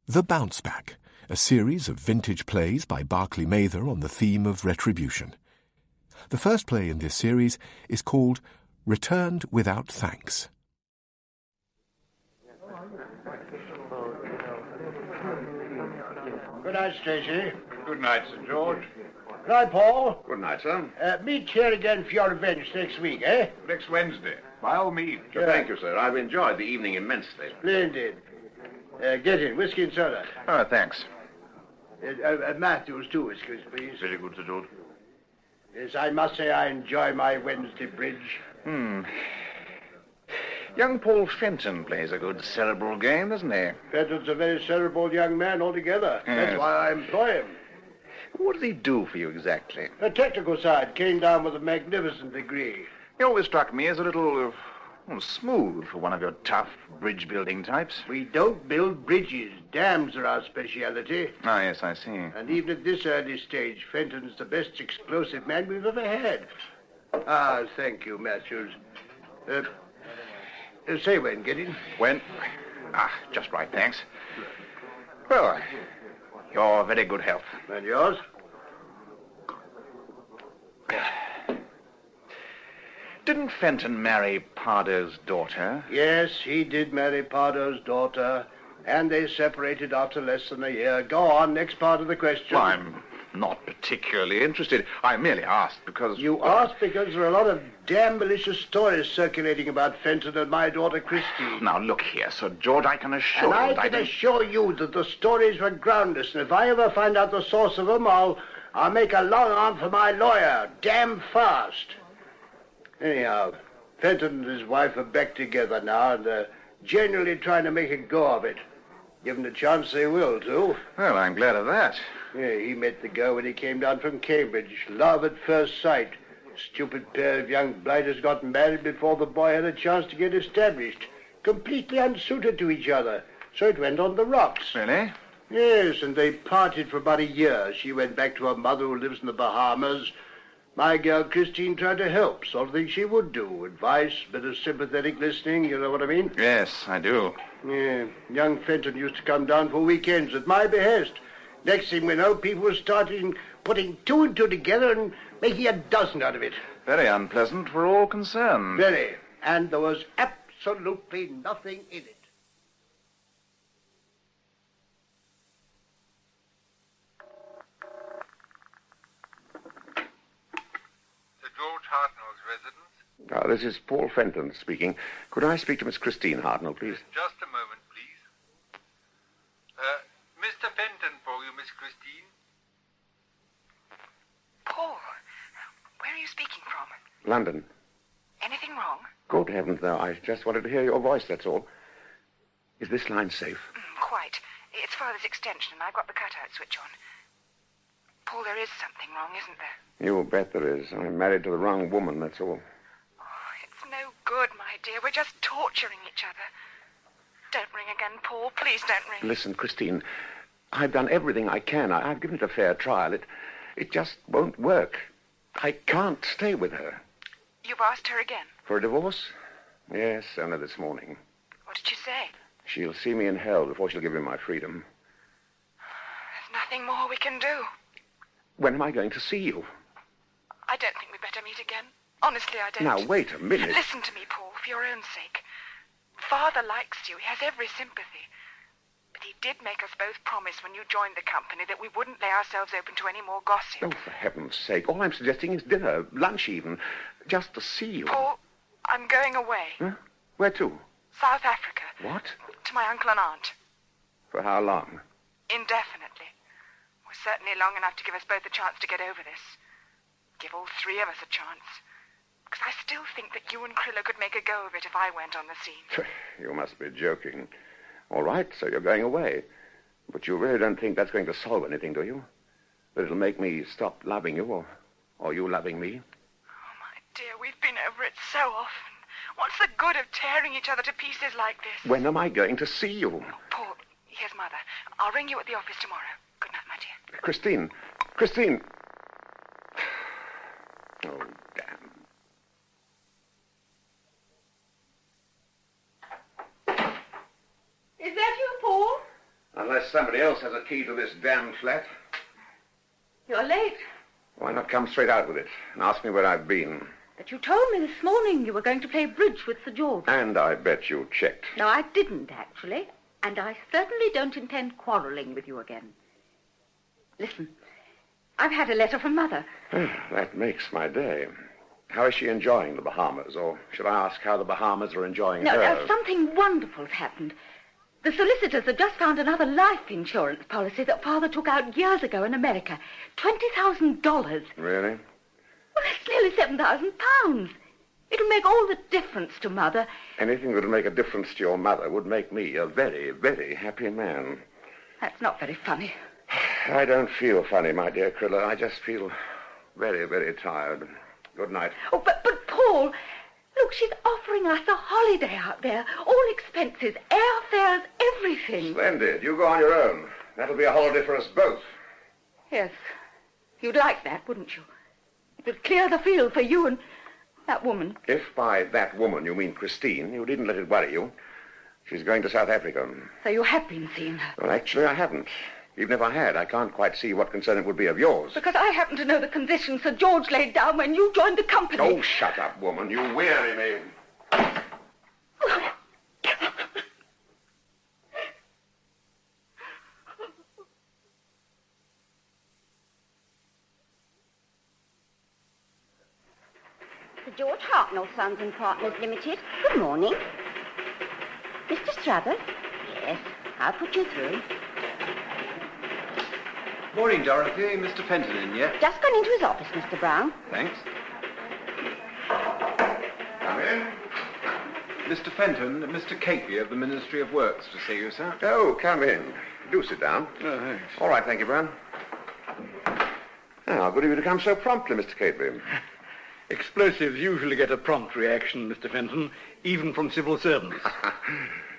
The Bounce Back, a series of vintage plays by Barclay Mather on the theme of retribution. The first play in this series is called Returned Without Thanks. Good night, Stacy. Good night, Sir George. Good night, Paul. Good night, sir. Meet here again for your revenge next week, eh? Next Wednesday. By all means. Thank you, sir. I've enjoyed the evening immensely. Splendid. Get in. Whiskey and soda. Oh, thanks. Matthews, 2 whiskeys, please. Very good, Sir George. Yes, I must say I enjoy my Wednesday bridge. Young Paul Fenton plays a good cerebral game, doesn't he? Fenton's a very cerebral young man altogether. Yes. That's why I employ him. What does he do for you exactly? The technical side came down with a magnificent degree. He always struck me as a little smooth for one of your tough bridge-building types. We don't build bridges. Dams are our speciality. Ah, yes, I see. And even at this early stage, Fenton's the best explosive man we've ever had. Ah, thank you, Matthews. Say when, get in? When? Just right, thanks. Well, your very good health. And yours? Didn't Fenton marry Pardo's daughter? Yes, he did marry Pardo's daughter, and they separated after less than a year. Go on, next part of the question. Well, I'm not particularly interested. I merely asked because... You asked because there are a lot of damn malicious stories circulating about Fenton and my daughter Christine. Now, look here, Sir George, I can assure you... And I can assure you that the stories were groundless, and if I ever find out the source of them, I'll make a long arm for my lawyer, damn fast. Anyhow, Fenton and his wife are back together now, and they're generally trying to make a go of it. Given the chance, they will, too. Well, I'm glad of that. Yeah, he met the girl when he came down from Cambridge. Love at first sight. Stupid pair of young blighters got married before the boy had a chance to get established. Completely unsuited to each other. So it went on the rocks. Really? Yes, and they parted for about a year. She went back to her mother who lives in the Bahamas. My girl Christine tried to help, sort of thing she would do. Advice, bit of sympathetic listening, you know what I mean? Yes, I do. Yeah, young Fenton used to come down for weekends at my behest. Next thing we know, people were starting putting 2 and 2 together and making a dozen out of it. Very unpleasant for all concerned. Very. And there was absolutely nothing in it. George Hartnell's residence? This is Paul Fenton speaking. Could I speak to Miss Christine Hartnell, please? Just a moment, please. Mr. Fenton for you, Miss Christine. Paul, where are you speaking from? London. Anything wrong? Good heavens, no. I just wanted to hear your voice, that's all. Is this line safe? Quite. It's Father's extension, and I've got the cutout switch on. Paul, there is something wrong, isn't there? You bet there is. I'm married to the wrong woman, that's all. Oh, it's no good, my dear. We're just torturing each other. Don't ring again, Paul. Please don't ring. Listen, Christine, I've done everything I can. I've given it a fair trial. It just won't work. I can't stay with her. You've asked her again? For a divorce? Yes, only this morning. What did she say? She'll see me in hell before she'll give me my freedom. There's nothing more we can do. When am I going to see you? I don't think we'd better meet again. Honestly, I don't. Now, wait a minute. Listen to me, Paul, for your own sake. Father likes you. He has every sympathy. But he did make us both promise when you joined the company that we wouldn't lay ourselves open to any more gossip. Oh, for heaven's sake. All I'm suggesting is dinner, lunch even, just to see you. Paul, I'm going away. Huh? Where to? South Africa. What? To my uncle and aunt. For how long? Indefinitely. Well, certainly long enough to give us both a chance to get over this. Give all 3 of us a chance. Because I still think that you and Krilla could make a go of it if I went on the scene. You must be joking. All right, so you're going away. But you really don't think that's going to solve anything, do you? That it'll make me stop loving you, or you loving me? Oh, my dear, we've been over it so often. What's the good of tearing each other to pieces like this? When am I going to see you? Oh, Paul, here's Mother. I'll ring you at the office tomorrow. Good night, my dear. Christine. Christine. Oh, damn. Is that you, Paul? Unless somebody else has a key to this damn flat. You're late. Why not come straight out with it and ask me where I've been? But you told me this morning you were going to play bridge with Sir George. And I bet you checked. No, I didn't, actually. And I certainly don't intend quarrelling with you again. Listen, I've had a letter from Mother. That makes my day. How is she enjoying the Bahamas? Or should I ask how the Bahamas are enjoying her? No, something wonderful's happened. The solicitors have just found another life insurance policy that Father took out years ago in America. $20,000. Really? Well, that's nearly £7,000. It'll make all the difference to Mother. Anything that'll make a difference to your mother would make me a very, very happy man. That's not very funny. I don't feel funny, my dear Crilla. I just feel very, very tired. Good night. Oh, but Paul, look, she's offering us a holiday out there. All expenses, airfares, everything. Splendid. You go on your own. That'll be a holiday for us both. Yes. You'd like that, wouldn't you? It would clear the field for you and that woman. If by that woman you mean Christine, you needn't let it worry you. She's going to South Africa. So you have been seeing her? Well, actually, I haven't. Even if I had, I can't quite see what concern it would be of yours. Because I happen to know the conditions Sir George laid down when you joined the company. Oh, shut up, woman. You weary me. Sir George Hartnell, Sons and Partners Limited. Good morning. Mr. Struthers? Yes, I'll put you through. Morning, Dorothy. Mr. Fenton in yet? Just gone into his office, Mr. Brown. Thanks. Come in. Mr. Fenton, Mr. Cateby of the Ministry of Works to see you, sir. Oh, come in. Do sit down. Oh, thanks. All right, thank you, Brown. Now, good of you to come so promptly, Mr. Cateby. Explosives usually get a prompt reaction, Mr. Fenton, even from civil servants.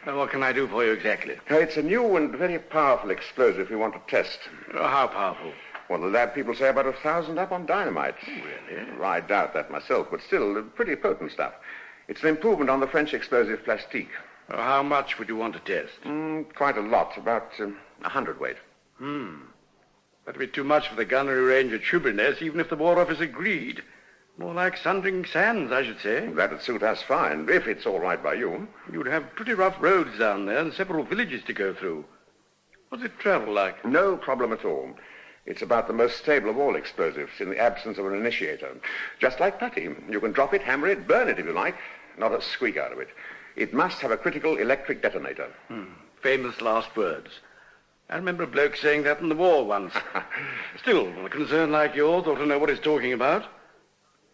What can I do for you exactly? It's a new and very powerful explosive we want to test. How powerful? Well, the lab people say about 1,000 up on dynamite. Oh, really? Well, I doubt that myself, but still, pretty potent stuff. It's an improvement on the French explosive plastique. How much would you want to test? Quite a lot, about 100 weight. That'd be too much for the gunnery range at Shoeburyness, even if the War Office agreed. More like Sundering Sands, I should say. That'd suit us fine, if it's all right by you. You'd have pretty rough roads down there and several villages to go through. What's it travel like? No problem at all. It's about the most stable of all explosives in the absence of an initiator. Just like putty. You can drop it, hammer it, burn it if you like. Not a squeak out of it. It must have a critical electric detonator. Famous last words. I remember a bloke saying that in the war once. Still, a concern like yours ought to know what he's talking about.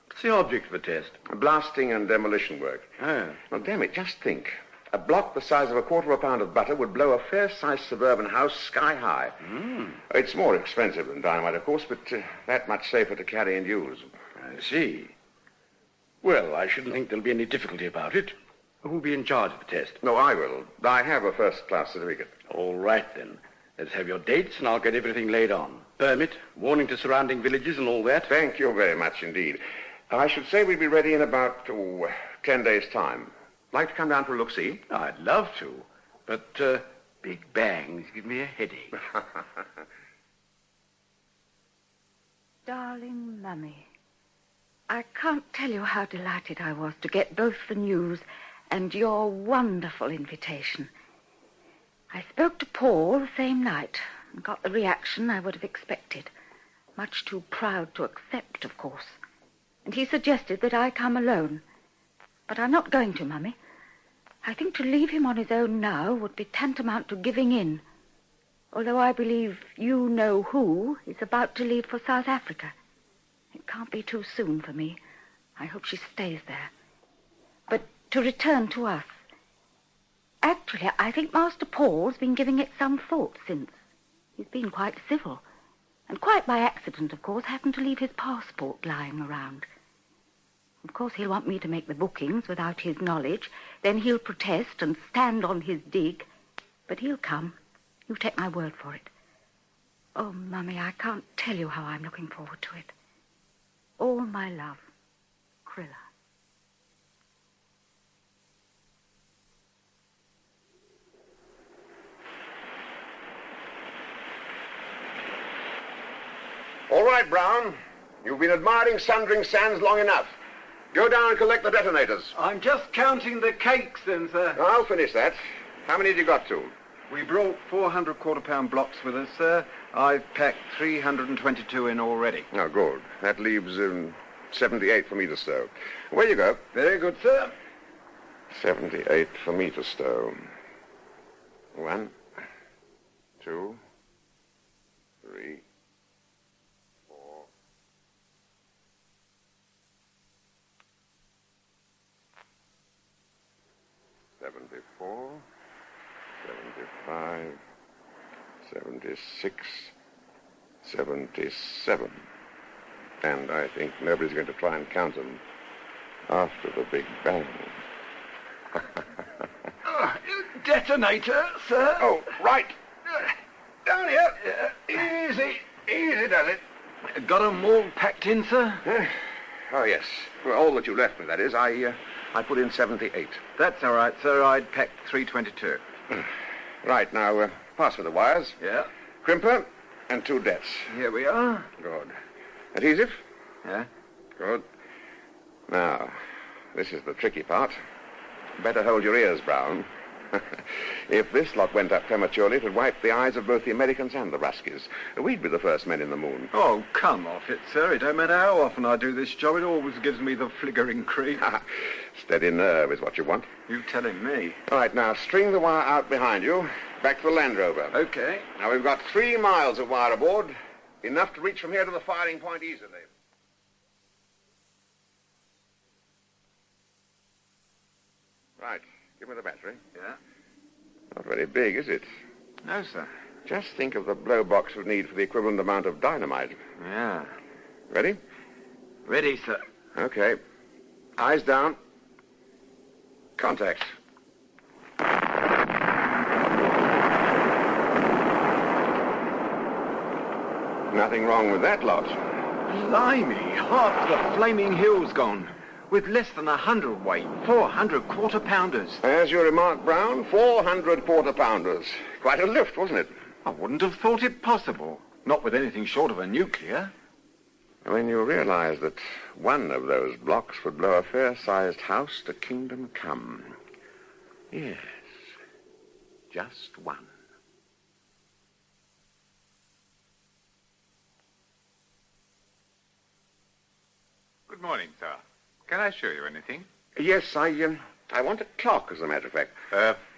What's the object of the test? Blasting and demolition work. Well, damn it, just think. A block the size of a quarter of a pound of butter would blow a fair-sized suburban house sky high. It's more expensive than dynamite, of course, but that much safer to carry and use. I see. Well, I shouldn't think there'll be any difficulty about it. Who'll be in charge of the test? No, I will. I have a first-class certificate. All right, then. Let's have your dates, and I'll get everything laid on. Permit, warning to surrounding villages and all that. Thank you very much indeed. I should say we'd be ready in about 10 days' time. Like to come down for a look-see? I'd love to, but big bangs give me a headache. Darling Mummy, I can't tell you how delighted I was to get both the news and your wonderful invitation. I spoke to Paul the same night and got the reaction I would have expected. Much too proud to accept, of course. And he suggested that I come alone. But I'm not going to, Mummy. I think to leave him on his own now would be tantamount to giving in. Although I believe you know who is about to leave for South Africa. It can't be too soon for me. I hope she stays there. But to return to us. Actually, I think Master Paul's been giving it some thought since. He's been quite civil. And quite by accident, of course, happened to leave his passport lying around. Of course, he'll want me to make the bookings without his knowledge. Then he'll protest and stand on his dig. But he'll come. You take my word for it. Oh, Mummy, I can't tell you how I'm looking forward to it. All my love, Krilla. All right, Brown. You've been admiring Sundering Sands long enough. Go down and collect the detonators. I'm just counting the cakes then, sir. I'll finish that. How many have you got to? We brought 400 quarter-pound blocks with us, sir. I've packed 322 in already. Oh, good. That leaves 78 for me to stow. Away you go. Very good, sir. 78 for me to stow. 1, 2, 3, 4. 74, 75, 76, 77. And I think nobody's going to try and count them after the Big Bang. Detonator, sir. Oh, right. Down here. Easy, darling. Got 'em all packed in, sir? Oh, yes. Well, all that you left me, that is. I put in 78. That's all right, sir. I'd packed 322. Right, now, pass me the wires. Yeah. Crimper and 2 debts. Here we are. Good. Adhesive? Yeah. Good. Now, this is the tricky part. Better hold your ears, Brown. If this lot went up prematurely, it would wipe the eyes of both the Americans and the Ruskies. We'd be the first men in the moon. Oh, come off it, sir. It don't matter how often I do this job. It always gives me the flickering creep. Steady nerve is what you want. You telling me? All right, now, string the wire out behind you, back to the Land Rover. Okay. Now, we've got 3 miles of wire aboard, enough to reach from here to the firing point easily. Right. Give me the battery. Yeah? Not very big, is it? No, sir. Just think of the blow box would need for the equivalent amount of dynamite. Yeah. Ready? Ready, sir. Okay. Eyes down. Contact. Nothing wrong with that lot. Blimey, half the flaming hill's gone. With less than 100 weight, 400 quarter-pounders. As you remarked, Brown, 400 quarter-pounders. Quite a lift, wasn't it? I wouldn't have thought it possible. Not with anything short of a nuclear. When you realize that one of those blocks would blow a fair-sized house to kingdom come. Yes, just one. Good morning, sir. Can I show you anything? Yes, I want a clock, as a matter of fact.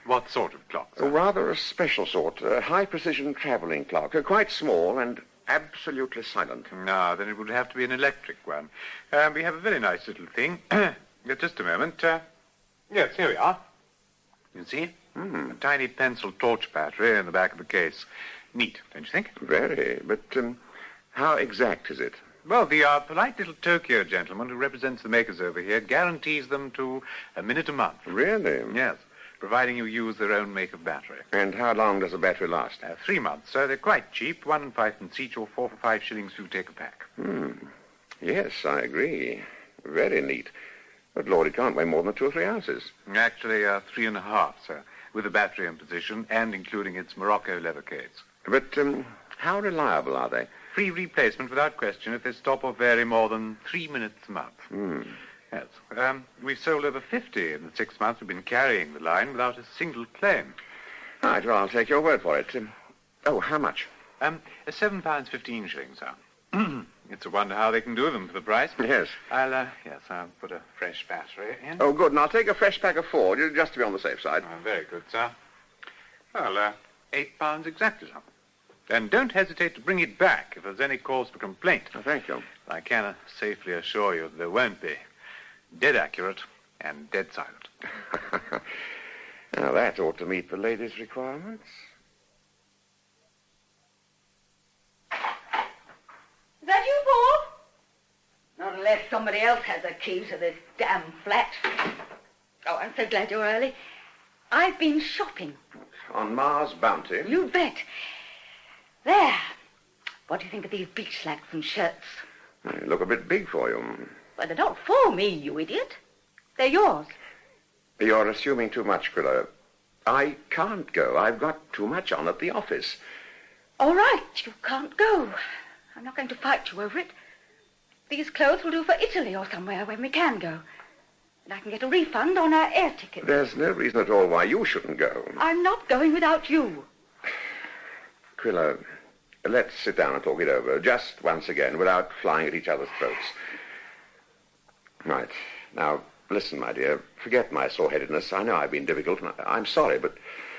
What sort of clock, sir? Oh, rather a special sort. A high-precision traveling clock. Quite small and absolutely silent. No, then it would have to be an electric one. We have a very nice little thing. Just a moment. Yes, here we are. You see? A tiny pencil torch battery in the back of the case. Neat, don't you think? Very. But how exact is it? Well, the polite little Tokyo gentleman who represents the makers over here guarantees them to a minute a month. Really? Yes, providing you use their own make of battery. And how long does a battery last? 3 months, sir. They're quite cheap. 1 and 5pence each, or 4 for 5 shillings if you take a pack. Yes, I agree. Very neat. But, Lord, it can't weigh more than 2 or 3 ounces. Actually, 3.5, sir, with the battery in position and including its Morocco leather case. But how reliable are they? Free replacement without question if they stop or vary more than 3 minutes a month. Yes. We've sold over 50 in the 6 months we've been carrying the line without a single claim. Right, well, I'll take your word for it. How much? £7.15, sir. It's a wonder how they can do them for the price. Yes. I'll put a fresh battery in. Oh, good. And I'll take a fresh pack of 4, just to be on the safe side. Very good, sir. Well, £8 exactly, sir. And don't hesitate to bring it back if there's any cause for complaint. Oh, thank you. I can safely assure you there won't be. Dead accurate and dead silent. Now, that ought to meet the lady's requirements. Is that you, Paul? Not unless somebody else has the key to this damn flat. Oh, I'm so glad you're early. I've been shopping. On Mars Bounty? You bet. There. What do you think of these beach slacks and shirts? They look a bit big for you. Well, they're not for me, you idiot. They're yours. You're assuming too much, Quilla. I can't go. I've got too much on at the office. All right, you can't go. I'm not going to fight you over it. These clothes will do for Italy or somewhere when we can go. And I can get a refund on our air ticket. There's no reason at all why you shouldn't go. I'm not going without you. Quilla, let's sit down and talk it over, just once again, without flying at each other's throats. Right. Now, listen, my dear, forget my sore-headedness. I know I've been difficult, and I'm sorry, but,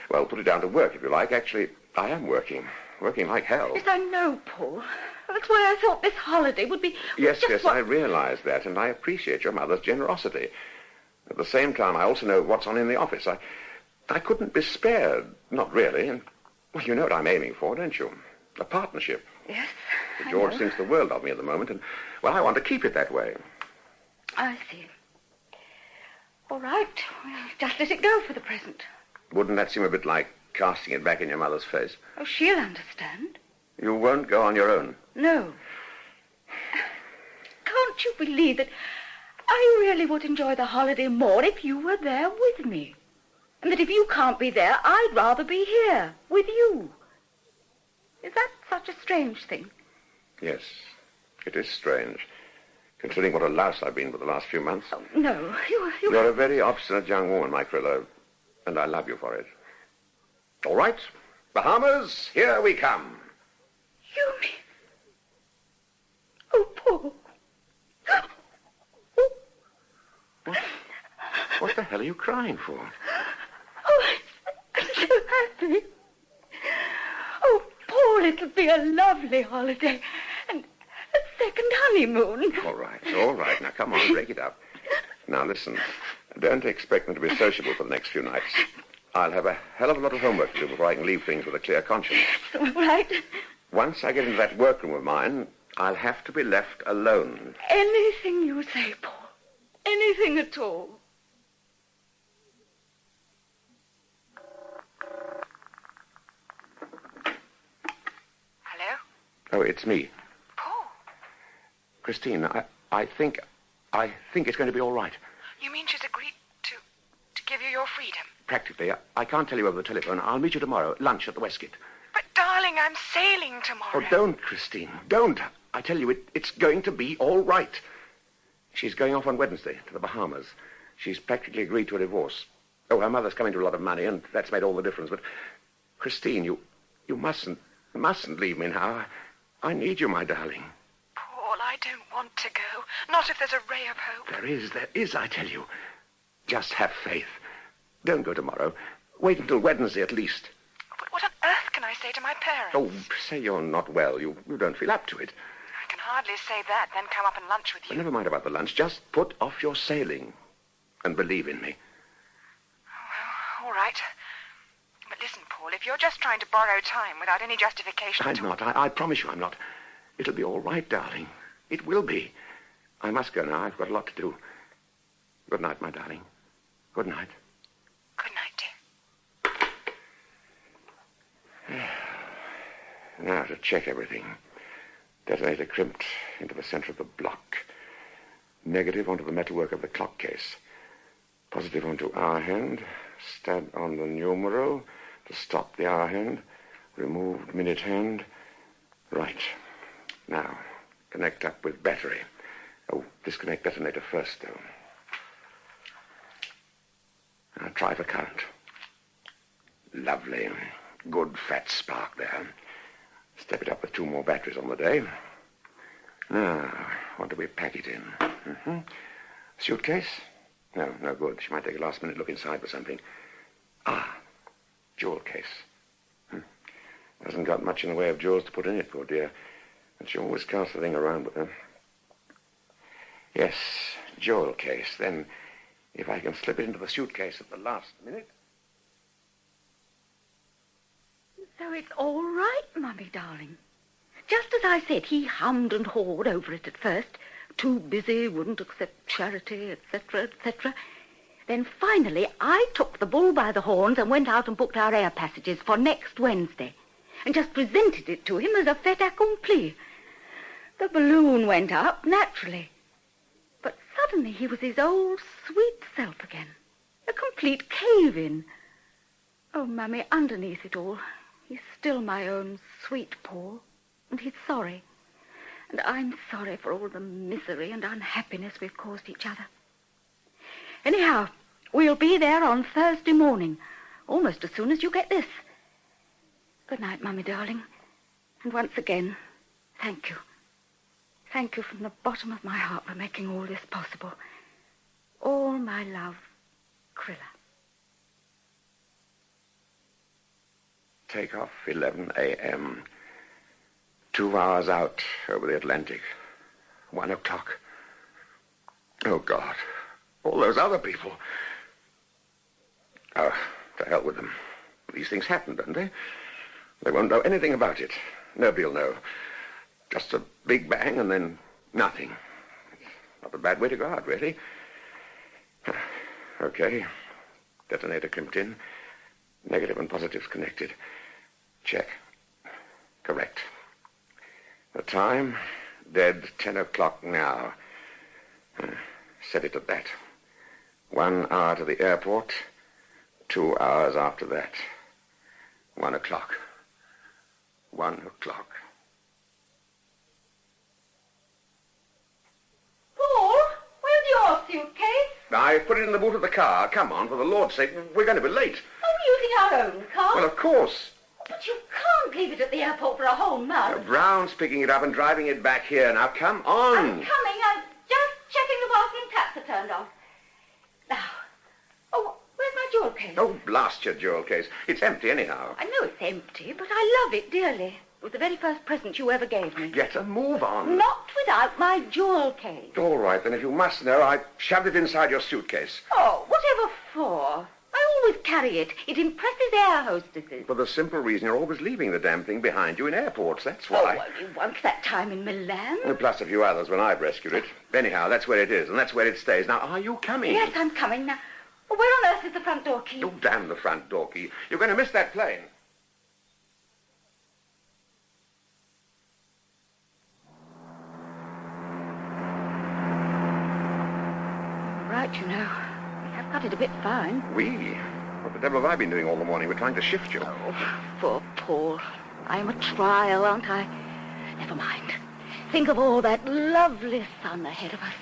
well, put it down to work, if you like. Actually, I am working like hell. Yes, I know, Paul. That's why I thought this holiday would be... Yes, I realize that, and I appreciate your mother's generosity. At the same time, I also know what's on in the office. I couldn't be spared. Not really. And, well, you know what I'm aiming for, don't you? A partnership. Yes, George thinks the world of me at the moment, and, well, I want to keep it that way. I see. All right. Well, just let it go for the present. Wouldn't that seem a bit like casting it back in your mother's face? Oh, she'll understand. You won't go on your own? No. Can't you believe that I really would enjoy the holiday more if you were there with me? And that if you can't be there, I'd rather be here with you. Is that such a strange thing? Yes, it is strange, considering what a louse I've been for the last few months. Oh, no, You're a very obstinate young woman, my Crillo, and I love you for it. All right, Bahamas, here we come. You mean... Oh, Paul. What the hell are you crying for? Oh, I'm so happy. Oh, Paul, it'll be a lovely holiday. And a second honeymoon. All right. Now, come on, break it up. Now, listen. Don't expect me to be sociable for the next few nights. I'll have a hell of a lot of homework to do before I can leave things with a clear conscience. All right. Once I get into that workroom of mine, I'll have to be left alone. Anything you say, Paul. Anything at all. Hello? Oh, it's me. Paul? Christine, I think it's going to be all right. You mean she's agreed to give you your freedom? Practically. I can't tell you over the telephone. I'll meet you tomorrow, lunch at the Westgate. But, darling, I'm sailing tomorrow. Oh, don't, Christine. Don't. I tell you, it's going to be all right. She's going off on Wednesday to the Bahamas. She's practically agreed to a divorce. Oh, her mother's coming to a lot of money, and that's made all the difference. But, Christine, you mustn't leave me now. I need you, my darling. Paul, I don't want to go. Not if there's a ray of hope. There is, I tell you. Just have faith. Don't go tomorrow. Wait until Wednesday at least. But what on earth can I say to my parents? Oh, say you're not well. You don't feel up to it. I can hardly say that, then come up and lunch with you. Well, never mind about the lunch. Just put off your sailing and believe in me. Well, all right. But listen, Paul, if you're just trying to borrow time without any justification... I'm not. I promise you I'm not. It'll be all right, darling. It will be. I must go now. I've got a lot to do. Good night, my darling. Good night. Good night, dear. Now to check everything. Detonator crimped into the center of the block. Negative onto the metalwork of the clock case. Positive onto hour hand. Stab on the numeral to stop the hour hand. Removed minute hand. Right. Now, connect up with battery. Oh, disconnect detonator first, though. Now try for current. Lovely. Good fat spark there. Step it up with 2 more batteries on the day. Now, what do we pack it in? Mm-hmm. Suitcase? No good. She might take a last-minute look inside for something. Jewel case. Hasn't got much in the way of jewels to put in it, poor dear. But she always carries the thing around with her. Yes, jewel case. Then, if I can slip it into the suitcase at the last minute... So it's all right, Mummy, darling. Just as I said, he hummed and hawed over it at first, too busy, wouldn't accept charity, etc., etc. Then finally I took the bull by the horns and went out and booked our air passages for next Wednesday and just presented it to him as a fait accompli. The balloon went up, naturally. But suddenly he was his old sweet self again. A complete cave-in. Oh, Mummy, underneath it all, he's still my own sweet Paul. And he's sorry. And I'm sorry for all the misery and unhappiness we've caused each other. Anyhow, we'll be there on Thursday morning, almost as soon as you get this. Good night, Mummy, darling. And once again, thank you. Thank you from the bottom of my heart for making all this possible. All my love, Krilla. Take off 11 a.m. 2 hours out over the Atlantic. 1 o'clock. Oh, God. All those other people. Oh, to hell with them. These things happen, don't they? They won't know anything about it. Nobody'll know. Just a big bang and then nothing. Not a bad way to go out, really. Okay. Detonator crimped in. Negative and positives connected. Check. Correct. The time, dead 10 o'clock now. Set it at that. 1 hour to the airport, 2 hours after that. 1 o'clock. 1 o'clock. Paul, where's your suitcase? I put it in the boot of the car. Come on, for the Lord's sake, we're going to be late. Oh, using our own car? Well, of course. But you can't leave it at the airport for a whole month. Brown's picking it up and driving it back here. Now, come on. I'm coming. I'm just checking the bathroom taps are turned off. Now, oh, where's my jewel case? Oh, blast your jewel case. It's empty anyhow. I know it's empty, but I love it dearly. It was the very first present you ever gave me. Get a move on. Not without my jewel case. All right, then, if you must know, I shoved it inside your suitcase. Oh, whatever for? I always carry it. It impresses air hostesses. For the simple reason you're always leaving the damn thing behind you in airports, that's why. Oh, well, once that time in Milan. Plus a few others when I've rescued it. Anyhow, that's where it is, and that's where it stays. Now, are you coming? Yes, I'm coming now. Well, where on earth is the front door key? Oh, damn the front door key. You're going to miss that plane. Right, you know. We have got it a bit fine. We? What the devil have I been doing all the morning? We're trying to shift you. Oh, poor Paul. I am a trial, aren't I? Never mind. Think of all that lovely sun ahead of us.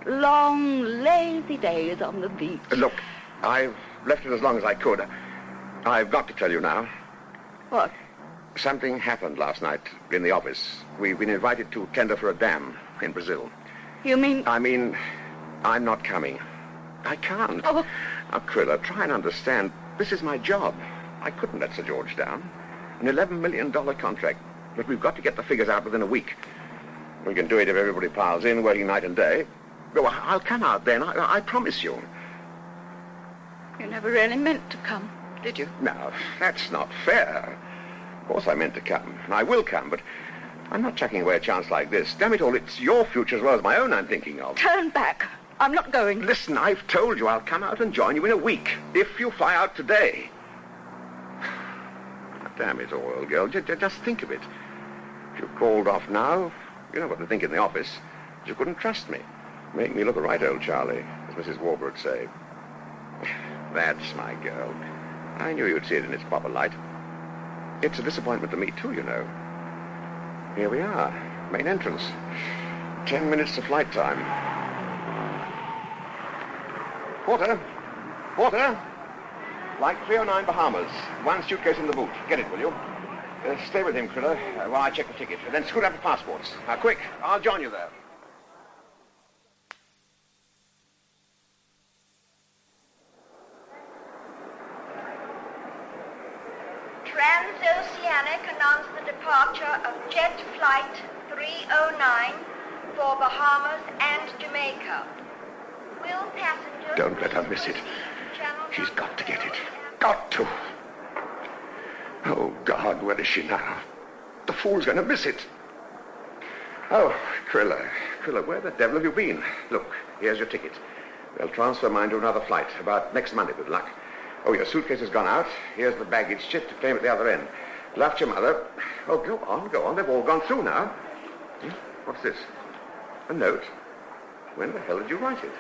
Long, lazy days on the beach. Look, I've left it as long as I could. I've got to tell you now. What? Something happened last night in the office. We've been invited to tender for a dam in Brazil. You mean... I mean, I'm not coming. I can't. Oh, well... Now, Krilla, try and understand. This is my job. I couldn't let Sir George down. An $11 million contract. But we've got to get the figures out within a week. We can do it if everybody piles in, working night and day. Oh, I'll come out then. I promise you. You never really meant to come, did you? No, that's not fair. Of course I meant to come. I will come, but I'm not chucking away a chance like this. Damn it all, it's your future as well as my own I'm thinking of. Turn back. I'm not going. Listen, I've told you I'll come out and join you in a week, if you fly out today. Damn it all, old girl. Just think of it. If you called off now, you know what to think in the office. You couldn't trust me. Make me look a right old Charlie, as Mrs. Warburg would say. That's my girl. I knew you'd see it in its proper light. It's a disappointment to me, too, you know. Here we are, main entrance. 10 minutes to flight time. Porter! Porter! Like 309 Bahamas. One suitcase in the boot. Get it, will you? Stay with him, Krilla, while I check the ticket. Then scoot up the passports. Now, quick. I'll join you there. Transoceanic announced the departure of Jet Flight 309 for Bahamas and Jamaica. Will passengers... Don't let her miss it. She's got to get it. Got to. Oh, God, where is she now? The fool's going to miss it. Oh, Krilla, Kriller, where the devil have you been? Look, here's your ticket. They'll transfer mine to another flight, about next Monday with luck. Oh, your suitcase has gone out. Here's the baggage chip to claim at the other end. Left your mother. Oh, go on. They've all gone through now. What's this? A note? When the hell did you write it?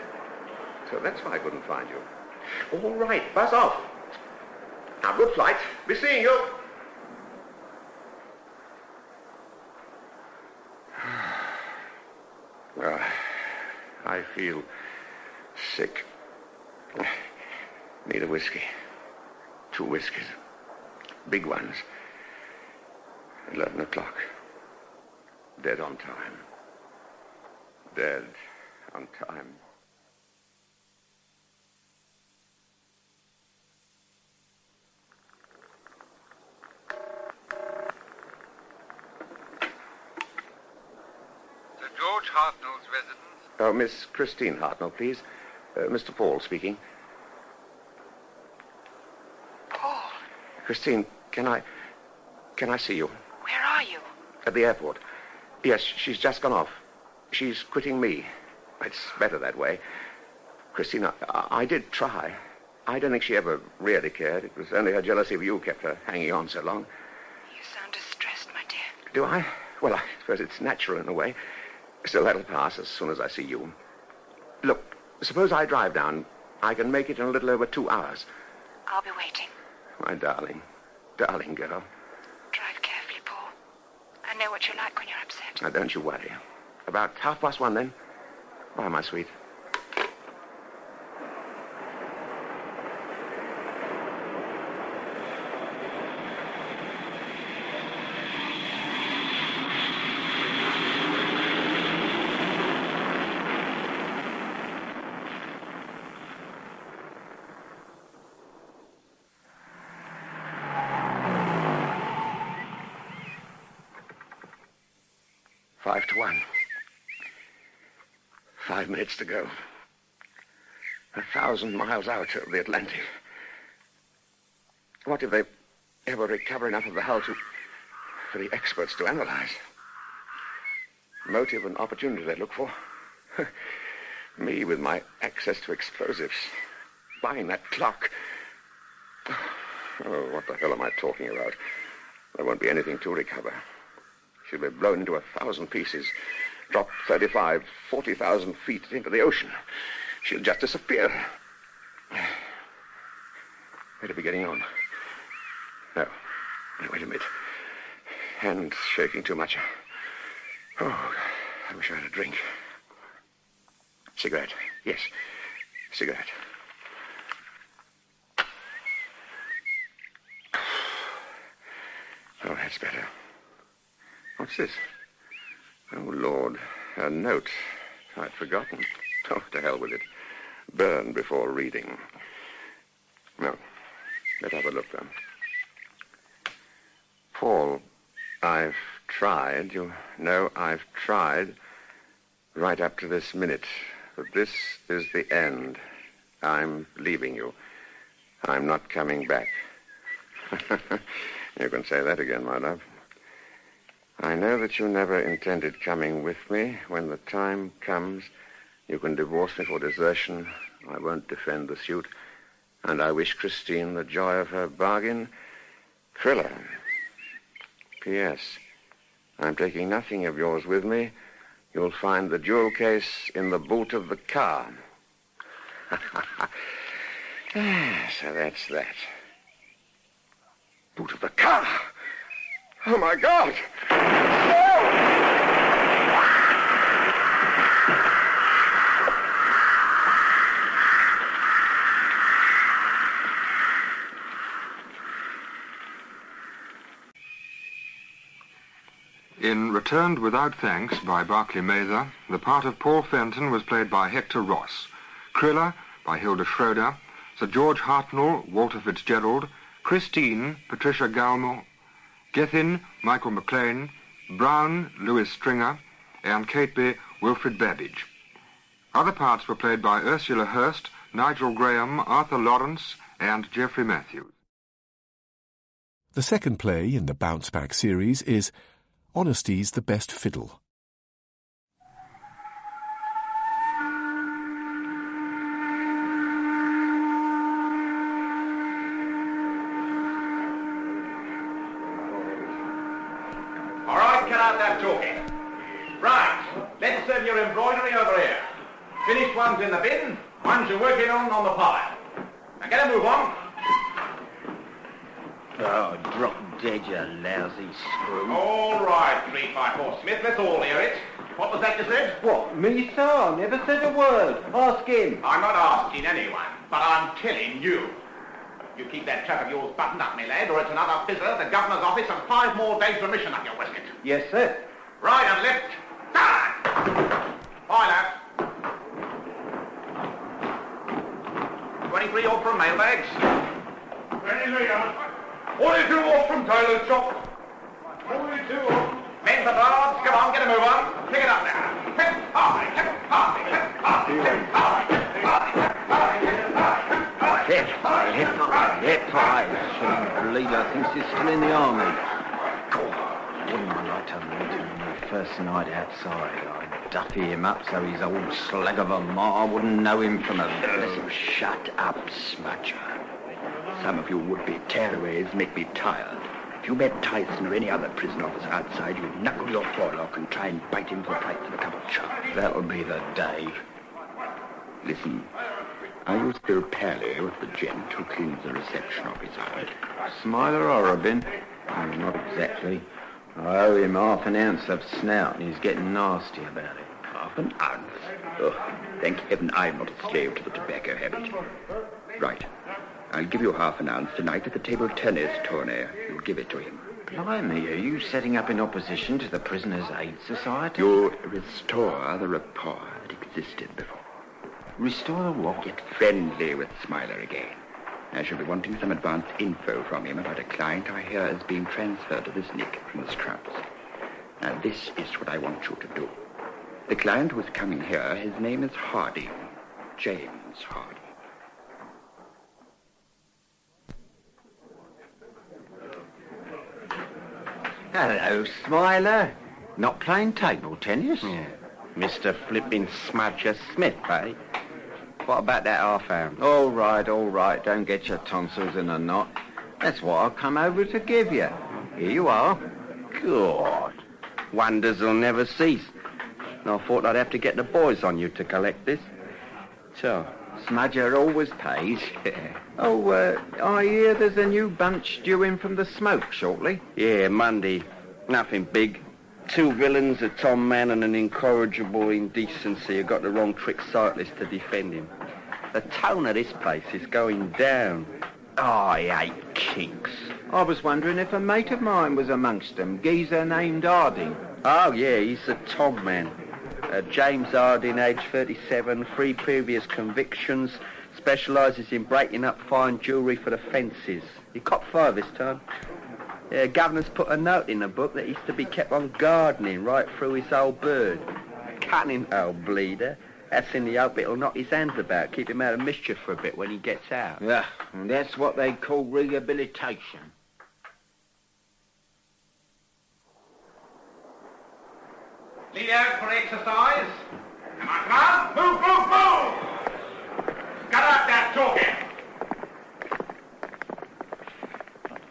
So that's why I couldn't find you. All right, buzz off. Now, good flight. Be seeing you. Well, I feel sick. Need a whiskey. 2 whiskeys. Big ones. 11 o'clock. Dead on time. Dead on time. Sir George Hartnell's residence? Oh, Miss Christine Hartnell, please. Mr. Paul speaking. Paul. Christine, can I see you? Where are you? At the airport. Yes, she's just gone off. She's quitting me. It's better that way. Christine, I did try. I don't think she ever really cared. It was only her jealousy of you kept her hanging on so long. You sound distressed, my dear. Do I? Well, I suppose it's natural in a way. Still, that'll pass as soon as I see you. Look, suppose I drive down. I can make it in a little over 2 hours. I'll be waiting. My darling. Darling girl. Drive carefully, Paul. I know what you're like when you're upset. Now, don't you worry. About 1:30 then. Bye, my sweet. Five to 1. 5 minutes to go. 1,000 miles out of the Atlantic. What if they ever recover enough of the hull for the experts to analyze? Motive and opportunity they look for. Me with my access to explosives. Buying that clock. Oh, what the hell am I talking about? There won't be anything to recover. She'll be blown into 1,000 pieces, dropped 35, 40,000 feet into the ocean. She'll just disappear. Better be getting on. No, wait a minute. Hands shaking too much. Oh, I wish I had a drink. Cigarette, yes, cigarette. Oh, that's better. What's this? Oh, Lord, a note. I'd forgotten. Oh, to hell with it. Burn before reading. No, let's have a look, then. Paul, I've tried, you know, I've tried right up to this minute. But this is the end. I'm leaving you. I'm not coming back. You can say that again, my love. I know that you never intended coming with me. When the time comes, you can divorce me for desertion. I won't defend the suit. And I wish Christine the joy of her bargain. Kriller. P.S. I'm taking nothing of yours with me. You'll find the jewel case in the boot of the car. So that's that. Boot of the car! Oh, my God! In Returned Without Thanks by Barclay Mather, the part of Paul Fenton was played by Hector Ross, Kriller by Hilda Schroeder, Sir George Hartnell, Walter Fitzgerald, Christine, Patricia Galmore, Gethin, Michael McLean, Brown, Louis Stringer, and Cateby, Wilfred Babbage. Other parts were played by Ursula Hurst, Nigel Graham, Arthur Lawrence, and Geoffrey Matthews. The second play in the Bounce Back series is Honesty's the Best Fiddle. that talking. Right, let's serve your embroidery over here. Finished ones in the bin, ones you're working on the pile. Now get a move on. Oh, drop dead, you lousy screw. All right, 354 Smith, let's all hear it. What was that you said? What, me, sir? I never said a word. Ask him. I'm not asking anyone, but I'm telling you. You keep that trap of yours buttoned up, my lad, or it's another fizzer, the governor's office, and 5 more days' remission up your waistcoat. Yes, sir. Right and left. Down! Bye, lads. 23 off from mailbags. 23 off. 42 off from Taylor's shop. 42 off. Men for guards, come on, get a move on. Pick it up now. Hip, high, hip, high, hip, high, hip, high, hip, high, hip, high, hip high. Hip high. Some bleeder thinks he's still in the army. God, wouldn't I like to meet him on the first night outside? I'd duffy him up so his old slag of a mar wouldn't know him from a... Listen, shut up, smudger. Some of you would-be tearaways make me tired. If you met Tyson or any other prison officer outside, you'd knuckle your forelock and try and bite him for the price of a cup of chop. That'll be the day. Listen, are you still pally with the gent who cleans the reception office out? Smiler or Robin? Not exactly. I owe him half an ounce of snout and he's getting nasty about it. Half an ounce? Oh, thank heaven I'm not a slave to the tobacco habit. Right. I'll give you half an ounce tonight at the table tennis tourney. You'll give it to him. Blimey, are you setting up in opposition to the Prisoners' Aid Society? You restore the rapport that existed before. Restore the what? Get friendly with Smiler again. I shall be wanting some advanced info from him about a client I hear is being transferred to this nick from the Scrubs. Now, this is what I want you to do. The client who is coming here, his name is Harding. James Harding. Hello, Smiler. Not playing table tennis? Yeah. Mr. Flipping Smudger Smith, eh? What about that half ounce? All right. Don't get your tonsils in a knot. That's what I'll come over to give you. Here you are. God. Wonders will never cease. And I thought I'd have to get the boys on you to collect this. So, Smudger always pays. I hear there's a new bunch due in from the smoke shortly. yeah, Monday. Nothing big. 2 villains, a Tom man and an incorrigible indecency who got the wrong trick cyclist to defend him. The tone of this place is going down. I hate kinks. I was wondering if a mate of mine was amongst them, geezer named Harding. Oh, yeah, he's the Tom man. James Harding, age 37, 3 previous convictions, specialises in breaking up fine jewellery for the fences. He copped 5 this time. Governor's put a note in the book that he's to be kept on gardening right through his old bird. Cunning old bleeder. That's in the hope it'll knock his hands about, keep him out of mischief for a bit when he gets out. Yeah, and that's what they call rehabilitation. Lead out for exercise. Come on. Move. Cut out that talking.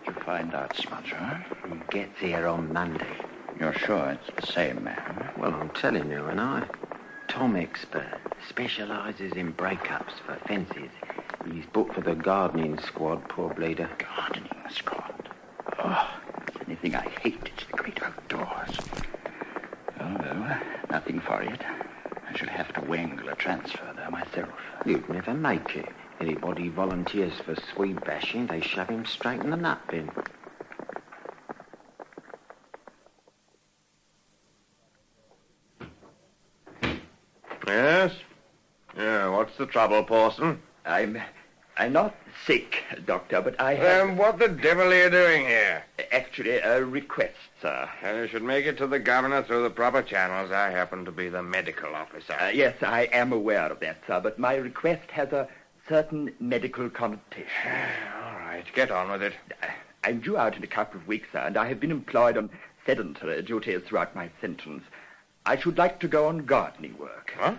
You find out, Smudger? He gets here on Monday. You're sure it's the same man? Well, I'm telling you, and I. Tom expert. Specialises in breakups for fences. He's booked for the gardening squad, poor bleeder. Gardening squad? Oh, if anything I hate, it's the great outdoors. Oh, well, nothing for it. I shall have to wangle a transfer there myself. You'd never make it. Anybody volunteers for Swede bashing, they shove him straight in the nut bin. Yes? Yeah, what's the trouble, Parson? I'm not sick, Doctor, but I have... What the devil are you doing here? Actually, a request, sir. You should make it to the governor through the proper channels. I happen to be the medical officer. Yes, I am aware of that, sir, but my request has a certain medical connotation. All right, get on with it. I'm due out in a couple of weeks, sir, and I have been employed on sedentary duties throughout my sentence. I should like to go on gardening work. Huh?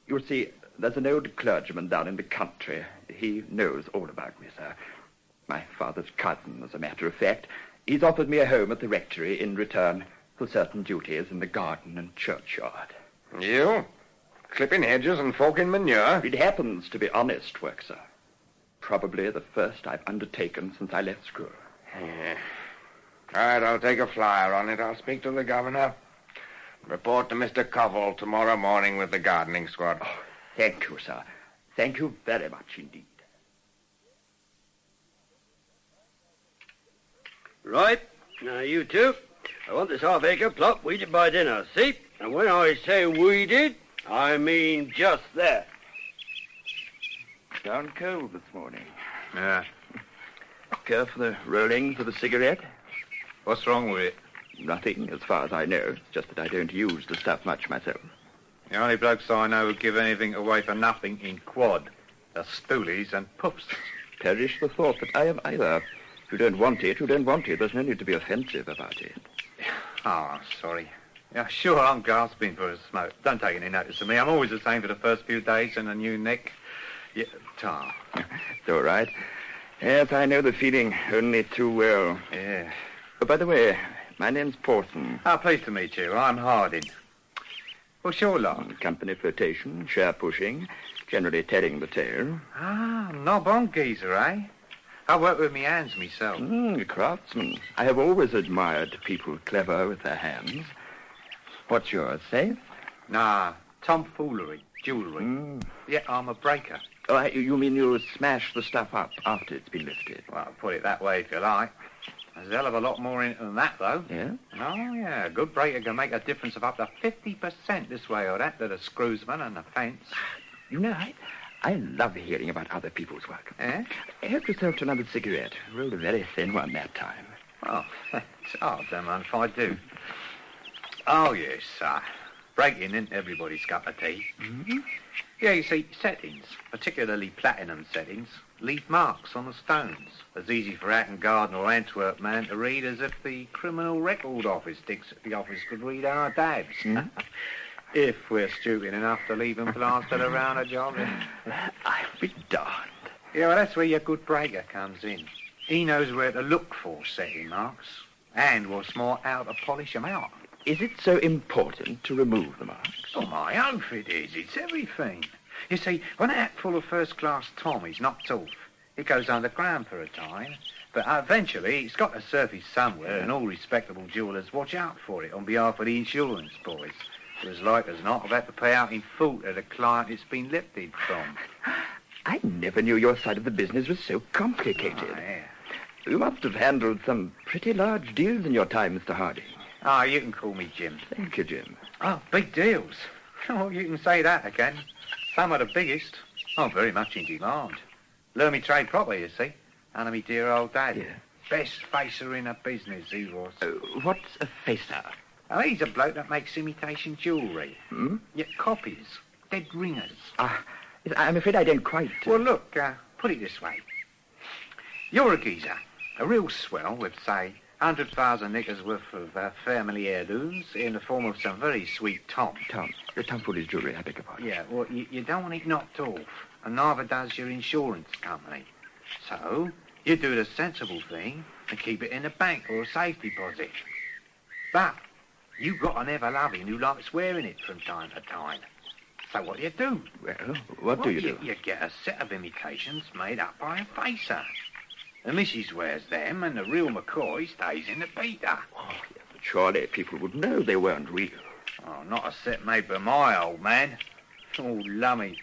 You see, there's an old clergyman down in the country. He knows all about me, sir. My father's cousin, as a matter of fact. He's offered me a home at the rectory in return for certain duties in the garden and churchyard. You? Clipping hedges and forking manure? It happens to be honest work, sir. Probably the first I've undertaken since I left school. Yeah. All right, I'll take a flyer on it. I'll speak to the governor. Report to Mr. Covell tomorrow morning with the gardening squad. Oh, thank you, sir. Thank you very much indeed. Right. Now, you two, I want this half-acre plot weeded by dinner, see? And when I say weeded, I mean just that. Down cold this morning. Yeah. Care for the rollings of a cigarette? What's wrong with it? Nothing, as far as I know. It's just that I don't use the stuff much myself. The only blokes I know who give anything away for nothing in quad are stoolies and puffs. Perish the thought that I am either. If you don't want it, you don't want it. There's no need to be offensive about it. Oh, sorry. Yeah, sure, I'm gasping for a smoke. Don't take any notice of me. I'm always the same for the first few days in a new nick. Yeah, tar. It's all right. Yes, I know the feeling only too well. Yeah. Oh, by the way, my name's Pawson. Oh, pleased to meet you. I'm Harding. What's your lot? Company flirtation, share pushing, generally telling the tale. Ah, knob on geezer, eh? I work with me hands myself. A craftsman. I have always admired people clever with their hands. What's yours, safe? Nah, tomfoolery, jewellery. Yeah, I'm a breaker. Oh, you mean you'll smash the stuff up after it's been lifted? Well, put it that way if you like. There's a hell of a lot more in it than that, though. Yeah? Oh, yeah. A good breaker can make a difference of up to 50% this way or that to the screwsman and the fence. You know, I love hearing about other people's work. Eh? Help yourself to another cigarette. Rolled a very thin one that time. Oh, I don't mind if I do. Oh, yes, breaking isn't everybody's cup of tea. Mm-hmm. Yeah, you see, settings, particularly platinum settings, leave marks on the stones. As easy for Hatton Garden or Antwerp man to read as if the Criminal Record Office thinks that the office could read our dabs. Mm. If we're stupid enough to leave them plastered around a job. I'll be darned. Yeah, well, that's where your good breaker comes in. He knows where to look for setting marks, and what's more, how to polish them out. Is it so important to remove the marks? Oh, my oath it is. It's everything. You see, when a hat full of first-class Tom is knocked off, it goes underground for a time, but eventually it's got to surface somewhere, and all respectable jewellers watch out for it on behalf of the insurance boys. As like as not, I've had to pay out in full to the client it's been lifted from. I never knew your side of the business was so complicated. Oh, yeah. You must have handled some pretty large deals in your time, Mr. Harding. Ah, you can call me Jim. Thank you, Jim. Oh, big deals. Oh, you can say that again. Some of the biggest. Oh, very much in demand. Learn me trade proper, you see. And me dear old dad. Yeah. Best facer in the business, he was. What's a facer? Oh, he's a bloke that makes imitation jewellery. Hmm? Yeah, copies. Dead ringers. I'm afraid I don't quite... Well, look, put it this way. You're a geezer. A real swell with, say, 100,000 knickers worth of family heirlooms in the form of some very sweet Tom. The tomfool's jewellery, I beg your pardon. Yeah, well, you don't want it knocked off, and neither does your insurance company. So, you do the sensible thing and keep it in the bank or a safe deposit. But you got an ever-loving who likes wearing it from time to time. So what do? Well, what do you do? You get a set of imitations made up by a facer. The missus wears them, and the real McCoy stays in the beater. Oh, yeah, but surely people would know they weren't real. Oh, not a set made by my old man. Oh, lummy.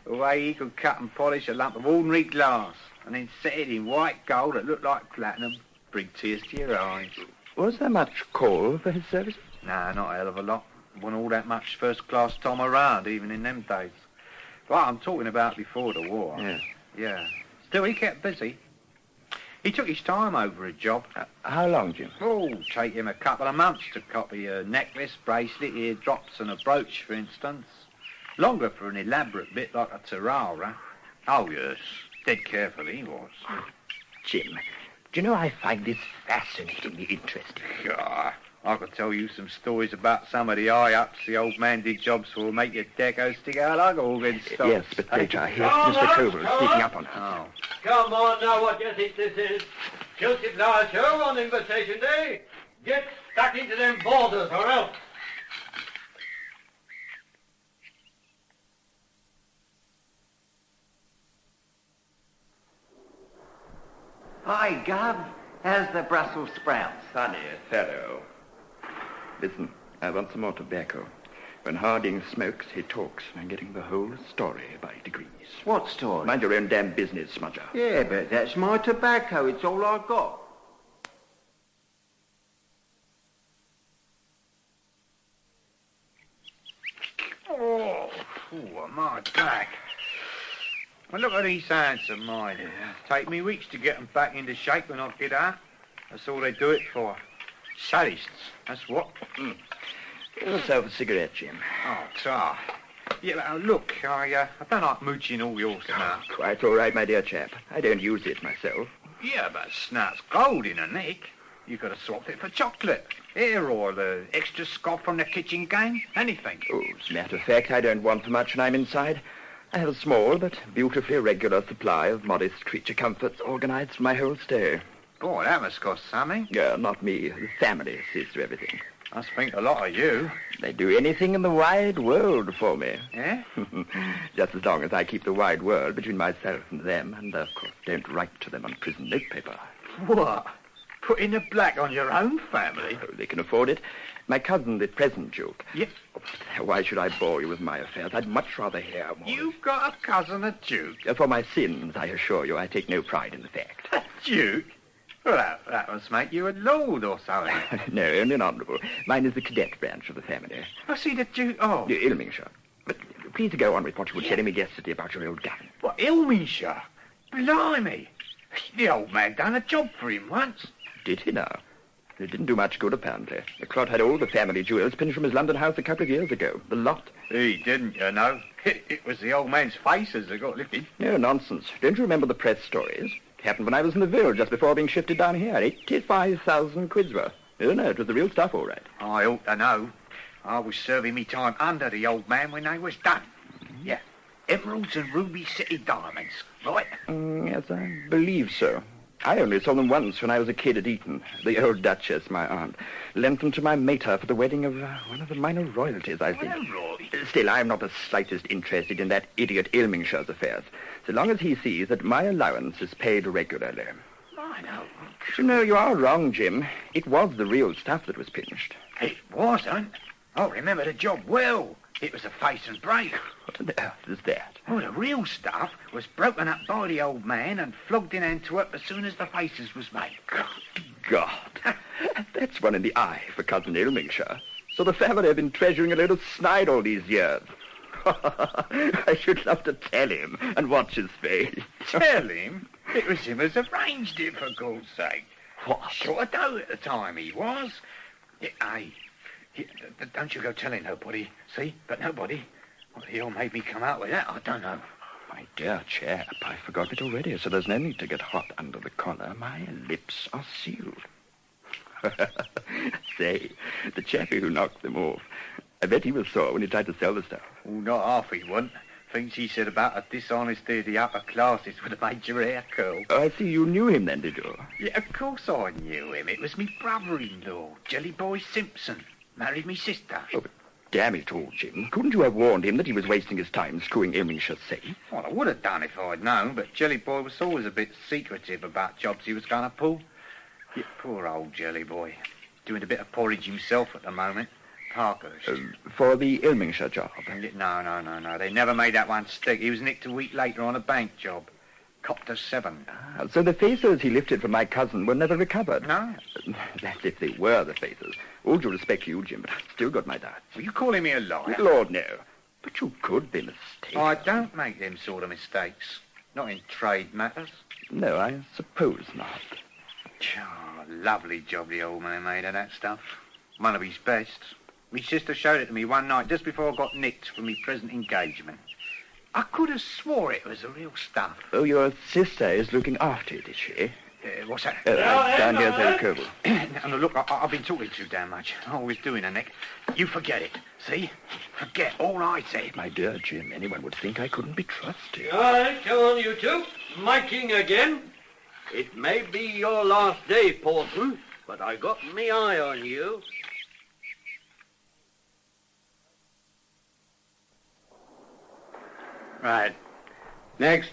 The way he could cut and polish a lump of ordinary glass and then set it in white gold that looked like platinum, bring tears to your eyes. Was there much call for his services? Nah, not a hell of a lot. Wasn't all that much first-class Tom around, even in them days. But I'm talking about before the war. Yeah. Still, he kept busy. He took his time over a job. How long, Jim? Oh, take him a couple of months to copy a necklace, bracelet, eardrops and a brooch, for instance. Longer for an elaborate bit like a tiara. Oh, yes. Dead carefully he was. Jim, do you know I find this fascinatingly interesting? God, I could tell you some stories about some of the high-ups the old man did jobs for, make your decos stick out like organ stops. Yes, but later, here's Mr. Coble speaking up on us. Oh. Come on now, what do you think this is? Chelsea Flower Show on Invitation Day? Get Stuck into them borders, or else. Hi, Gov. How's the Brussels sprouts? Funny fellow. Listen, I want some more tobacco. When Harding smokes, he talks. I'm getting the whole story by degrees. What story? Mind your own damn business, smudger. Yeah, but that's my tobacco. It's all I got. Oh, my back. Well, look at these hands of mine. Take me weeks to get them back into shape when I get out. That's all they do it for. Sadists, that's what. Get yourself a cigarette, Jim. Oh, tar. Yeah, look, I don't like mooching all yours now. Quite all right, my dear chap. I don't use it myself. Yeah, but snap's gold in a nick. You could have swapped it for chocolate. Here, or the extra scot from the kitchen gang. Anything. Oh, as a matter of fact, I don't want for much when I'm inside. I have a small but beautifully regular supply of modest creature comforts organized for my whole stay. Boy, that must cost something. Not me. The family sees to everything. I think a lot of you. They do anything in the wide world for me. Yeah? Just as long as I keep the wide world between myself and them, and, of course, don't write to them on prison notepaper. What? Putting the black on your own family? Oh, they can afford it. My cousin, the present Duke. Yes. Why should I bore you with my affairs? I'd much rather hear more. You've got a cousin, a Duke? For my sins, I assure you, I take no pride in the fact. A Duke? Well, that must make you a lord or something. No, only an honourable. Mine is the cadet branch of the family. I see the Duke. Oh. Ilmingshire. But please go on with what you were telling me yesterday about your old gun. What, Ilmingshire? Blimey. The old man done a job for him once. Did he now? It didn't do much good, apparently. The clod had all the family jewels pinched from his London house a couple of years ago. The lot. He didn't, you know. It was the old man's faces that got lifted. No nonsense. Don't you remember the press stories? It happened when I was in the Ville just before being shifted down here. 85,000 quids worth. Oh, no, it was the real stuff, all right. I ought to know. I was serving me time under the old man when they was done. Yeah. Emeralds and ruby city diamonds, right? Yes, I believe so. I only saw them once when I was a kid at Eton. The old Duchess, my aunt, lent them to my mater for the wedding of one of the minor royalties, I think. Still, I'm not the slightest interested in that idiot Ilmingshire's affairs, so long as he sees that my allowance is paid regularly. I know. But you know, you are wrong, Jim. It was the real stuff that was pinched. It wasn't. I remember the job well. It was a face and break. What on earth is that? Well, the real stuff was broken up by the old man and flogged in Antwerp as soon as the faces was made. God, that's one in the eye for Cousin Ilmingshire. So the family have been treasuring a load of snide all these years. I should love to tell him and watch his face. Tell him? It was him as arranged it, for God's sake. What? Sort of dough at the time he was. Don't you go telling nobody, see? But nobody. What the hell made me come out with that, I don't know. My dear chap, I forgot it already, so there's no need to get hot under the collar. My lips are sealed. Say, the chappie who knocked them off, I bet he was sore when he tried to sell the stuff. Oh, not half he wasn't. Things he said about the dishonesty of the upper classes would have made your hair curl. Oh, I see you knew him then, did you? Yeah, of course I knew him. It was me brother-in-law, Jelly Boy Simpson. Married me sister. Oh, but damn it all, Jim. Couldn't you have warned him that he was wasting his time screwing Ilmingshire's safe? Well, I would have done if I'd known, but Jelly Boy was always a bit secretive about jobs he was going to pull. Yeah, poor old Jelly Boy. Doing a bit of porridge himself at the moment. Parker's. For the Ilmingshire job? No. They never made that one stick. He was nicked a week later on a bank job. Copped a 7. So the faces he lifted from my cousin were never recovered? No. That's if they were the faces. All due respect to you, Jim, but I've still got my doubts. Were you calling me a liar? Lord, no. But you could be mistaken. I don't make them sort of mistakes. Not in trade matters. No, I suppose not. Oh, lovely job the old man made of that stuff. One of his best. Me sister showed it to me one night just before I got nicked for me present engagement. I could have swore it was the real stuff. Oh, your sister is looking after it, is she? What's that? Down here's Harry Coble. Now, look, I've been talking too damn much. Always doing a neck. You forget it, see? Forget all I said. My dear Jim, anyone would think I couldn't be trusted. All right, come on, you two. Miking again. It may be your last day, Portman, but I got me eye on you. Right. Next.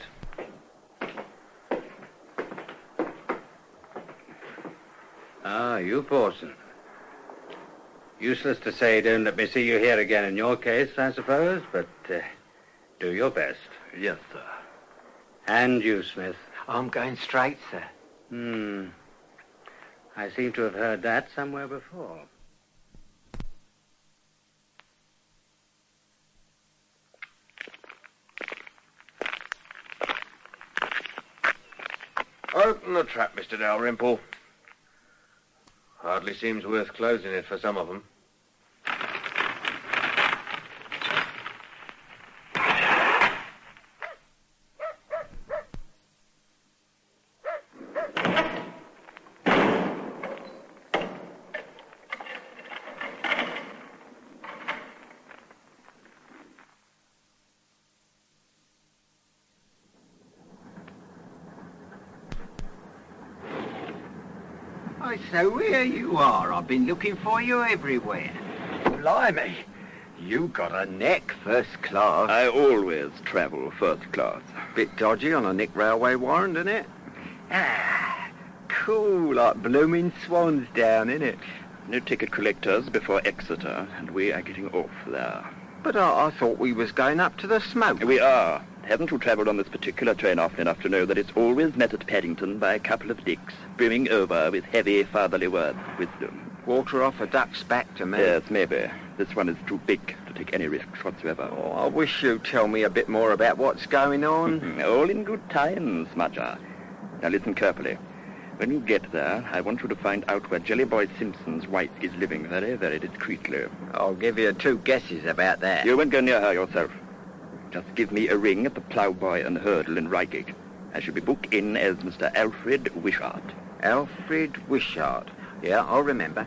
Ah, you, Pawson. Useless to say don't let me see you here again in your case, I suppose, but do your best. Yes, sir. And you, Smith. I'm going straight, sir. I seem to have heard that somewhere before. Open the trap, Mr. Dalrymple. Hardly seems worth closing it for some of them. So here you are. I've been looking for you everywhere. Blimey, you got a neck first class. I always travel first class. Bit dodgy on a Nick Railway warrant, isn't it? Ah, cool, like blooming swans down, isn't it? No ticket collectors before Exeter, and we are getting off there. But I thought we was going up to the smoke. We are. Haven't you travelled on this particular train often enough to know that it's always met at Paddington by a couple of dicks, brimming over with heavy fatherly words of wisdom? Water off a duck's back to me. Yes, maybe. This one is too big to take any risks whatsoever. Oh, I wish you'd tell me a bit more about what's going on. All in good time, Smudger. Now listen carefully. When you get there, I want you to find out where Jelly Boy Simpson's wife is living very, very discreetly. I'll give you 2 guesses about that. You won't go near her yourself. Just give me a ring at the Ploughboy and Hurdle in Reigate. I shall be booked in as Mr. Alfred Wishart. Alfred Wishart. Yeah, I'll remember.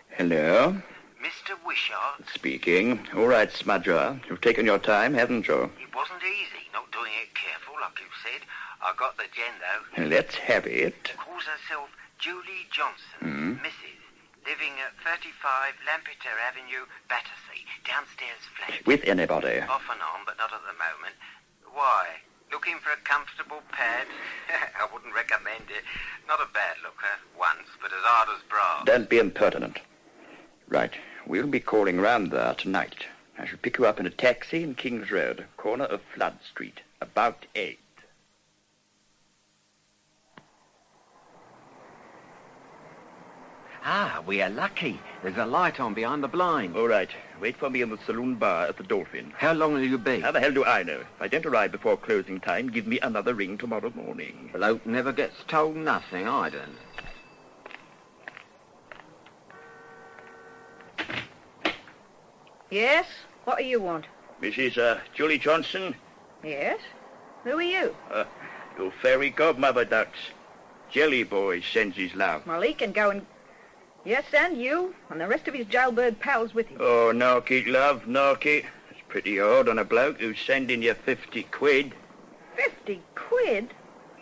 Hello? Mr. Wishart? Speaking. All right, Smudger. You've taken your time, haven't you? It wasn't easy, not doing it careful, like you said. I got the gen, though. Let's have it. Calls herself Julie Johnson, Mrs. Living at 35 Lampeter Avenue, Battersea, downstairs flat. With anybody? Off and on, but not at the moment. Why? Looking for a comfortable pad? I wouldn't recommend it. Not a bad looker, once, but as hard as brass. Don't be impertinent. Right. We'll be calling round there tonight. I shall pick you up in a taxi in King's Road, corner of Flood Street, about 8. Ah, we are lucky. There's a light on behind the blind. All right. Wait for me in the saloon bar at the Dolphin. How long will you be? How the hell do I know? If I don't arrive before closing time, give me another ring tomorrow morning. Bloke never gets told nothing, I don't. Yes? What do you want? Mrs. Julie Johnson? Yes? Who are you? Your fairy godmother, ducks. Jelly Boy sends his love. Well, he can go and... Yes, and you, and the rest of his jailbird pals with him. Oh, knock it, love, knock it. It's pretty hard on a bloke who's sending you 50 quid. 50 quid?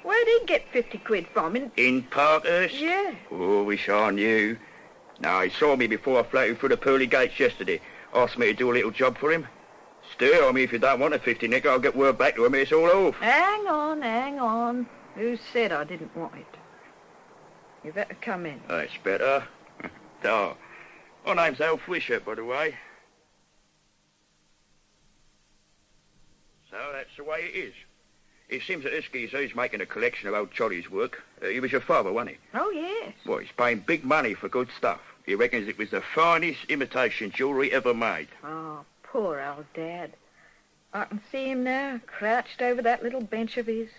Where'd he get 50 quid from? In Parkhurst? Yeah. Oh, wish I knew. Now, he saw me before I floated through the pearly gates yesterday. Asked me to do a little job for him. Still, I mean, if you don't want a 50 nick, I'll get word back to him. It's all off. Hang on. Who said I didn't want it? You better come in. That's better. Oh, my name's Alf Wishart, by the way. So that's the way it is. It seems that this geezer's making a collection of old Charlie's work. He was your father, wasn't he? Oh, yes. Well, he's paying big money for good stuff. He reckons it was the finest imitation jewellery ever made. Oh, poor old Dad. I can see him now, crouched over that little bench of his.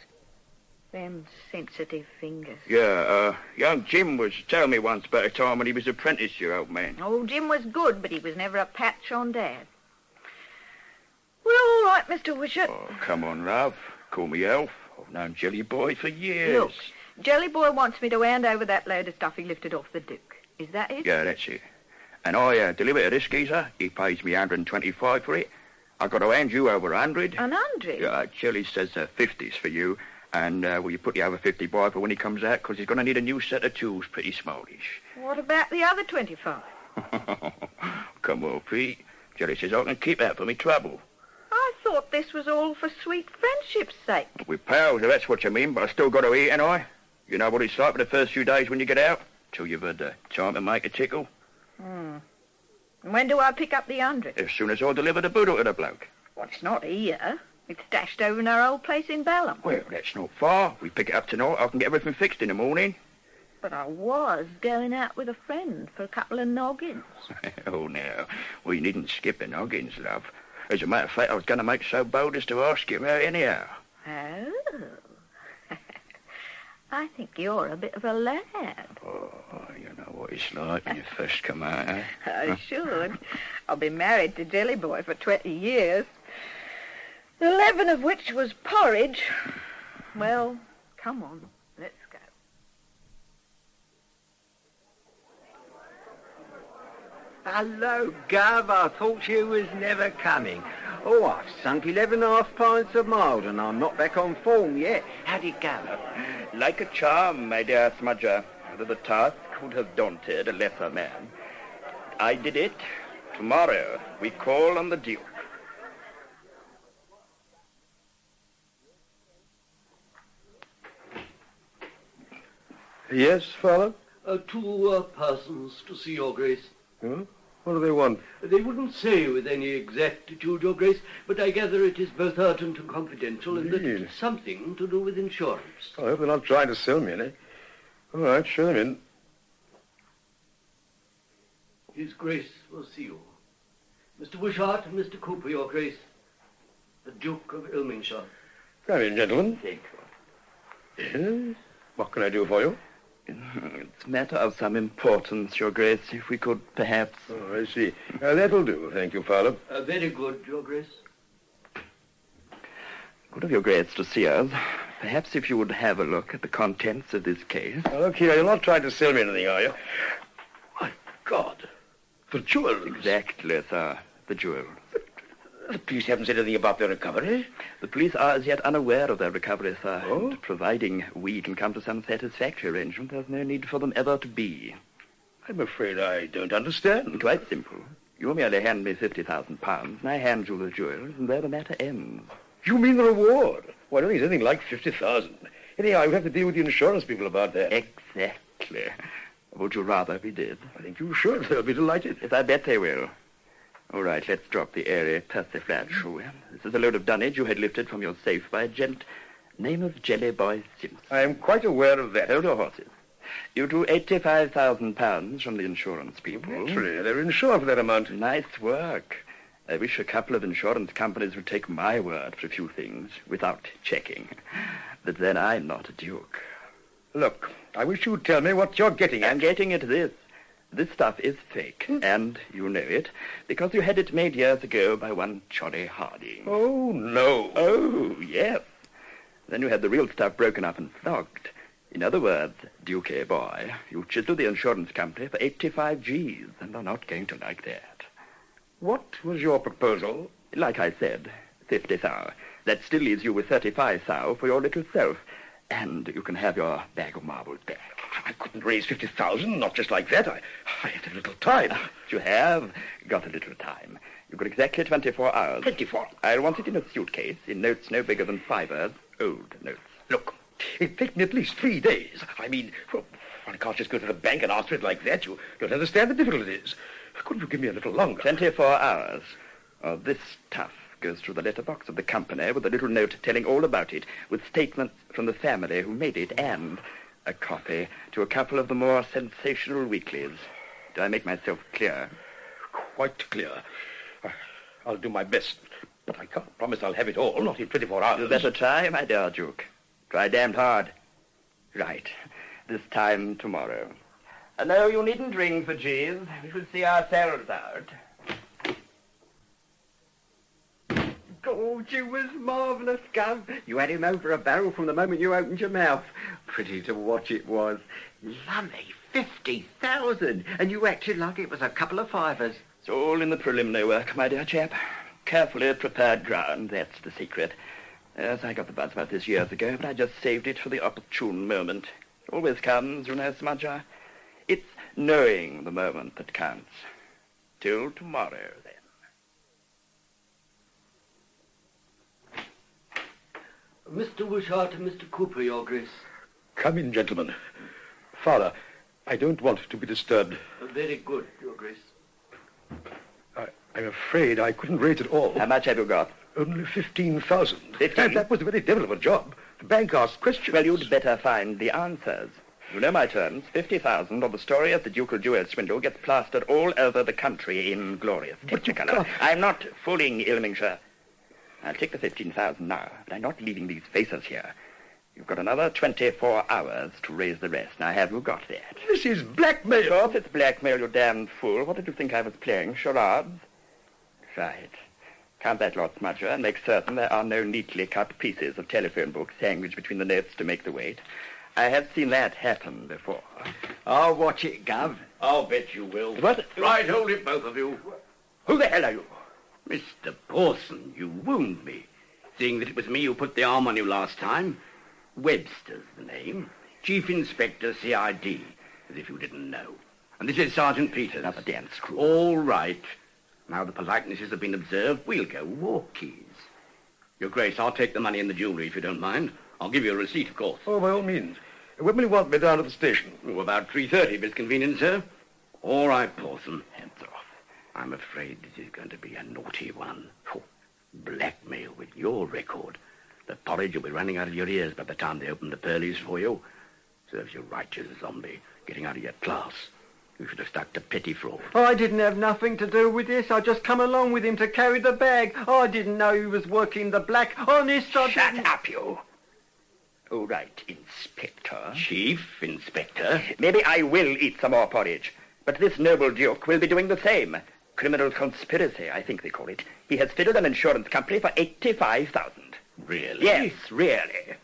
Them sensitive fingers. Yeah, young Jim was telling me once about a time when he was apprenticed to your old man. Oh, Jim was good, but he was never a patch on Dad. Well, all right, Mr. Wishart. Oh, come on, love. Call me Alf. I've known Jelly Boy for years. Look, Jelly Boy wants me to hand over that load of stuff he lifted off the Duke. Is that it? Yeah, that's it. and I deliver to this geezer. He pays me 125 for it. I got to hand you over 100. 100? Yeah, Shirley says 50's for you. And will you put the other 50 by for when he comes out? Because he's going to need a new set of tools, pretty smallish. What about the other 25? Come on, Pete. Shirley says I can keep that for me trouble. I thought this was all for sweet friendship's sake. We're pals, if that's what you mean, but I still got to eat, ain't I? You know what it's like for the first few days when you get out? Till you've had time to make a tickle. And when do I pick up the 100? As soon as I deliver the boodle to the bloke. Well, it's not here. It's stashed over in our old place in Balham. Well, that's not far. We pick it up tonight. I can get everything fixed in the morning. But I was going out with a friend for a couple of noggins. Oh, now, we needn't skip the noggins, love. As a matter of fact, I was going to make so bold as to ask you out anyhow. Oh. I think you're a bit of a lad. Oh, you know what it's like when you first come out, eh? I should. I've been married to Jelly Boy for 20 years. 11 of which was porridge. Well, come on, let's go. Hello, Gov. I thought you was never coming. Oh, I've sunk 11.5 pints of mild and I'm not back on form yet. How'd it go? Like a charm, my dear smudger. Although the task would have daunted a lesser man. I did it. Tomorrow we call on the Duke. Yes, Father? 2 persons to see your Grace. Huh? What do they want? They wouldn't say with any exactitude, your Grace, but I gather it is both urgent and confidential, and that it's something to do with insurance. I hope they're not trying to sell me any. All right, show them in. His Grace will see you. Mr. Wishart and Mr. Cooper, your Grace. The Duke of Ilmingshire. Come in, gentlemen. Thank you. Yes? What can I do for you? It's a matter of some importance, Your Grace. If we could perhaps... Oh, I see. That'll do. Thank you, Father. Very good, Your Grace. Good of Your Grace to see us. Perhaps if you would have a look at the contents of this case. Now, look here, you're not trying to sell me anything, are you? My God. The jewels. Exactly, sir. The jewels. The police haven't said anything about their recovery. The police are as yet unaware of their recovery, sir. Oh? And providing we can come to some satisfactory arrangement, there's no need for them ever to be. I'm afraid I don't understand. Quite simple. You merely hand me £50,000, and I hand you the jewels, and there the matter ends. You mean the reward? Well, I don't think it's anything like 50,000. Anyhow, I would have to deal with the insurance people about that. Exactly. Would you rather we did? I think you should. They'll be delighted. Yes, I bet they will. All right, let's drop the airy persiflage, shall we? This is a load of dunnage you had lifted from your safe by a gent, name of Jelly Boy Simpson. I am quite aware of that. Hold your horses. You drew £85,000 from the insurance people. Naturally, they're insured for that amount. Nice work. I wish a couple of insurance companies would take my word for a few things without checking. But then I'm not a duke. Look, I wish you'd tell me what you're getting at. I'm getting at this. This stuff is fake, and you know it, because you had it made years ago by one Charlie Harding. Oh, no. Oh, yes. Then you had the real stuff broken up and flogged. In other words, Dukey boy, you chiseled the insurance company for 85 G's, and are not going to like that. What was your proposal? Like I said, 50 thou. That still leaves you with 35 thou for your little self, and you can have your bag of marbles back. I couldn't raise 50,000, not just like that. I had a little time. You have got a little time. You've got exactly 24 hours. 24? I'll want it in a suitcase, in notes no bigger than fibers, old notes. Look, it'd take me at least 3 days. I mean, well, I can't just go to the bank and ask for it like that. You don't understand the difficulties. Couldn't you give me a little longer? 24 hours. Oh, this stuff goes through the letterbox of the company with a little note telling all about it, with statements from the family who made it, and a copy to a couple of the more sensational weeklies. Do I make myself clear? Quite clear. I'll do my best, but I can't promise I'll have it all, not in 24 hours. You better try, my dear Duke. Try damned hard. Right. This time tomorrow. No, you needn't ring for G's. We shall see ourselves out. God, you was marvellous, Gov. You had him over a barrel from the moment you opened your mouth. Pretty to watch it was. Lummy, 50 50,000, and you acted like it was a couple of fivers. It's all in the preliminary work, my dear chap. Carefully prepared ground, that's the secret. Yes, I got the buzz about this years ago, but I just saved it for the opportune moment. It always comes, you know, Smudger. It's knowing the moment that counts. Till tomorrow, then. Mr. Wishart and Mr. Cooper, Your Grace. Come in, gentlemen. Father, I don't want to be disturbed. Very good, Your Grace. I'm afraid I couldn't rate it all. How much have you got? Only 15,000. 15? And that was a very devil of a job. The bank asked questions. Well, you'd better find the answers. You know my terms. 50,000 or the story of the ducal jewel swindle gets plastered all over the country in glorious technicolor. I'm not fooling Ilmingshire. I'll take the 15,000 now, but I'm not leaving these faces here. You've got another 24 hours to raise the rest. Now, have you got that? This is blackmail. Of course it's blackmail, you damned fool. What did you think I was playing? Charades? Right. Count that lot, Smudger, and make certain there are no neatly cut pieces of telephone book sandwiched between the notes to make the weight. I have seen that happen before. I'll watch it, Gov. I'll bet you will. What? Right, hold it, both of you. Who the hell are you? Mr. Pawson, you wound me. Seeing that it was me who put the arm on you last time. Webster's the name. Chief Inspector, CID. As if you didn't know. And this is Sergeant Peters. Another damn screw. All right. Now the politenesses have been observed, we'll go walkies. Your Grace, I'll take the money and the jewellery if you don't mind. I'll give you a receipt, of course. Oh, by all means. When will you want me down at the station? Oh, about 3:30, if it's convenient, sir. All right, Pawson. Hands off. I'm afraid this is going to be a naughty one. Oh, blackmail with your record. The porridge will be running out of your ears by the time they open the pearlies for you. Serves you right, you zombie, getting out of your class. You should have stuck to petty fraud. I didn't have nothing to do with this. I just come along with him to carry the bag. I didn't know he was working the black. Honest, I didn't... Shut up, you. All right, Inspector. Chief Inspector. Maybe I will eat some more porridge, but this noble duke will be doing the same. Criminal conspiracy, I think they call it. He has fiddled an insurance company for 85,000. Really? Yes, really.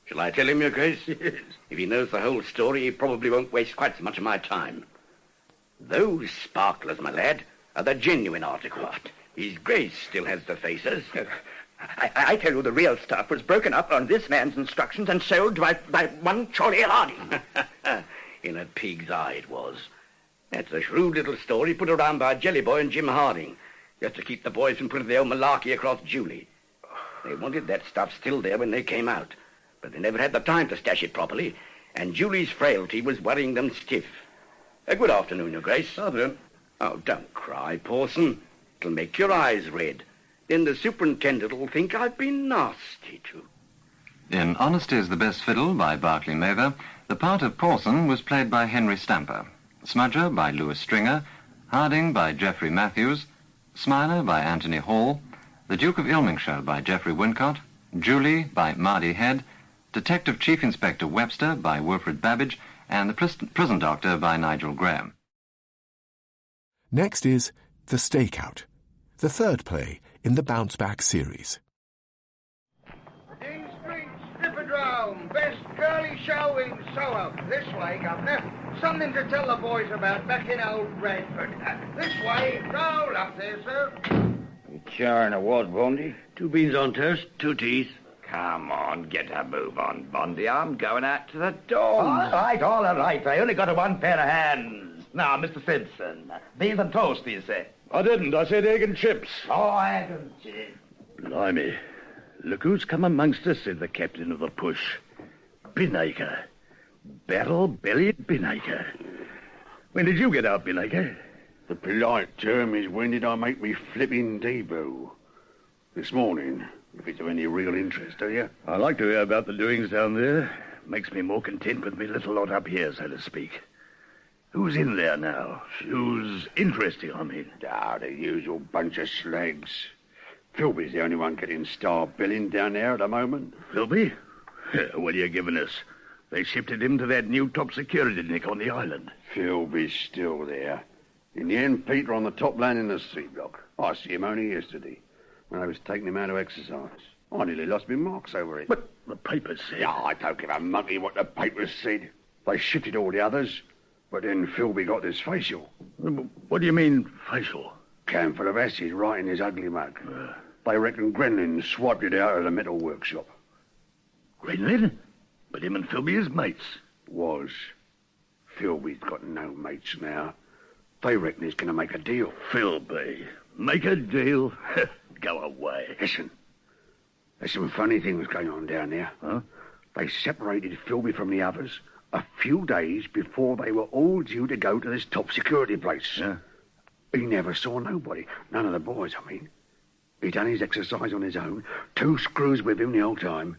Shall I tell him, Your Grace? Yes. If he knows the whole story, he probably won't waste quite so much of my time. Those sparklers, my lad, are the genuine article. What? His Grace still has the faces. I tell you, the real stuff was broken up on this man's instructions and sold by one Charlie Harding. In a pig's eye it was. That's a shrewd little story put around by Jelly Boy and Jim Harding, just to keep the boys from putting the old malarkey across Julie. They wanted that stuff still there when they came out, but they never had the time to stash it properly, and Julie's frailty was worrying them stiff. Good afternoon, Your Grace. Afternoon. Oh, don't cry, Pawson. It'll make your eyes red. Then the superintendent will think I've been nasty to. In Honesty is the Best Fiddle by Barclay Mather, the part of Pawson was played by Henry Stamper, Smudger by Lewis Stringer, Harding by Geoffrey Matthews, Smiler by Anthony Hall, The Duke of Ilmingshire by Geoffrey Wincott, Julie by Mardy Head, Detective Chief Inspector Webster by Wilfred Babbage, and The Prison Doctor by Nigel Graham. Next is The Stakeout, the third play in the Bounce Back series. Dean Street, Hippodrome, best girly show in Soho. This way, Governor. Something to tell the boys about back in old Bradford. This way. Roll up there, sir. Charring a what, Bondi? 2 beans on toast, 2 teas. Come on, get a move on, Bondi. I'm going out to the door. All right. I only got 1 pair of hands. Now, Mr. Simpson, beans and toast, you say? I didn't. I said egg and chips. Oh, egg and chips. Blimey. Look who's come amongst us, said the captain of the push. Binacre. Barrel-bellied Binacre. When did you get out, Binacre? The polite term is, when did I make me flipping debut? This morning, if it's of any real interest to you. I like to hear about the doings down there. Makes me more content with me little lot up here, so to speak. Who's in there now? Who's interesting, I mean? The usual bunch of slags. Philby's the only one getting star billing down there at the moment. Philby? What are you giving us? They shifted him to that new top security nick on the island. Philby's still there. In the end, Peter on the top land in the C block. I see him only yesterday, when I was taking him out to exercise. I nearly lost my marks over it. But the papers said... I don't give a monkey what the papers said. They shifted all the others. But then Philby got this facial. What do you mean, facial? Can full of acid right in his ugly mug. They reckon Gremlin swiped it out of the metal workshop. Gremlin? But him and Philby is mates. Was. Philby's got no mates now. They reckon he's going to make a deal. Philby? Make a deal? Go away. Listen. There's some funny things going on down there. Huh? They separated Philby from the others a few days before they were all due to go to this top security place. Yeah. He never saw nobody. None of the boys, I mean. He done his exercise on his own. 2 screws with him the whole time.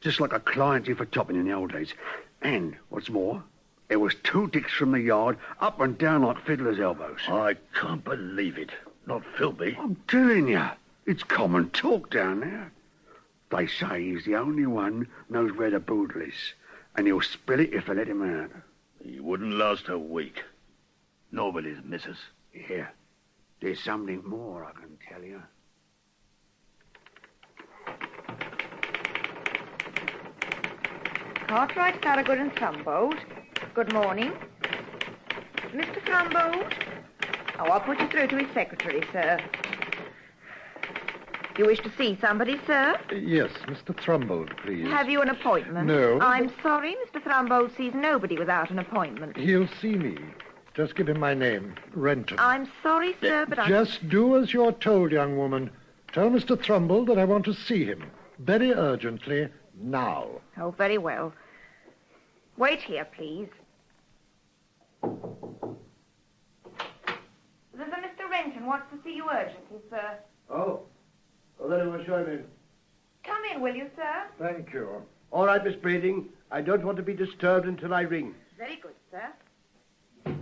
Just like a client did for Topping in the old days. And, what's more, there was 2 dicks from the yard up and down like fiddler's elbows. I can't believe it. Not Philby. I'm telling you. It's common talk down there. They say he's the only one knows where the boodle is. And he'll spill it if they let him out. He wouldn't last a week. Nobody's missus. Yeah. There's something more, I can tell you. Cartwright, Thorogood and Thumbold. Good morning. Mr. Thumbold? Oh, I'll put you through to his secretary, sir. You wish to see somebody, sir? Yes, Mr. Thumbold, please. Have you an appointment? No. I'm sorry, Mr. Thumbold sees nobody without an appointment. He'll see me. Just give him my name, Renton. I'm sorry, sir, but Just do as you're told, young woman. Tell Mr. Thumbold that I want to see him. Very urgently, now. Oh, very well. Wait here, please. There's a Mr. Renton wants to see you urgently, sir. Oh? Well, then I will show him in. Come in, will you, sir? Thank you. All right, Miss Breeding. I don't want to be disturbed until I ring. Very good, sir.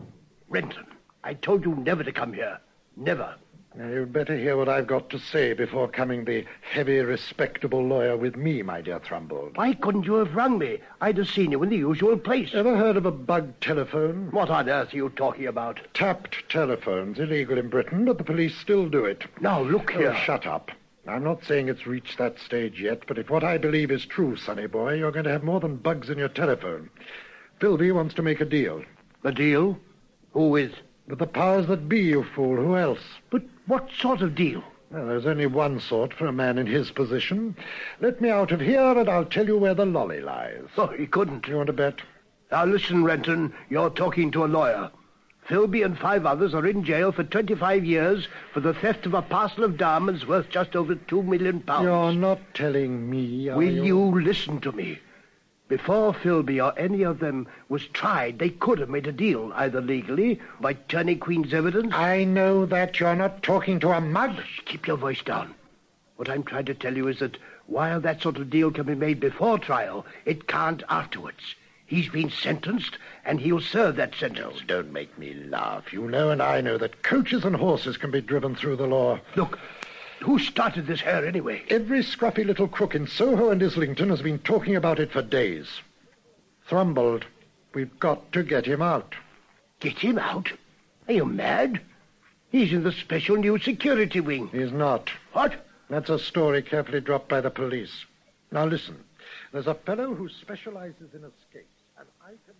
Renton, I told you never to come here. Never. Now, you'd better hear what I've got to say before coming the heavy, respectable lawyer with me, my dear Thumbold. Why couldn't you have rung me? I'd have seen you in the usual place. Ever heard of a bugged telephone? What on earth are you talking about? Tapped telephones, illegal in Britain, but the police still do it. Now, look here. Oh, shut up. I'm not saying it's reached that stage yet, but if what I believe is true, sonny boy, you're going to have more than bugs in your telephone. Philby wants to make a deal. A deal? Who with? With the powers that be, you fool. Who else? But what sort of deal? Well, there's only one sort for a man in his position. Let me out of here and I'll tell you where the lolly lies. Oh, he couldn't. You want to bet? Now, listen, Renton, you're talking to a lawyer. Philby and 5 others are in jail for 25 years for the theft of a parcel of diamonds worth just over £2 million. You're not telling me, are Will you listen to me? Before Philby or any of them was tried, they could have made a deal, either legally, by turning Queen's evidence. I know that. You're not talking to a mug. Shh, keep your voice down. What I'm trying to tell you is that while that sort of deal can be made before trial, it can't afterwards. He's been sentenced, and he'll serve that sentence. No, don't make me laugh. You know and I know that coaches and horses can be driven through the law. Look, who started this hair anyway? Every scruffy little crook in Soho and Islington has been talking about it for days. Thumbold, we've got to get him out. Get him out? Are you mad? He's in the special new security wing. He's not. What? That's a story carefully dropped by the police. Now listen, there's a fellow who specializes in escapes, and I can...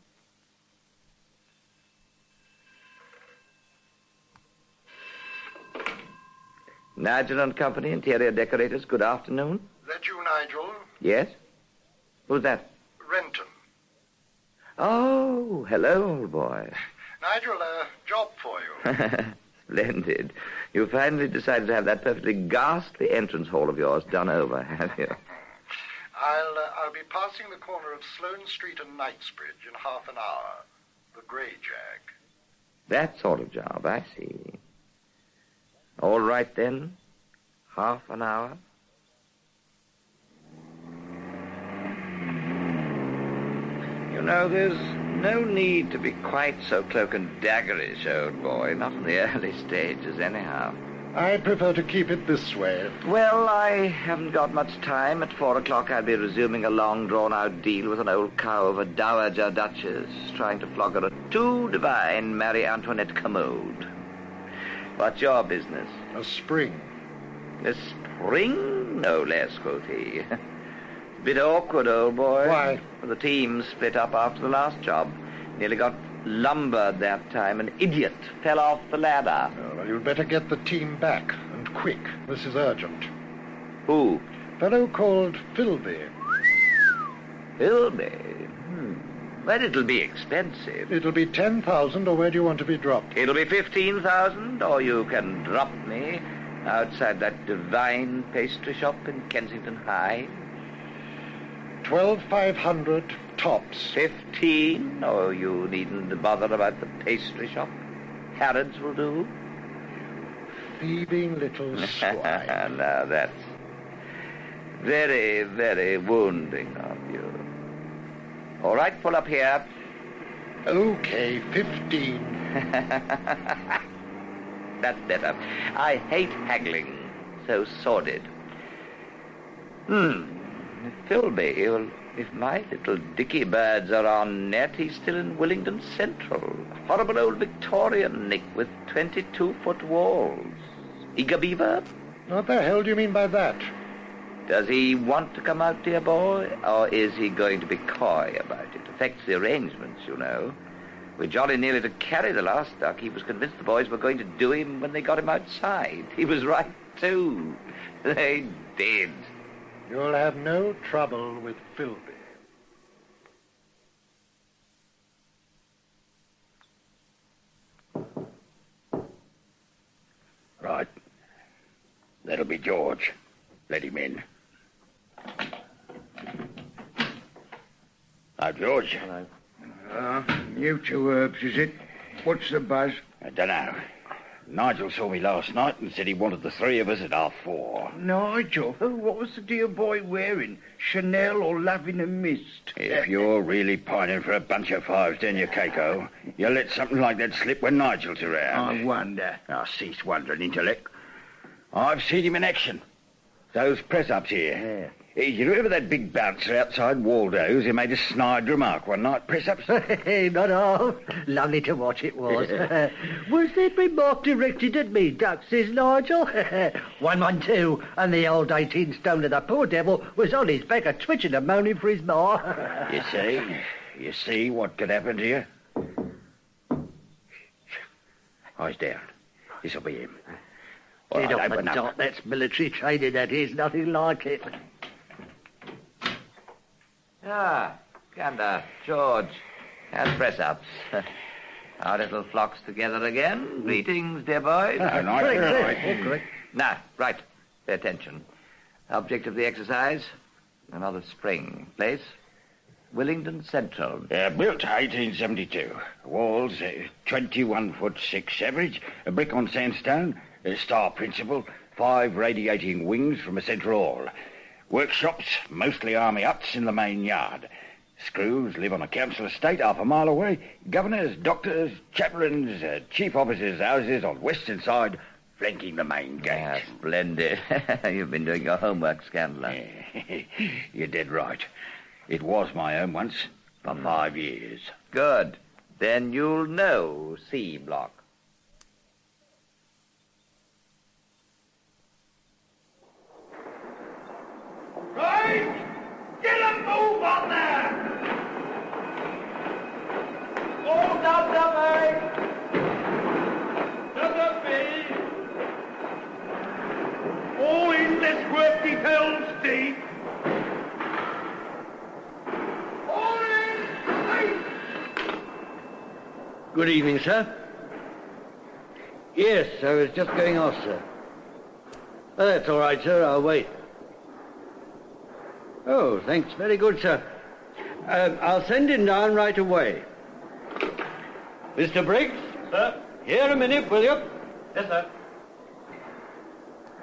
Nigel and Company, interior decorators, good afternoon. That you, Nigel? Yes? Who's that? Renton. Oh, hello, old boy. Nigel, a job for you. Splendid. You finally decided to have that perfectly ghastly entrance hall of yours done over, have you? I'll be passing the corner of Sloane Street and Knightsbridge in half an hour. The Grey Jag. That sort of job, I see. All right, then. Half an hour. You know, there's no need to be quite so cloak and daggerish, old boy. Not in the early stages, anyhow. I prefer to keep it this way. Well, I haven't got much time. At 4 o'clock, I'll be resuming a long, drawn-out deal with an old cow of a dowager duchess, trying to flog her a too divine Marie Antoinette commode. What's your business? A spring. A spring? No less, quoth he. Bit awkward, old boy. Why? The team split up after the last job. Nearly got lumbered that time. An idiot fell off the ladder. Well, you'd better get the team back, and quick. This is urgent. Who? Fellow called Philby. Philby? Well, it'll be expensive. It'll be 10,000, or where do you want to be dropped? It'll be 15,000, or you can drop me outside that divine pastry shop in Kensington High. 12,500 tops. 15? Oh, you needn't bother about the pastry shop. Harrods will do. Thieving little swine. Now, that's very, very wounding of you. All right, pull up here. Okay, 15. That's better. I hate haggling. So sordid. Philby, well, if my little dicky birds are on net, he's still in Willingdon Central. Horrible old Victorian nick with 22-foot walls. Eager beaver? What the hell do you mean by that? Does he want to come out, dear boy, or is he going to be coy about it? Affects the arrangements, you know. We're jolly nearly to carry the last duck. He was convinced the boys were going to do him when they got him outside. He was right, too. They did. You'll have no trouble with Philby. Right. That'll be George. Let him in. Hi, George. Hello. You two herbs, is it? What's the buzz? I don't know. Nigel saw me last night and said he wanted the three of us at 4:30. Nigel? What was the dear boy wearing? Chanel or Love in a Mist? If you're really pining for a bunch of fives, don't you, Keiko? You'll let something like that slip when Nigel's around. I wonder. Cease wondering, intellect. I've seen him in action. Those press-ups here. You remember that big bouncer outside Waldo's who made a snide remark one night? Press-ups? Hey, not half. Lovely to watch it was. Was that remark directed at me, Duck, says Nigel? 112, and the old 18-stone of the poor devil was on his back a-twitching and moaning for his ma. You see what could happen to you? Eyes down. This'll be him. All Get right, off the open up. dot. That's military training, that is. Nothing like it. Gander, George, and press-ups. Our little flock's together again. Greetings, dear boys. Correct. Now, right, pay attention. Object of the exercise, another spring. Place, Willingdon Central. Built 1872. Walls, 21'6" average. A brick on sandstone. Star principle. 5 radiating wings from a central hall. Workshops, mostly army huts in the main yard. Screws live on a council estate half a mile away. Governors, doctors, chaplains, chief officers' houses on western side, flanking the main gate. Splendid. You've been doing your homework, Scandler. You're dead right. It was my home once, for 5 years. Good. Then you'll know C Block. Right! Get a move on there! Hold up the bank! To the feet! All in this work deep hells deep! All in! Right! Good evening, sir. Yes, I was just going off, sir. Oh, that's all right, sir. I'll wait. Oh, thanks. Very good, sir. I'll send him down right away. Mr. Briggs? Sir? Here a minute, will you? Yes, sir.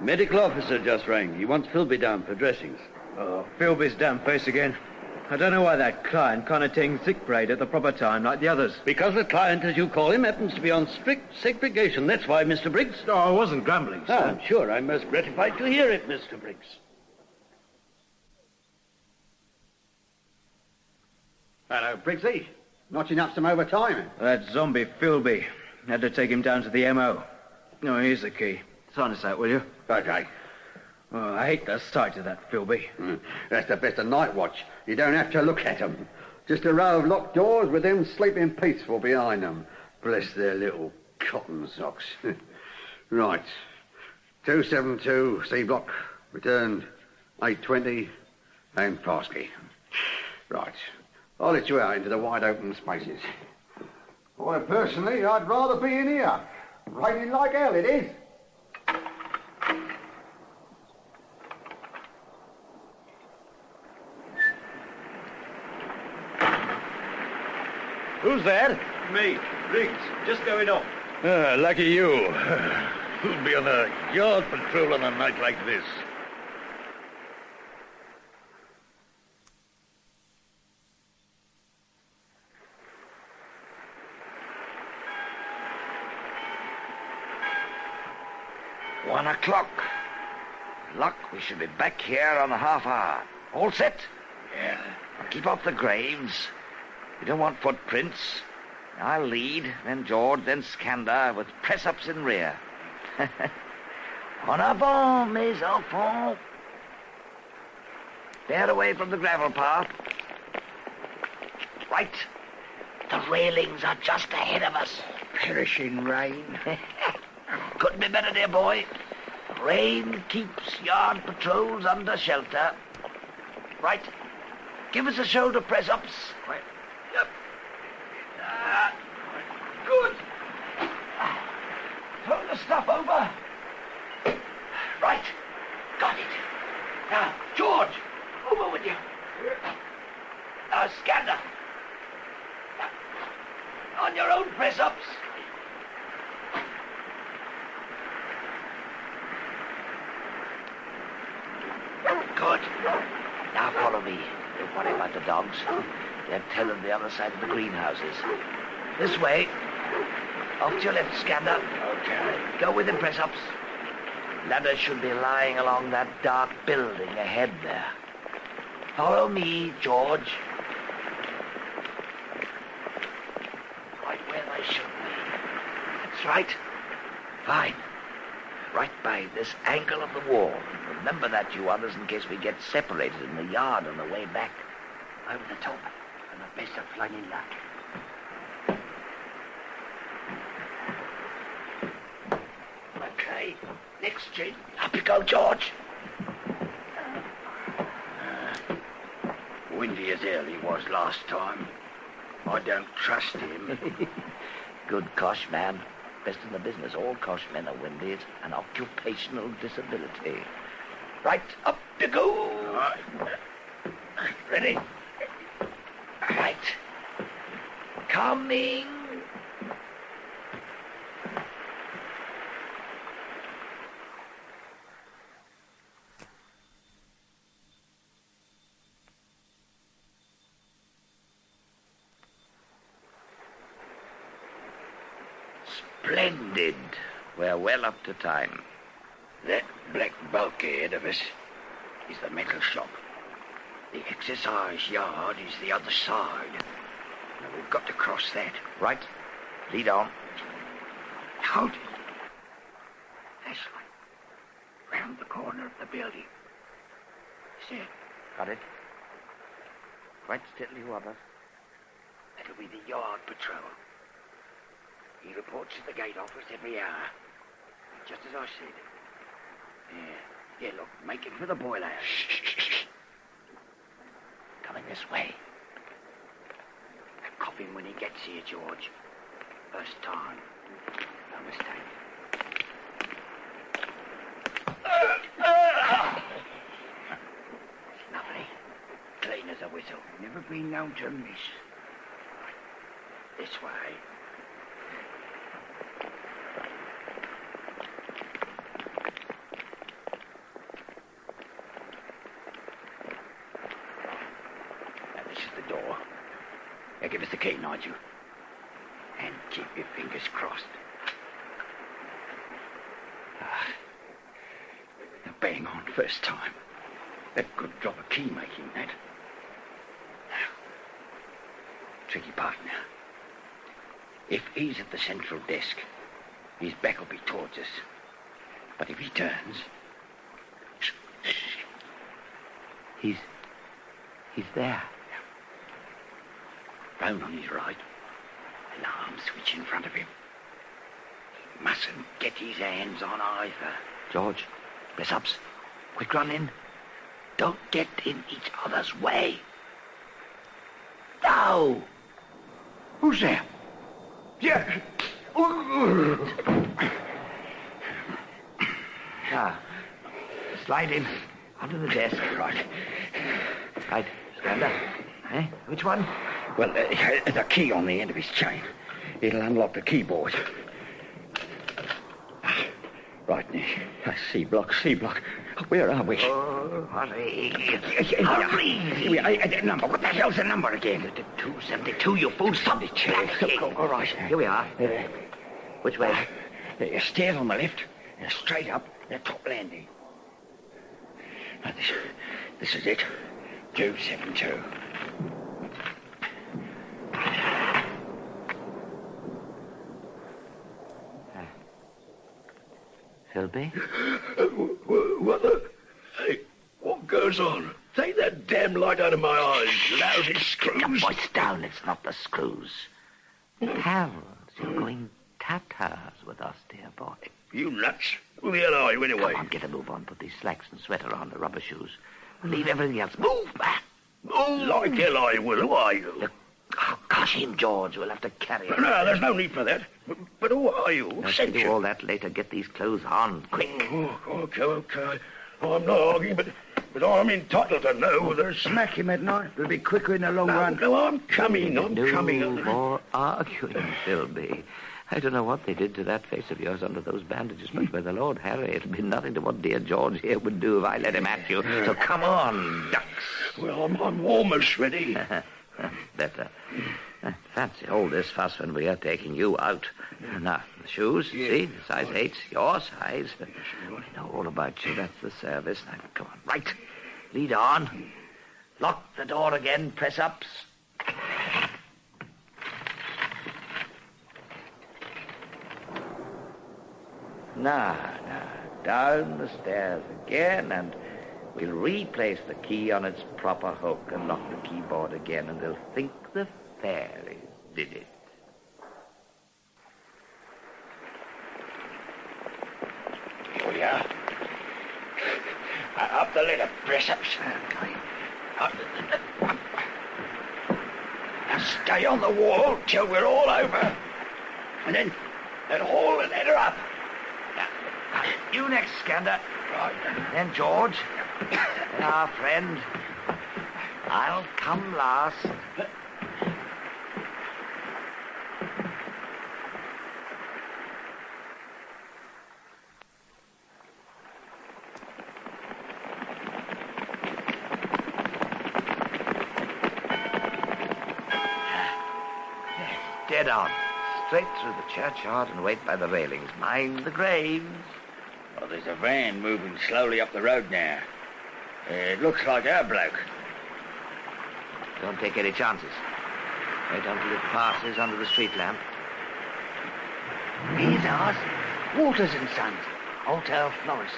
Medical officer just rang. He wants Philby down for dressings. Oh, Philby's damn face again. I don't know why that client can't attend sick parade at the proper time like the others. Because the client, as you call him, happens to be on strict segregation. That's why, Mr. Briggs. No, I wasn't grumbling, sir. I'm sure I'm most gratified to hear it, Mr. Briggs. Hello, Briggsy. Notching up some overtime. That zombie Philby. Had to take him down to the MO. Oh, here's the key. Sign us out, will you? Okay. Oh, I hate the sight of that Philby. That's the best of night watch. You don't have to look at him. Just a row of locked doors with them sleeping peaceful behind them. Bless their little cotton socks. Right. 272 C block. Returned 8:20 and passkey. Right. I'll let you out into the wide open spaces. Well, personally, I'd rather be in here. Raining like hell, it is. Who's that? Me, Riggs, just going off. Lucky you. Who'd be on a yard patrol on a night like this? One o'clock. Luck, we should be back here on a half hour. All set? Yeah. Keep off the graves. We don't want footprints. I'll lead, then George, then Skander, with press-ups in rear. En avant, mes enfants. Bear away from the gravel path. Right. The railings are just ahead of us. Perishing rain. Couldn't be better, dear boy. Rain keeps yard patrols under shelter. Right. Give us a shoulder press-ups. Right. Yep. Good. Throw the stuff over. Right. Got it. Now, George, over with you. Now, Skander. On your own press-ups. Good. Now follow me. Don't worry about the dogs. They're tailing the other side of the greenhouses. This way. Off to your left, Skander. Okay. Go with the press-ups. Ladders should be lying along that dark building ahead there. Follow me, George. Right where they should be. That's right. Fine. Right by this angle of the wall. Remember that, you others, in case we get separated in the yard on the way back. Over the top, and the best of flying luck. Okay, next street. Up you go, George. Windy as hell he was last time. I don't trust him. Good cosh, man. Best in the business. All cosh men are windy. It's an occupational disability. Right, up you go. Right. Ready? Right. Coming. Splendid. We're well up to time. That black bulky ahead of us is the metal shop. The exercise yard is the other side. Now we've got to cross that. Right. Lead on. Hold it. That's right. Round the corner of the building. That's it. Got it. Quite steadily, you others. That'll be the yard patrol. He reports to the gate office every hour. Just as I said. Yeah, look, make it for the boiler house. Shh. Coming this way. Cough him when he gets here, George. First time. No mistake. Lovely. Clean as a whistle. Never been known to miss. This way. Give us the key, Nigel. And keep your fingers crossed. Bang on, first time. That could drop a key making, that. Tricky part now. If he's at the central desk, his back will be towards us. But if he turns... He's there. phone on his right. Alarm switch in front of him. He mustn't get his hands on either. George, press ups. Quick run in. Don't get in each other's way. No! Who's there? Yeah. Ah, slide in. Under the desk. Right. Right, Skander. Eh? Which one? Well, the key on the end of his chain. It'll unlock the keyboard. Right, Nick. C block. Where are we? Oh, hurry. Hurry! Number. What the hell's the number again? 272, you fool. Stop it, chair. All right. Here we are. Which way? Stairs on the left, and straight up, the top landing. Now, this is it. 272. Philby? What the... Hey, what goes on? Take that damn light out of my eyes. Lousy screws. Voice down, it's not the screws. Harold, you're going tatters with us, dear boy. You nuts. Who the hell are you anyway? Come on, get a move on. Put these slacks and sweater on, the rubber shoes. Leave everything else. Move back. Move. Like hell I will. Who are you? Look, gosh him, George. We'll have to carry him. No, there's no need for that. But who are you? Who Let's sent do you? all that later. Get these clothes on, quick. Oh, okay. I'm not arguing, but I'm entitled to know. There's... Smack him at night. It'll be quicker in the long run. No, I'm coming. No more arguing, Philby. I don't know what they did to that face of yours under those bandages, but by the Lord Harry, it'll be nothing to what dear George here would do if I let him at you. So come on, ducks. Well, I'm almost ready. Better. Fancy all this fuss when we are taking you out. Now, the shoes, see? Size 8, your size. I know all about you. That's the service. Now, come on, right. Lead on. Lock the door again. Press ups. Now, down the stairs again, and we'll replace the key on its proper hook and lock the keyboard again, and they'll think the fairies did it. Here we are. Up the ladder, press ups. Now stay on the wall till we're all over. And then haul the ladder up. You next, Skander. Right. Then George. Then our friend. I'll come last. Dead on. Straight through the churchyard and wait by the railings. Mind the graves. Well, there's a van moving slowly up the road now. It looks like our bloke. Don't take any chances. Wait until it passes under the street lamp. Here's ours. Waters and Sons. Hotel Florists.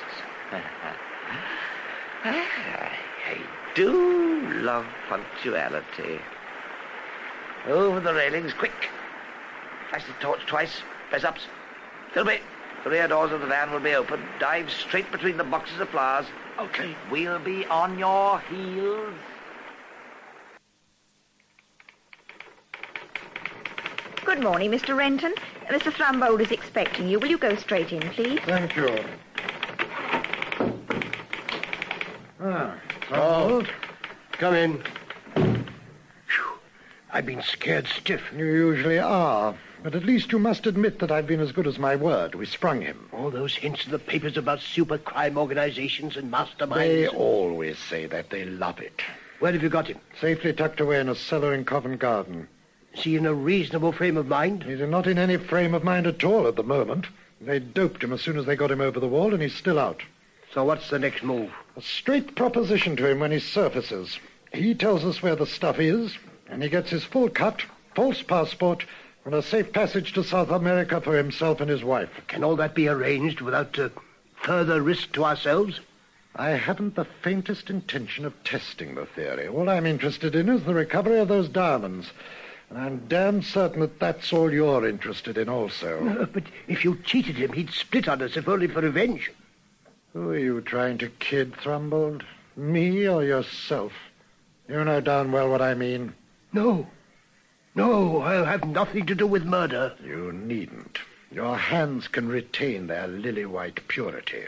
I do love punctuality. Over the railings, quick. Flash the torch twice. Press ups. Philby, the rear doors of the van will be open. Dive straight between the boxes of flowers. Okay. We'll be on your heels. Good morning, Mr. Renton. Mr. Thrumbold is expecting you. Will you go straight in, please? Thank you. Thrumbold. Come in. I've been scared stiff. You usually are. But at least you must admit that I've been as good as my word. We sprung him. All those hints in the papers about super crime organizations and masterminds. They always say that. They love it. Where have you got him? Safely tucked away in a cellar in Covent Garden. Is he in a reasonable frame of mind? He's not in any frame of mind at all at the moment. They doped him as soon as they got him over the wall, and he's still out. So what's the next move? A straight proposition to him when he surfaces. He tells us where the stuff is, and he gets his full cut, false passport, and a safe passage to South America for himself and his wife. Can all that be arranged without further risk to ourselves? I haven't the faintest intention of testing the theory. All I'm interested in is the recovery of those diamonds. And I'm damn certain that that's all you're interested in also. But if you cheated him, he'd split on us if only for revenge. Who are you trying to kid, Thrumbold? Me or yourself? You know darn well what I mean. No, I'll have nothing to do with murder. You needn't. Your hands can retain their lily-white purity.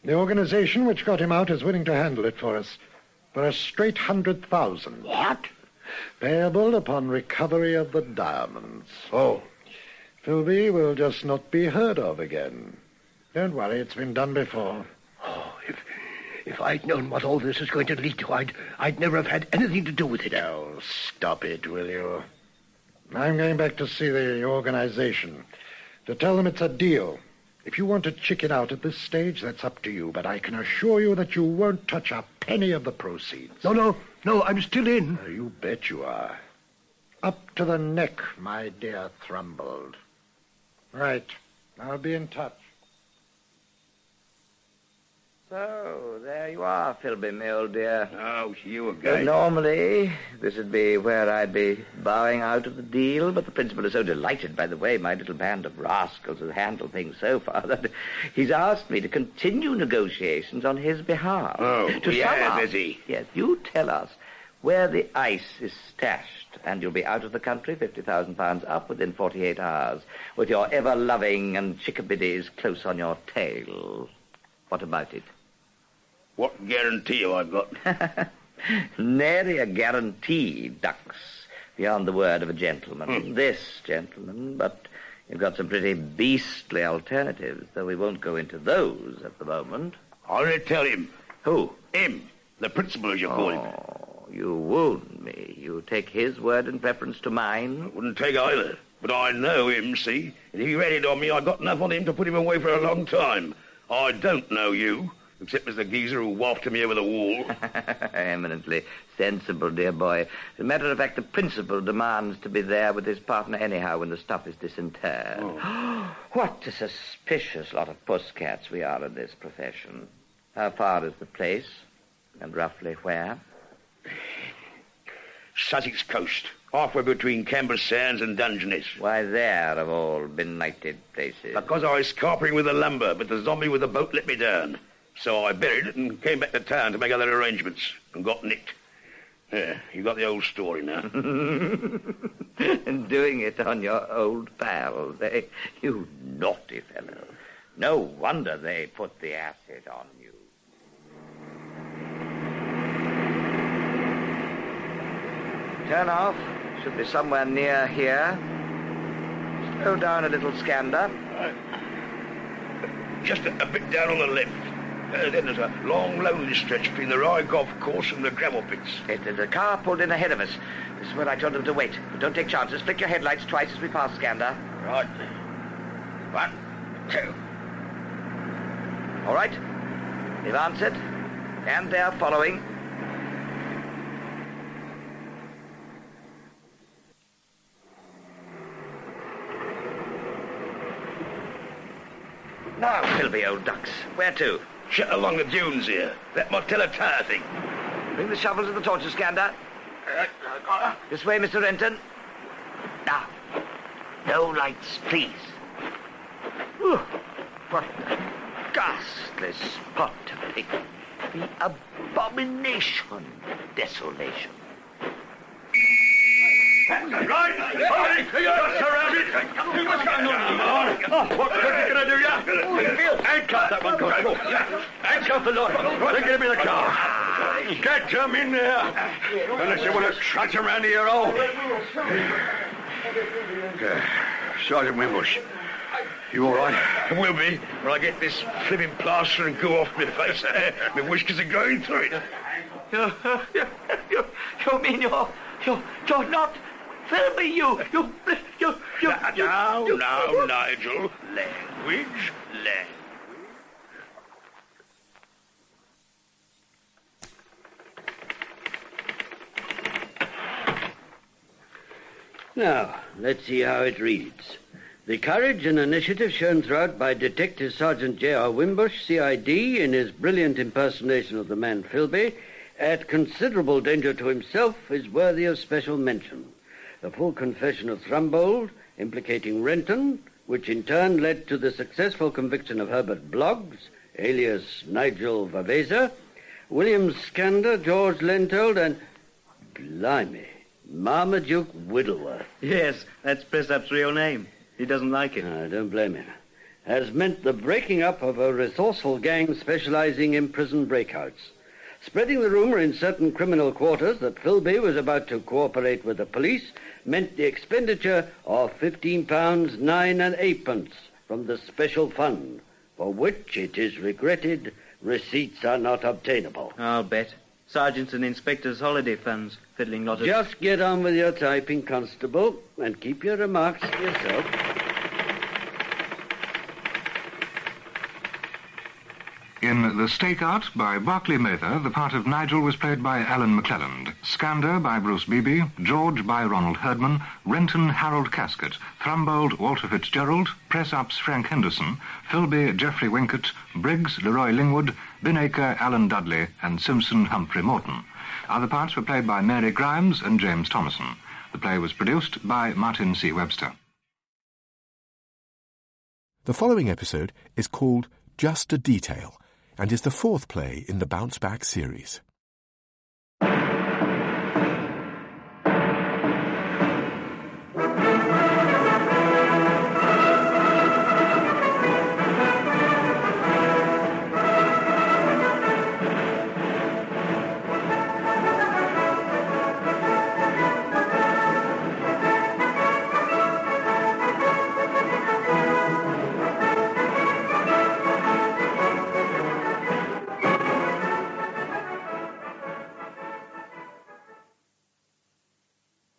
The organization which got him out is willing to handle it for us. For a straight 100,000. What? Payable upon recovery of the diamonds. Oh. Philby will just not be heard of again. Don't worry, it's been done before. Oh, if I'd known what all this is going to lead to, I'd never have had anything to do with it. Oh, stop it, will you? I'm going back to see the organization, to tell them it's a deal. If you want to chicken out at this stage, that's up to you, but I can assure you that you won't touch a penny of the proceeds. No, I'm still in. You bet you are. Up to the neck, my dear Thrumbold. Right. I'll be in touch. So, there you are, Philby, my old dear. Oh, you again. Normally, this would be where I'd be bowing out of the deal, but the principal is so delighted by the way my little band of rascals has handled things so far that he's asked me to continue negotiations on his behalf. Oh, is he? Yes, you tell us where the ice is stashed, and you'll be out of the country, £50,000 up within 48 hours, with your ever-loving and chickabiddies close on your tail. What about it? What guarantee have I got? Nary a guarantee, Ducks, beyond the word of a gentleman. This gentleman, but you've got some pretty beastly alternatives, though we won't go into those at the moment. I'll only tell him. Who? Him. The principal, as you call him. Oh, you wound me. You take his word in preference to mine? I wouldn't take either. But I know him, see? And if he read it on me, I got enough on him to put him away for a long time. I don't know you, except as the geezer who wafted me over the wall. Eminently sensible, dear boy. As a matter of fact, the principal demands to be there with his partner anyhow when the stuff is disinterred. Oh. What a suspicious lot of puscats we are in this profession. How far is the place, and roughly where? Sussex coast, halfway between Canberra Sands and Dungeness. Why there, of all benighted places? Because I was carpering with the lumber, but the zombie with the boat let me down. So I buried it and came back to town to make other arrangements, and got nicked. Yeah, you got the old story now. And doing it on your old pals, eh? You naughty fellow. No wonder they put the acid on you. Turn off. Should be somewhere near here. Slow down a little, Scander. Just a bit down on the left. Then there's a long, lonely stretch between the Rye golf course and the gravel pits. There's a car pulled in ahead of us. This is where I told them to wait. But don't take chances. Flick your headlights twice as we pass, Scander. Right. 1, 2. All right. They've answered. And they're following. Now, Philby, old ducks. Where to? Shut along the dunes here. That Montella tire thing. Bring the shovels and the torches, Scander. This way, Mr. Renton. Now, no lights, please. Whew. What a ghastly spot to pick. The abomination, desolation. Right! You're surrounded! What's going on? What are you going to do, yeah? Handcuff that one, Constable. Handcuff the lot. Then get him in the car. Get him in there. Unless you want to trudge around here, all. Sergeant Wimbush, you all right? I will be, when I get this flipping plaster and go off my face. My whiskers are going through it. You mean you're not... Philby, you... No, Nigel. Language. Now, let's see how it reads. The courage and initiative shown throughout by Detective Sergeant J.R. Wimbush, C.I.D., in his brilliant impersonation of the man Philby, at considerable danger to himself, is worthy of special mention. the full confession of Thrumbold, implicating Renton, which in turn led to the successful conviction of Herbert Bloggs, alias Nigel Vaveza, William Scander, George Lentold, and, blimey, Marmaduke Whittleworth. Yes, that's Pressup's real name. He doesn't like it. I don't blame him. Has meant the breaking up of a resourceful gang specializing in prison breakouts. Spreading the rumor in certain criminal quarters that Philby was about to cooperate with the police meant the expenditure of £15 9 and 8 from the special fund, for which, it is regretted, receipts are not obtainable. I'll bet. Sergeants and inspectors' holiday funds, fiddling lot of... Just get on with your typing, Constable, and keep your remarks to yourself. In The Stakeout by Barclay Mather, the part of Nigel was played by Alan McClelland, Scander by Bruce Beebe, George by Ronald Herdman, Renton Harold Casket, Thrumbold Walter Fitzgerald, Press-Ups Frank Henderson, Philby Geoffrey Winkett, Briggs Leroy Lingwood, Binacre Alan Dudley, and Simpson Humphrey Morton. Other parts were played by Mary Grimes and James Thomason. The play was produced by Martin C. Webster. The following episode is called Just a Detail, and is the fourth play in the Bounce Back series.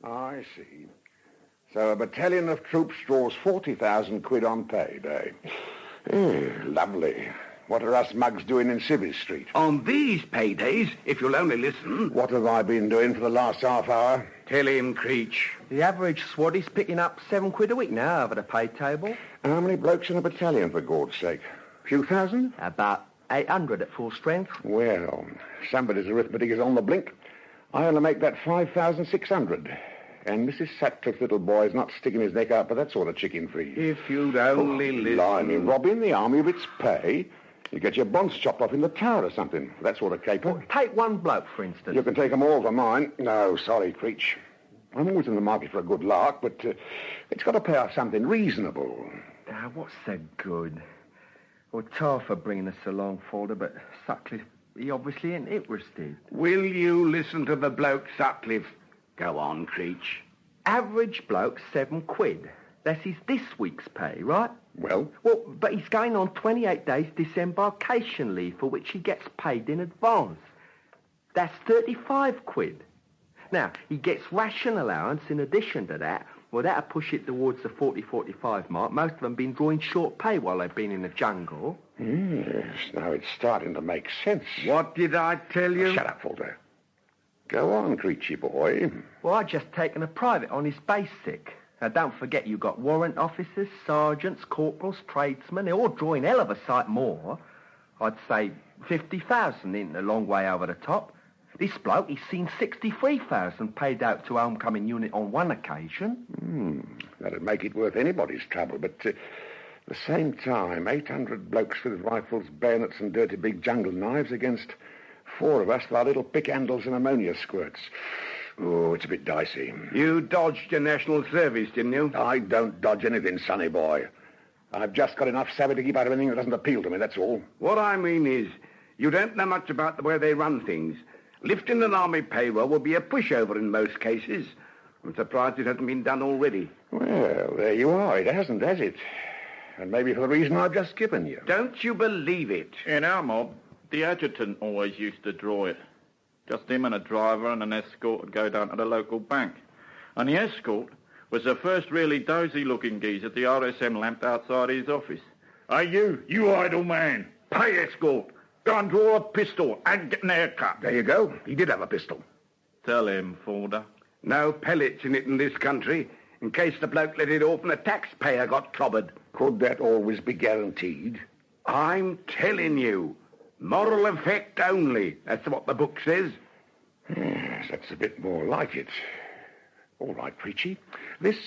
I see. So a battalion of troops draws 40,000 quid on payday. Lovely. What are us mugs doing in Civvy Street? On these paydays, if you'll only listen... What have I been doing for the last half hour? Tell him, Creech. The average swaddie's picking up £7 a week now over the pay table. How many blokes in a battalion, for Gord's sake? A few thousand? About 800 at full strength. Well, somebody's arithmetic is on the blink. I only make that 5,600. And Mrs. Sutcliffe's little boy is not sticking his neck out for that sort of chicken feed. If you'd only listen... Blimey, robbing the army of its pay? You get your bonds chopped off in the tower or something, for that sort of caper. Well, take one bloke, for instance. You can take them all for mine. No, sorry, Creech. I'm always in the market for a good lark, but it's got to pay off something reasonable. What's so good? Well, tar for bringing us along, Falder, but Sutcliffe, he obviously ain't interested. Will you listen to the bloke, Sutcliffe? Go on, Creech. Average bloke, £7. That's his this week's pay, right? Well, but he's going on 28 days disembarkation leave, for which he gets paid in advance. That's £35. Now, he gets ration allowance in addition to that. Well, that'll push it towards the 40-45 mark. Most of them been drawing short pay while they've been in the jungle. Yes, now it's starting to make sense. What did I tell you? Shut up, Falder. Go on, Creechy boy. Well, I've just taken a private on his basic. Now, don't forget you've got warrant officers, sergeants, corporals, tradesmen. They're all drawing hell of a sight more. I'd say 50,000 isn't a long way over the top. This bloke, he's seen 63,000 paid out to a homecoming unit on one occasion. That'd make it worth anybody's trouble, but at the same time, 800 blokes with rifles, bayonets and dirty big jungle knives against 4 of us with our little pick handles and ammonia squirts. Oh, it's a bit dicey. You dodged your national service, didn't you? I don't dodge anything, sonny boy. I've just got enough savvy to keep out of anything that doesn't appeal to me, that's all. What I mean is, you don't know much about the way they run things. Lifting an army payroll will be a pushover in most cases. I'm surprised it hasn't been done already. Well, there you are. It hasn't, has it? And maybe for the reason I've just given you. Don't you believe it? In our mob, the adjutant always used to draw it. Just him and a driver and an escort would go down to the local bank. And the escort was the first really dozy-looking geezer the RSM lamped outside his office. Hey, you idle man. Pay escort. Go and draw a pistol and get an haircut. There you go. He did have a pistol. Tell him, Falder. No pellets in it in this country, in case the bloke let it off and the taxpayer got clobbered. Could that always be guaranteed? I'm telling you. Moral effect only. That's what the book says. Yes, that's a bit more like it. All right, Preachy. This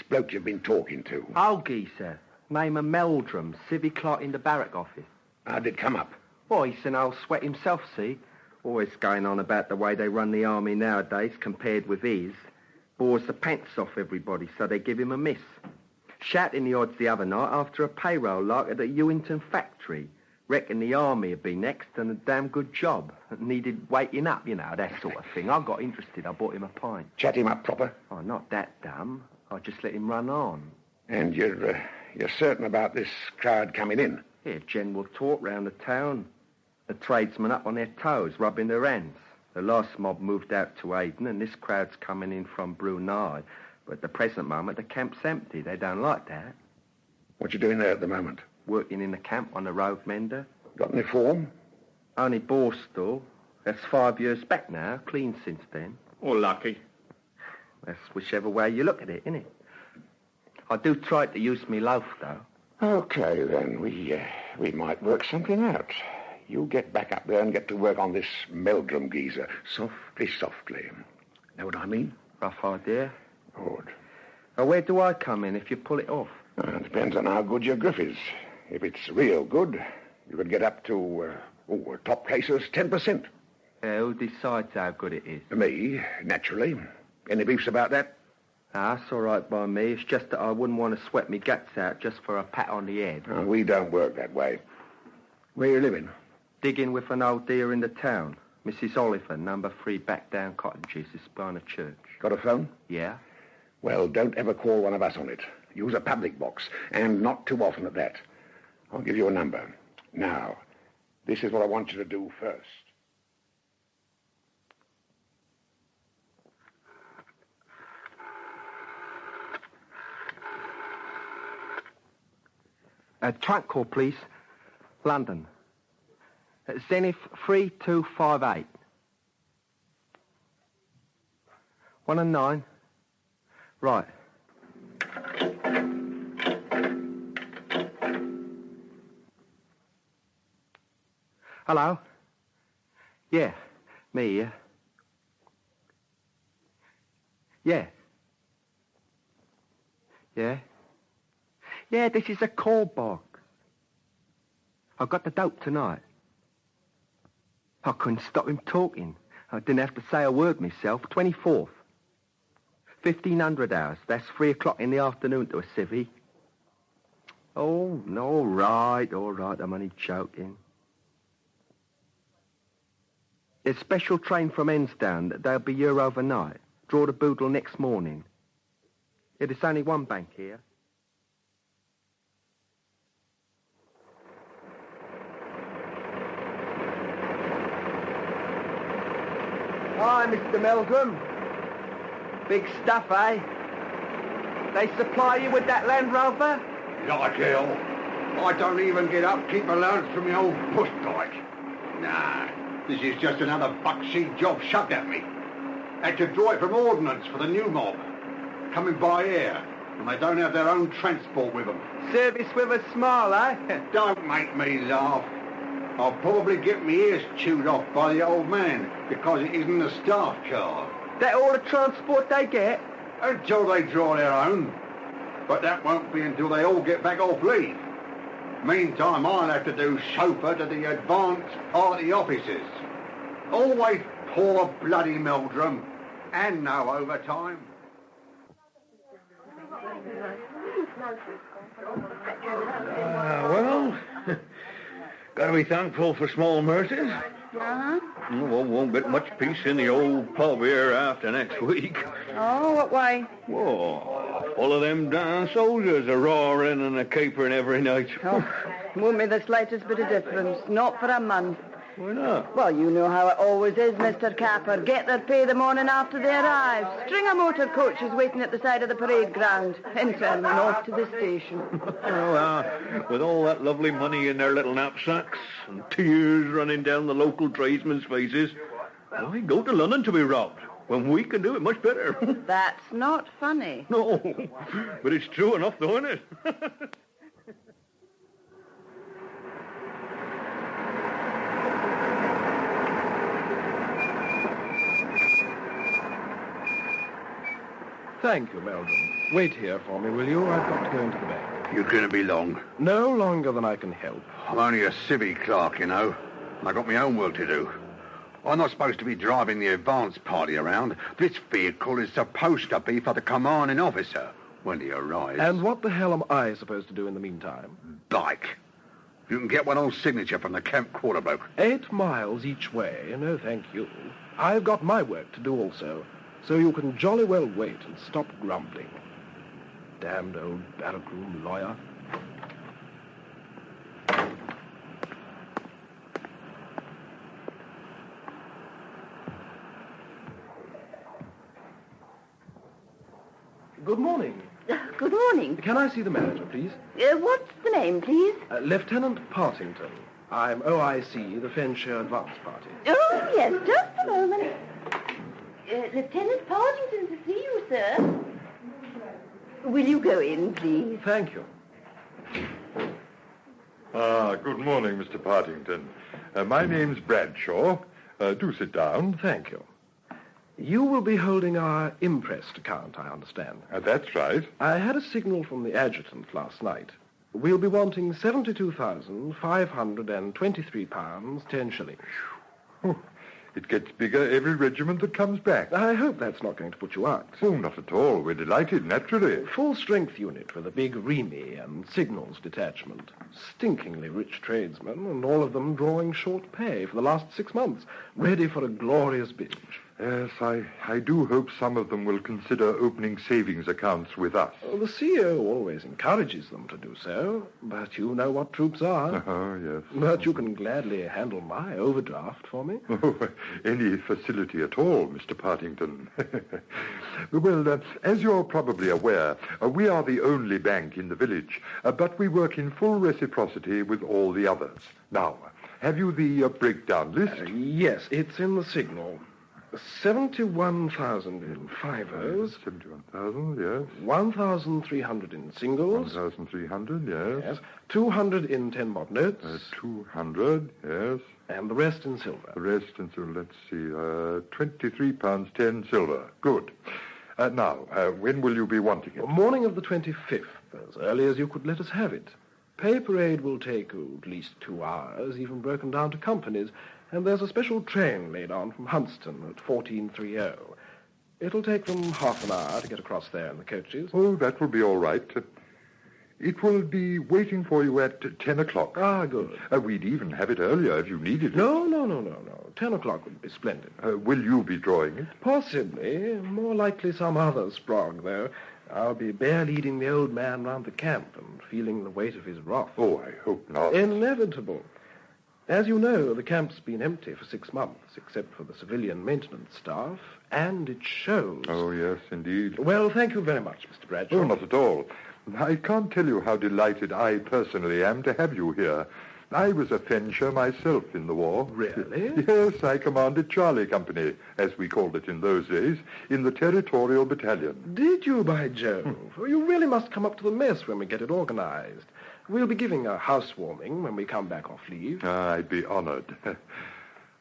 bloke you've been talking to. Old geezer. Name of Meldrum, civvy clerk in the barrack office. How'd it come up? Well, he's an old sweat himself, see? Always going on about the way they run the army nowadays compared with his. Bores the pants off everybody, so they give him a miss. Shouting the odds the other night after a payroll lark at the Ewington factory. Reckon the army would be next and a damn good job. Needed waking up, you know, that sort of thing. I got interested. I bought him a pint. Chat him up proper? Oh, not that dumb. I just let him run on. And you're certain about this crowd coming in? Yeah, general talk round the town. The tradesmen up on their toes, rubbing their hands. The last mob moved out to Aden, and this crowd's coming in from Brunei. But at the present moment, the camp's empty. They don't like that. What you doing there at the moment? Working in the camp on the road mender. Got any form? Only Borstal. That's 5 years back now, clean since then. Oh, lucky. That's whichever way you look at it, innit? I do try to use me loaf, though. Okay, then. We might work something out. You get back up there and get to work on this Meldrum geezer. Softly, softly. Know what I mean? Rough idea. Good. Now, where do I come in if you pull it off? It depends on how good your griff is. If it's real good, you could get up to, top places, 10%. Who decides how good it is? Me, naturally. Any beefs about that? That's all right by me. It's just that I wouldn't want to sweat me guts out just for a pat on the head. Oh, we don't work that way. Where you living? Digging with an old dear in the town. Mrs. Oliver, number 3 back down cottages, this behind a church. Got a phone? Yeah. Well, don't ever call one of us on it. Use a public box, and not too often at that. I'll give you a number. Now, this is what I want you to do first. Trunk call, please. London. Zenith 3258. 1 and 9. Right. Hello? Yeah, me here. Yeah. Yeah? Yeah, this is a call box. I got the dope tonight. I couldn't stop him talking. I didn't have to say a word myself. 24th. 1500 hours. That's 3 o'clock in the afternoon to a civvy. Oh, no, all right. I'm only joking. There's a special train from Ensdown. They'll be here overnight. Draw the boodle next morning. Yeah, there's only one bank here. Hi, Mr. Meldrum. Big stuff, eh? They supply you with that Land Rover? Like hell. I don't even get upkeep allowance from the old push bike. Nah, this is just another buckseat job shoved at me. Had to draw it from ordnance for the new mob. Coming by air, and they don't have their own transport with them. Service with a smile, eh? Don't make me laugh. I'll probably get my ears chewed off by the old man because it isn't a staff car. That all the transport they get? Until they draw their own. But that won't be until they all get back off leave. Meantime, I'll have to do chauffeur to the advanced party officers. Always poor bloody Meldrum, and no overtime. Well, gotta be thankful for small mercies. Uh-huh. Well, won't get much peace in the old pub here after next week. Oh, what way? Whoa, full of them damn soldiers a roaring and a capering every night. Oh, won't be the slightest bit of difference. Not for a month. Why not? Well, you know how it always is, Mr. Capper. Get their pay the morning after they arrive. String of motor coaches waiting at the side of the parade ground. And send them off to the station. With all that lovely money in their little knapsacks and tears running down the local tradesmen's faces, why go to London to be robbed when we can do it much better? That's not funny. No, but it's true enough, though, isn't it? Thank you, Meldon. Wait here for me, will you? I've got to go into the bank. You going to be long? No longer than I can help. I'm only a civvy clerk, you know. I got my own work to do. I'm not supposed to be driving the advance party around. This vehicle is supposed to be for the commanding officer when he arrives. And what the hell am I supposed to do in the meantime? Bike. You can get one on signature from the camp quarter bloke. 8 miles each way. No, thank you. I've got my work to do also. So you can jolly well wait and stop grumbling. Damned old barrack-room lawyer. Good morning. Good morning. Can I see the manager, please? What's the name, please? Lieutenant Partington. I'm OIC, the Fenshire Advance Party. Oh, yes, just a moment. Lieutenant Partington to see you, sir. Will you go in, please? Thank you. Good morning, Mr. Partington. My name's Bradshaw. Do sit down. Thank you. You will be holding our imprest account, I understand. That's right. I had a signal from the adjutant last night. We'll be wanting £72,523, 10 shillings. It gets bigger every regiment that comes back. I hope that's not going to put you out. Oh, not at all. We're delighted, naturally. Full-strength unit with a big Remy and signals detachment. Stinkingly rich tradesmen, and all of them drawing short pay for the last 6 months, ready for a glorious binge. Yes, I do hope some of them will consider opening savings accounts with us. The CEO always encourages them to do so, but you know what troops are. Oh, yes. But you can gladly handle my overdraft for me. Oh, any facility at all, Mr. Partington. Well, as you're probably aware, we are the only bank in the village, but we work in full reciprocity with all the others. Now, have you the breakdown list? Yes, it's in the signal. 71,000 in fivers. 71,000, yes. 1,300 in singles. 1,300, yes. Yes. 200 in 10-bob notes. 200, yes. And the rest in silver. The rest in silver, let's see, £23.10 silver. Good. Now, when will you be wanting it? Morning of the 25th, as early as you could let us have it. Pay parade will take at least 2 hours, even broken down to companies. And there's a special train laid on from Huntston at 14:30. It'll take them half an hour to get across there in the coaches. Oh, that will be all right. It will be waiting for you at 10 o'clock. Ah, good. We'd even have it earlier if you needed it. No. 10 o'clock would be splendid. Will you be drawing it? Possibly. More likely some other sprog, though. I'll be bear leading the old man round the camp and feeling the weight of his wrath. Oh, I hope not. Inevitable. As you know, the camp's been empty for 6 months, except for the civilian maintenance staff, and it shows. Oh, yes, indeed. Well, thank you very much, Mr. Bradshaw. Oh, not at all. I can't tell you how delighted I personally am to have you here. I was a Fenshire myself in the war. Really? Yes, I commanded Charlie Company, as we called it in those days, in the Territorial Battalion. Did you, by Jove? You really must come up to the mess when we get it organized. We'll be giving a housewarming when we come back off leave. I'd be honored.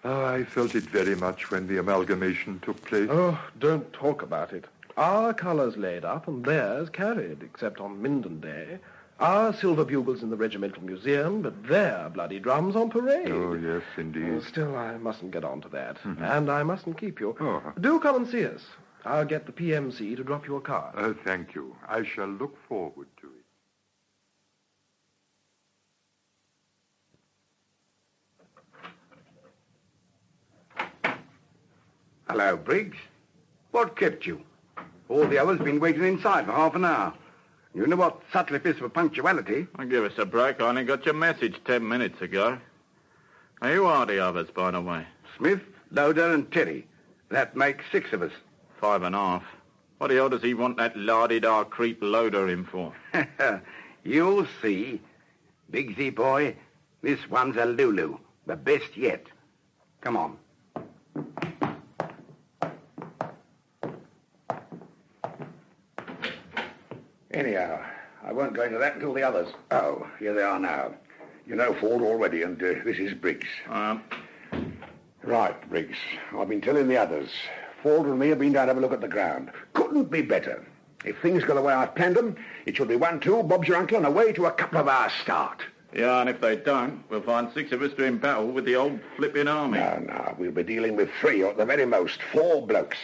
I felt it very much when the amalgamation took place. Oh, don't talk about it. Our colours laid up and theirs carried, except on Minden Day. Our silver bugles in the regimental museum, but their bloody drums on parade. Oh, yes, indeed. Still, I mustn't get on to that. Mm-hmm. And I mustn't keep you. Oh. Do come and see us. I'll get the PMC to drop you a card. Thank you. I shall look forward to it. Hello, Briggs. What kept you? All the others been waiting inside for half an hour. You know what Sutcliffe is for punctuality. Give us a break. I only got your message 10 minutes ago. Now, who are the others, by the way? Smith, Loader, and Terry. That makes 6 of us. 5.5. What the hell does he want that la-di-da creep Loader in for? You'll see. Biggsy boy, this one's a Lulu. The best yet. Come on. Anyhow, I won't go into that until the others. Oh, here they are now. You know Ford already, and this is Briggs. Right, Briggs. I've been telling the others. Ford and me have been down to have a look at the ground. Couldn't be better. If things go the way I've planned them, it should be 1-2, Bob's your uncle, and away to a couple of hours' start. Yeah, and if they don't, we'll find 6 of us doing battle with the old flipping army. No, we'll be dealing with 3, or at the very most 4 blokes.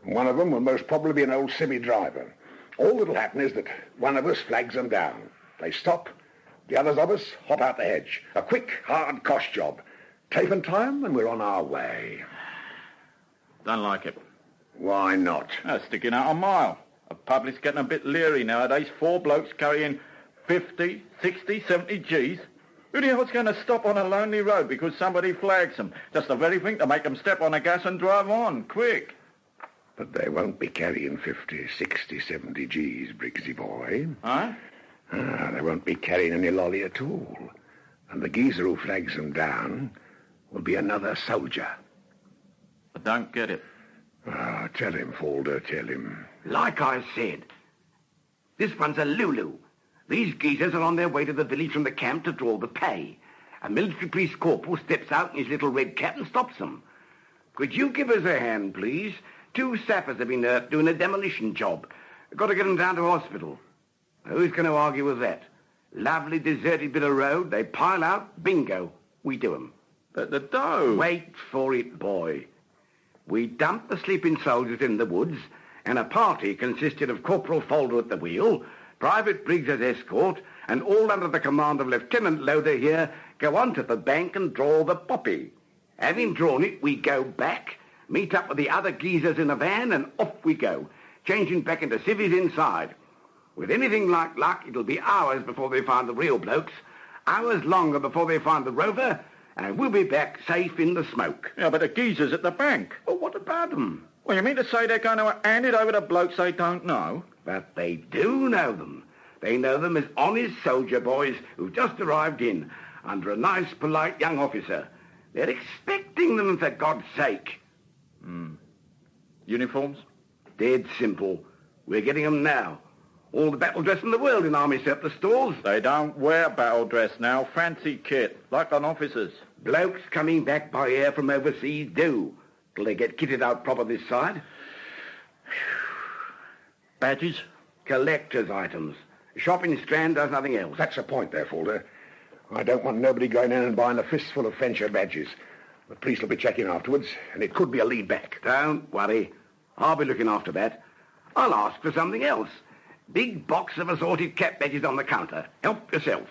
And one of them will most probably be an old civvy driver. All that'll happen is that one of us flags them down. They stop, the others of us hop out the hedge. A quick, hard cosh job. Tape and time, and we're on our way. Don't like it. Why not? Sticking out a mile. The public's getting a bit leery nowadays. 4 blokes carrying 50, 60, 70 Gs. Who the hell's going to stop on a lonely road because somebody flags them? Just the very thing to make them step on the gas and drive on, quick. But they won't be carrying 50, 60, 70 Gs, Briggsy boy. Huh? They won't be carrying any lolly at all. And the geezer who flags them down will be another soldier. I don't get it. Tell him, Falder, tell him. Like I said, this one's a Lulu. These geezers are on their way to the village from the camp to draw the pay. A military police corporal steps out in his little red cap and stops them. Could you give us a hand, please? 2 sappers have been hurt doing a demolition job. Got to get them down to hospital. Who's going to argue with that? Lovely deserted bit of road. They pile out. Bingo. We do 'em. But the dough... Wait for it, boy. We dumped the sleeping soldiers in the woods, and a party consisted of Corporal Folder at the wheel, Private Briggs as escort, and all under the command of Lieutenant Loader here go on to the bank and draw the poppy. Having drawn it, we go back, meet up with the other geezers in a van, and off we go, changing back into civvies inside. With anything like luck, it'll be hours before they find the real blokes, hours longer before they find the rover, and we'll be back safe in the smoke. Yeah, but the geezers at the bank. Well, what about them? Well, you mean to say they're going to hand it over to blokes they don't know? But they do know them. They know them as honest soldier boys who've just arrived in, under a nice, polite young officer. They're expecting them, for God's sake. Uniforms? Dead simple. We're getting them now. All the battle dress in the world in army surplus stores. They don't wear battle dress now. Fancy kit, like on officers. Blokes coming back by air from overseas do, till they get kitted out proper this side. Badges? Collector's items. Shopping Strand does nothing else. That's the point there, Falder. I don't want nobody going in and buying a fistful of Fencher badges. The police will be checking afterwards, and it could be a lead back. Don't worry. I'll be looking after that. I'll ask for something else. Big box of assorted cap badges on the counter. Help yourself.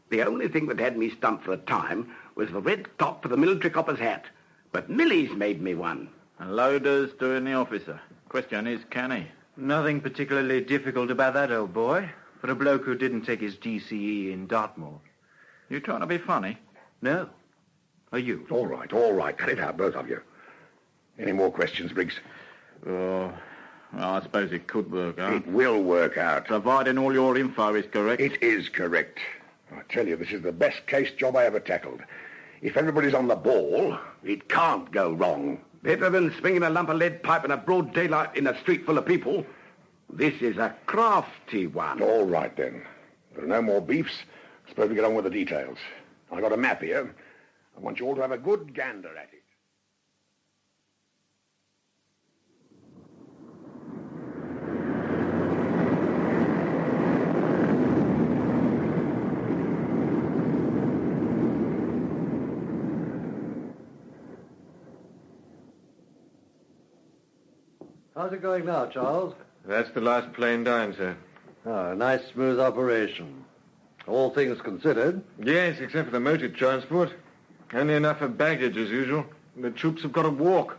The only thing that had me stumped for a time was the red top for the military copper's hat. But Millie's made me one. And Loader's doing the officer. Question is, can he? Nothing particularly difficult about that, old boy. For a bloke who didn't take his GCE in Dartmoor. You trying to be funny? No. Are you? All right. Cut it out, both of you. Any more questions, Briggs? Well, I suppose it could work out. It will work out. Providing all your info is correct. It is correct. I tell you, this is the best case job I ever tackled. If everybody's on the ball, it can't go wrong. Better than swinging a lump of lead pipe in a broad daylight in a street full of people. This is a crafty one. All right, then. There are no more beefs. Suppose we get on with the details. I've got a map here. I want you all to have a good gander at it. How's it going now, Charles? That's the last plane down, sir. Oh, a nice, smooth operation. All things considered. Yes, except for the motor transport. Only enough for baggage, as usual. The troops have got to walk.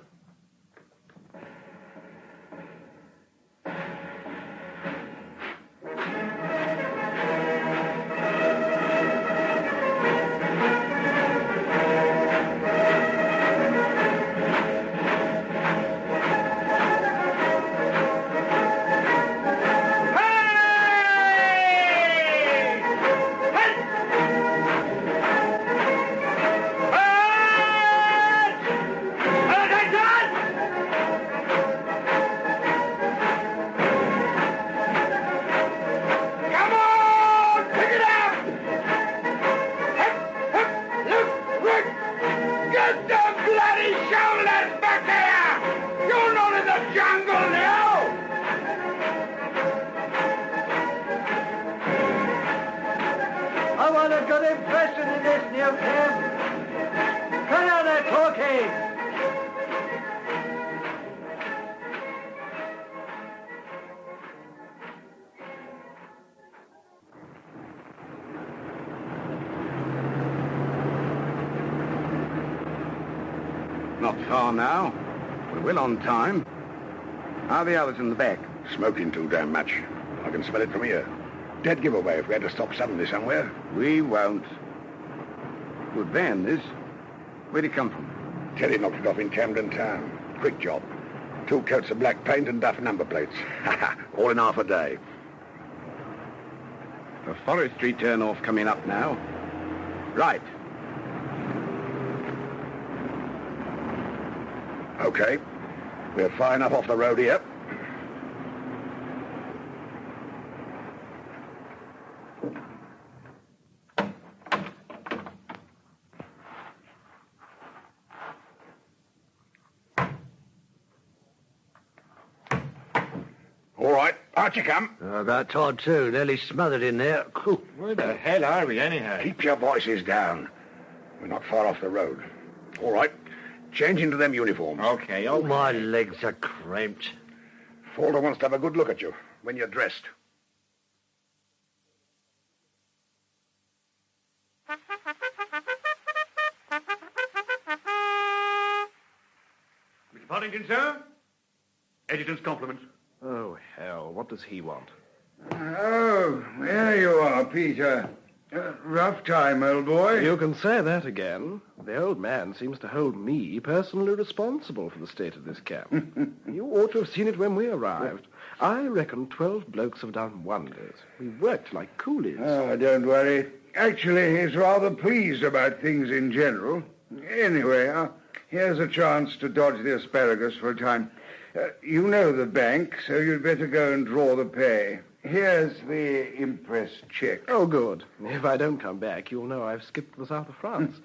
Hey! I want a good impression in this new camp. Come on there, talkie. Not far now. We're well on time. How are the others in the back? Smoking too damn much. I can smell it from here. Dead giveaway if we had to stop suddenly somewhere. We won't. Good van, this. Where'd it come from? Teddy knocked it off in Camden Town. Quick job. 2 coats of black paint and duff number plates. All in half a day. A forestry turn-off coming up now. Right. Okay. We're far enough off the road here. All right, out you come. About time too. Nearly smothered in there. Where the hell are we, anyhow? Keep your voices down. We're not far off the road. All right, change into them uniforms. Okay, Oh, my legs are cramped. Falder wants to have a good look at you when you're dressed. Mr. Partington, sir? Adjutant's compliments. Oh, hell, what does he want? Oh, there you are, Peter. Rough time, old boy. You can say that again. The old man seems to hold me personally responsible for the state of this camp. You ought to have seen it when we arrived. I reckon 12 blokes have done wonders. We worked like coolies. Oh, don't worry. Actually, he's rather pleased about things in general. Anyway, here's a chance to dodge the asparagus for a time. You know the bank, so you'd better go and draw the pay. Here's the impress check. Oh, good. If I don't come back, you'll know I've skipped the south of France.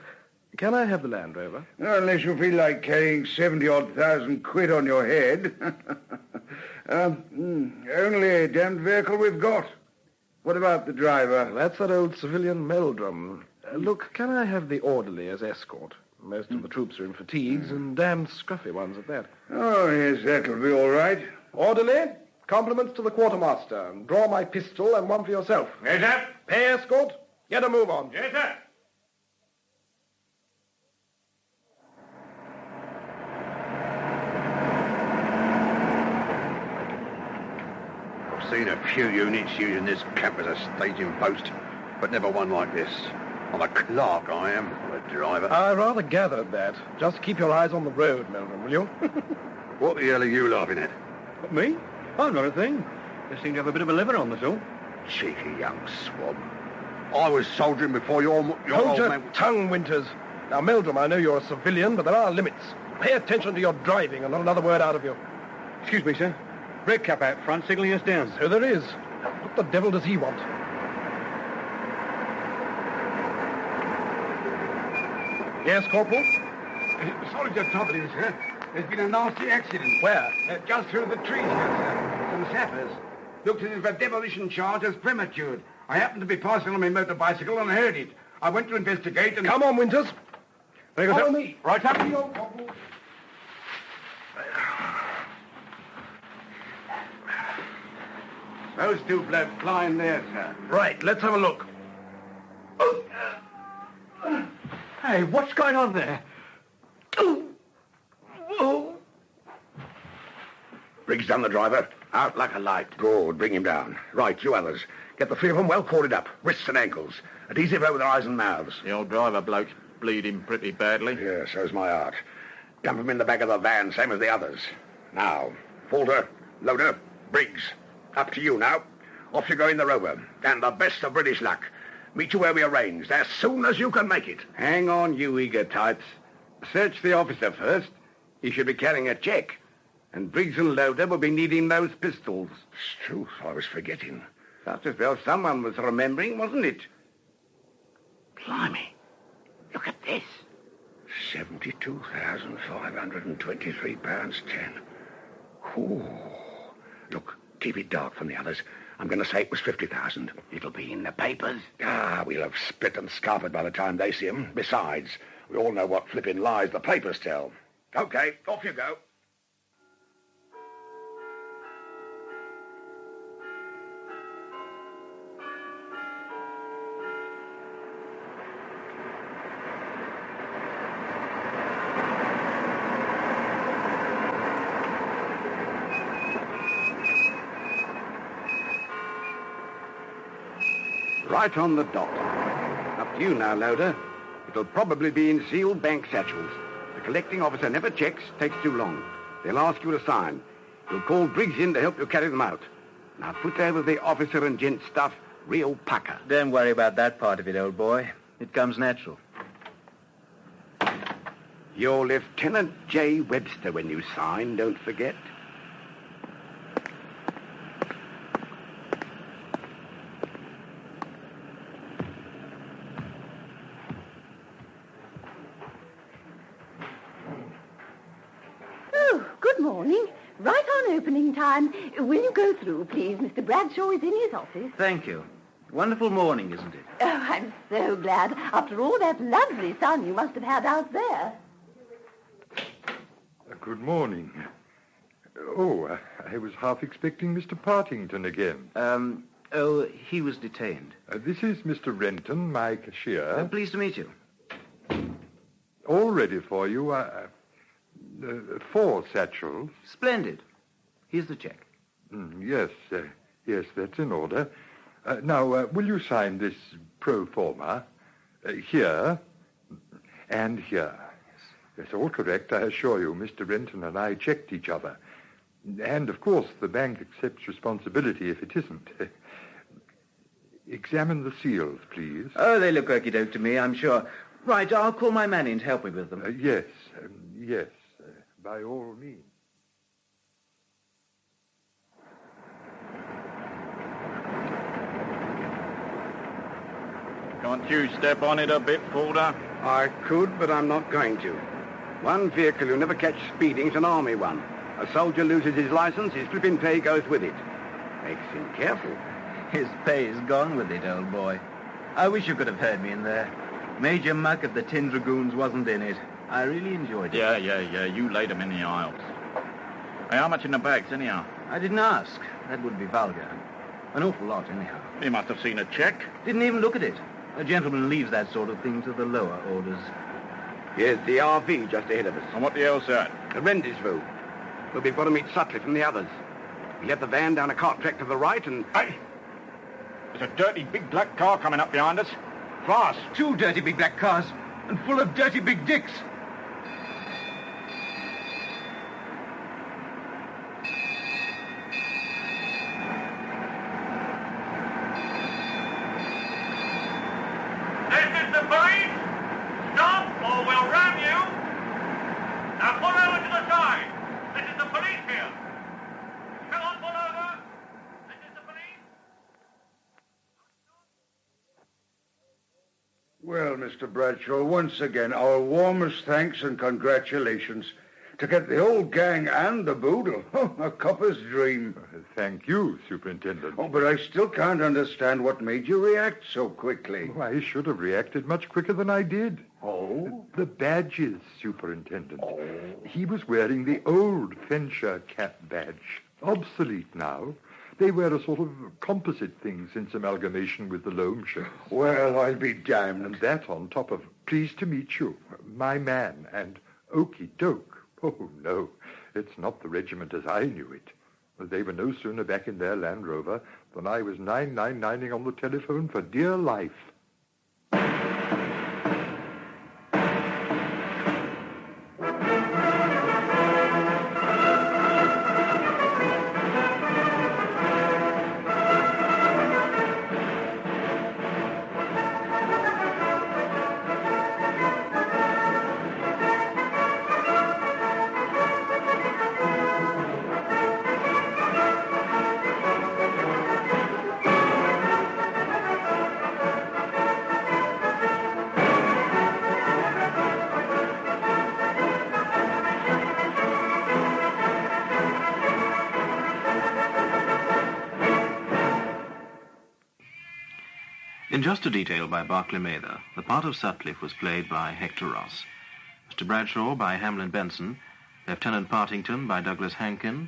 Can I have the Land Rover? Unless you feel like carrying 70-odd thousand quid on your head. Only damned vehicle we've got. What about the driver? That's that old civilian Meldrum. Look, can I have the orderly as escort? Most of the troops are in fatigues, and damned scruffy ones at that. Oh, yes, that'll be all right. Orderly, compliments to the quartermaster. Draw my pistol and one for yourself. Yes, sir. Pay escort. Get a move on. Yes, sir. I've seen a few units using this camp as a staging post, but never one like this. I'm a clerk, I am, not a driver. I rather gathered that. Just keep your eyes on the road, Meldrum, will you? What the hell are you laughing at? Me? I'm not a thing. Just seem to have a bit of a liver on, that's all. Cheeky young swab. I was soldiering before your Hold old your man... tongue, Winters. Now, Meldrum, I know you're a civilian, but there are limits. Pay attention to your driving and not another word out of you. Excuse me, sir. Red cap out front, signalling us down. So there is. What the devil does he want? Yes, Corporal? Sorry to trouble you, sir. There's been a nasty accident. Where? Just through the trees here, sir. Some sappers. Looked as if a demolition charge was prematured. I happened to be passing on my motor-bicycle and heard it. I went to investigate and... Come on, Winters. Very good, Follow me. Right up. Those 2 blokes flying there, sir. Right, let's have a look. Hey, what's going on there? Briggs done the driver. Out like a light. Good, bring him down. Right, you others. Get the 3 of them well corded up, wrists and ankles. Adhesive over their eyes and mouths. The old driver bloke's bleeding pretty badly. Yeah, so's my heart. Dump him in the back of the van, same as the others. Now, Falter, Loader, Briggs. Up to you now. Off you go in the Rover. And the best of British luck. Meet you where we arranged, as soon as you can make it. Hang on, you eager types. Search the officer first. He should be carrying a check. And Briggs and Loader will be needing those pistols. Truth, I was forgetting. Just as well someone was remembering, wasn't it? Blimey. Look at this. £72,523.10. Ooh. Look, keep it dark from the others. I'm going to say it was 50,000. It'll be in the papers. We'll have split and scarpered by the time they see him. Besides, we all know what flipping lies the papers tell. Okay, off you go. Right on the dot. Up to you now, Loader. It'll probably be in sealed bank satchels. The collecting officer never checks, takes too long. They'll ask you to sign. You'll call Briggs in to help you carry them out. Now put over the officer and gent stuff real pucker. Don't worry about that part of it, old boy. It comes natural. You're Lieutenant J. Webster when you sign, don't forget. Good morning. Right on opening time. Will you go through, please? Mr. Bradshaw is in his office. Thank you. Wonderful morning, isn't it? Oh, I'm so glad. After all that lovely sun you must have had out there. Good morning. Oh, I was half expecting Mr. Partington again. He was detained. This is Mr. Renton, my cashier. Pleased to meet you. All ready for you. 4 satchels. Splendid. Here's the check. Yes, that's in order. Now, will you sign this pro forma? Here and here. Yes, all correct, I assure you. Mr. Renton and I checked each other. And, of course, the bank accepts responsibility if it isn't. Examine the seals, please. Oh, they look okie-doke to me, I'm sure. Right, I'll call my man in to help me with them. Yes, by all means. Can't you step on it a bit, Calder? I could, but I'm not going to. One vehicle you never catch speeding is an army one. A soldier loses his license, his flipping pay goes with it. Makes him careful. His pay's gone with it, old boy. I wish you could have heard me in there. Major Muck of the Tin Dragoons wasn't in it. I really enjoyed it. Yeah. You laid them in the aisles. Hey, how much in the bags, anyhow? I didn't ask. That would be vulgar. An awful lot, anyhow. You must have seen a check. Didn't even look at it. A gentleman leaves that sort of thing to the lower orders. Here's the RV just ahead of us. And what the hell's that? A rendezvous. But we've got to meet Sutcliffe and the others. We left the van down a cart track to the right and... Hey! There's a dirty big black car coming up behind us. Fast! 2 dirty big black cars, and full of dirty big dicks. This is the police. Stop or we'll ram you. Now pull over to the side. This is the police here. Come on, pull over. This is the police. Well, Mr. Bradshaw, once again, our warmest thanks and congratulations. To get the whole gang and the boodle. Oh, a copper's dream. Thank you, Superintendent. Oh, but I still can't understand what made you react so quickly. Oh, I should have reacted much quicker than I did. Oh? The badges, Superintendent. Oh. He was wearing the old Fenshire cap badge. Obsolete now. They wear a sort of composite thing since amalgamation with the Loamshires. Well, I'll be damned. And that on top of pleased to meet you, my man, and okey doke. Oh, no, it's not the regiment as I knew it. They were no sooner back in their Land Rover than I was 999ing on the telephone for dear life. just a detail by Barclay Mather, the part of Sutcliffe was played by Hector Ross. Mr. Bradshaw by Hamlin Benson, Lieutenant Partington by Douglas Hankin,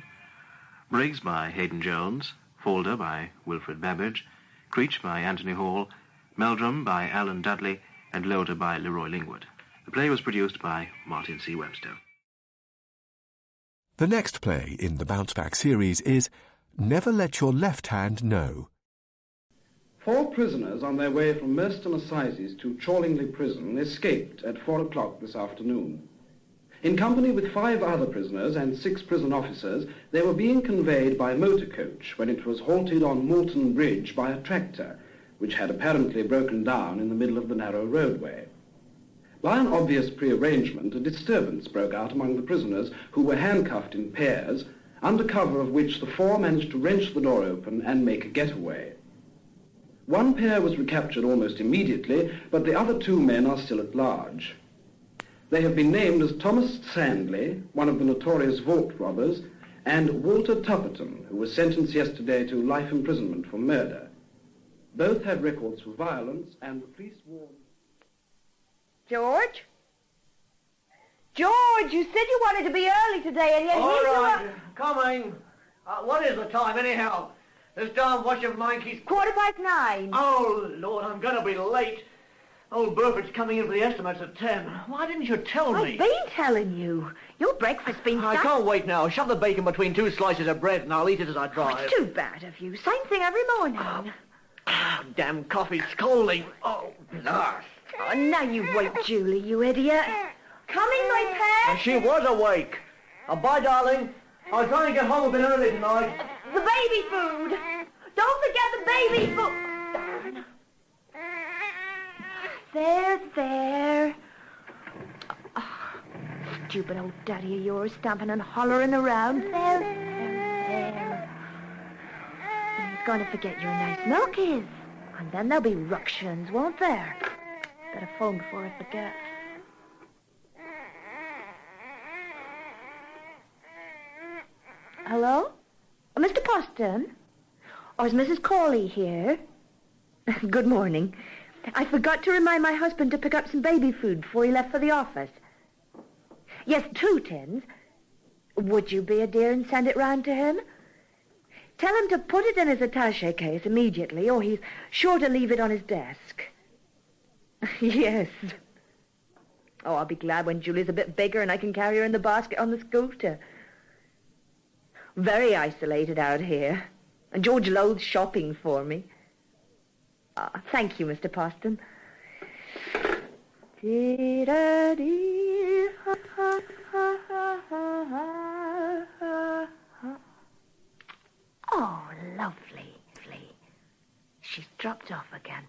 Briggs by Hayden Jones, Falder by Wilfred Babbage, Creech by Anthony Hall, Meldrum by Alan Dudley, and Loader by Leroy Lingwood. The play was produced by Martin C. Webster. The next play in the Bounce Back series is Never Let Your Left Hand Know. 4 prisoners on their way from Merston Assizes to Chorlingly Prison escaped at 4 o'clock this afternoon. In company with 5 other prisoners and 6 prison officers, they were being conveyed by motor coach when it was halted on Moulton Bridge by a tractor, which had apparently broken down in the middle of the narrow roadway. By an obvious prearrangement, a disturbance broke out among the prisoners, who were handcuffed in pairs, under cover of which the 4 managed to wrench the door open and make a getaway. 1 pair was recaptured almost immediately, but the other 2 men are still at large. They have been named as Thomas Sandley, one of the notorious vault robbers, and Walter Tupperton, who was sentenced yesterday to life imprisonment for murder. Both have records for violence, and the police warned... George? George, you said you wanted to be early today, and yet All right, coming. What is the time, anyhow? This darn watch of mine keeps... 9:15. Oh, Lord, I'm going to be late. Old Burford's coming in for the estimates at 10. Why didn't you tell me? I've been telling you. Your breakfast's been I stuck. can't wait now. Shove the bacon between 2 slices of bread and I'll eat it as I drive. It's too bad of you. Same thing every morning. Damn coffee scalding. Oh, blast. Oh, now you wait, Julie, you idiot. Coming, my pet? And she was awake. Bye, darling. I was trying to get home a bit early tonight. The baby food. Don't forget the baby food. Darn. There. Oh, stupid old daddy of yours stamping and hollering around. There. He's going to forget your nice milk is. And then there'll be ructions, won't there? Better phone before I forget. Hello? Mr. Poston? Or is Mrs. Cawley here? Good morning. I forgot to remind my husband to pick up some baby food before he left for the office. Yes, 2 tins. Would you be a dear and send it round to him? Tell him to put it in his attaché case immediately, or he's sure to leave it on his desk. Yes. Oh, I'll be glad when Julie's a bit bigger and I can carry her in the basket on the scooter. Very isolated out here. And George loathes shopping for me. Thank you, Mr. Poston. Oh, lovely. She's dropped off again.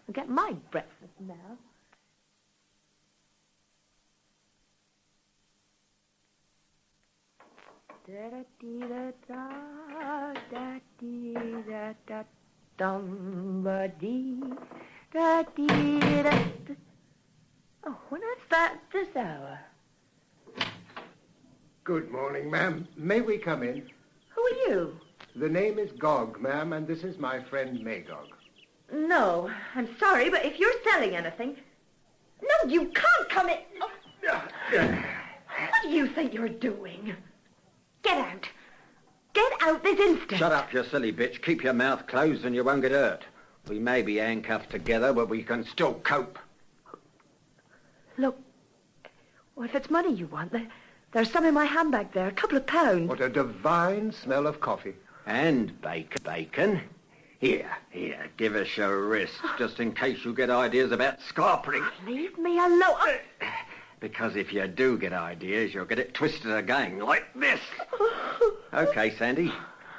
I'll get my breakfast now. Oh, when is that this hour? Good morning, ma'am. May we come in? Who are you? The name is Gog, ma'am, and this is my friend Magog. No, I'm sorry, but if you're selling anything... No, you can't come in. Oh. What do you think you're doing? Get out. Get out this instant. Shut up, you silly bitch. Keep your mouth closed and you won't get hurt. We may be handcuffed together, but we can still cope. Look, well, if it's money you want, there's some in my handbag there, a couple of pounds. What a divine smell of coffee. And bacon. Here, give us your wrist, just in case you get ideas about scarpering. Leave me alone. Because if you do get ideas, you'll get it twisted again, like this. Okay, Sandy.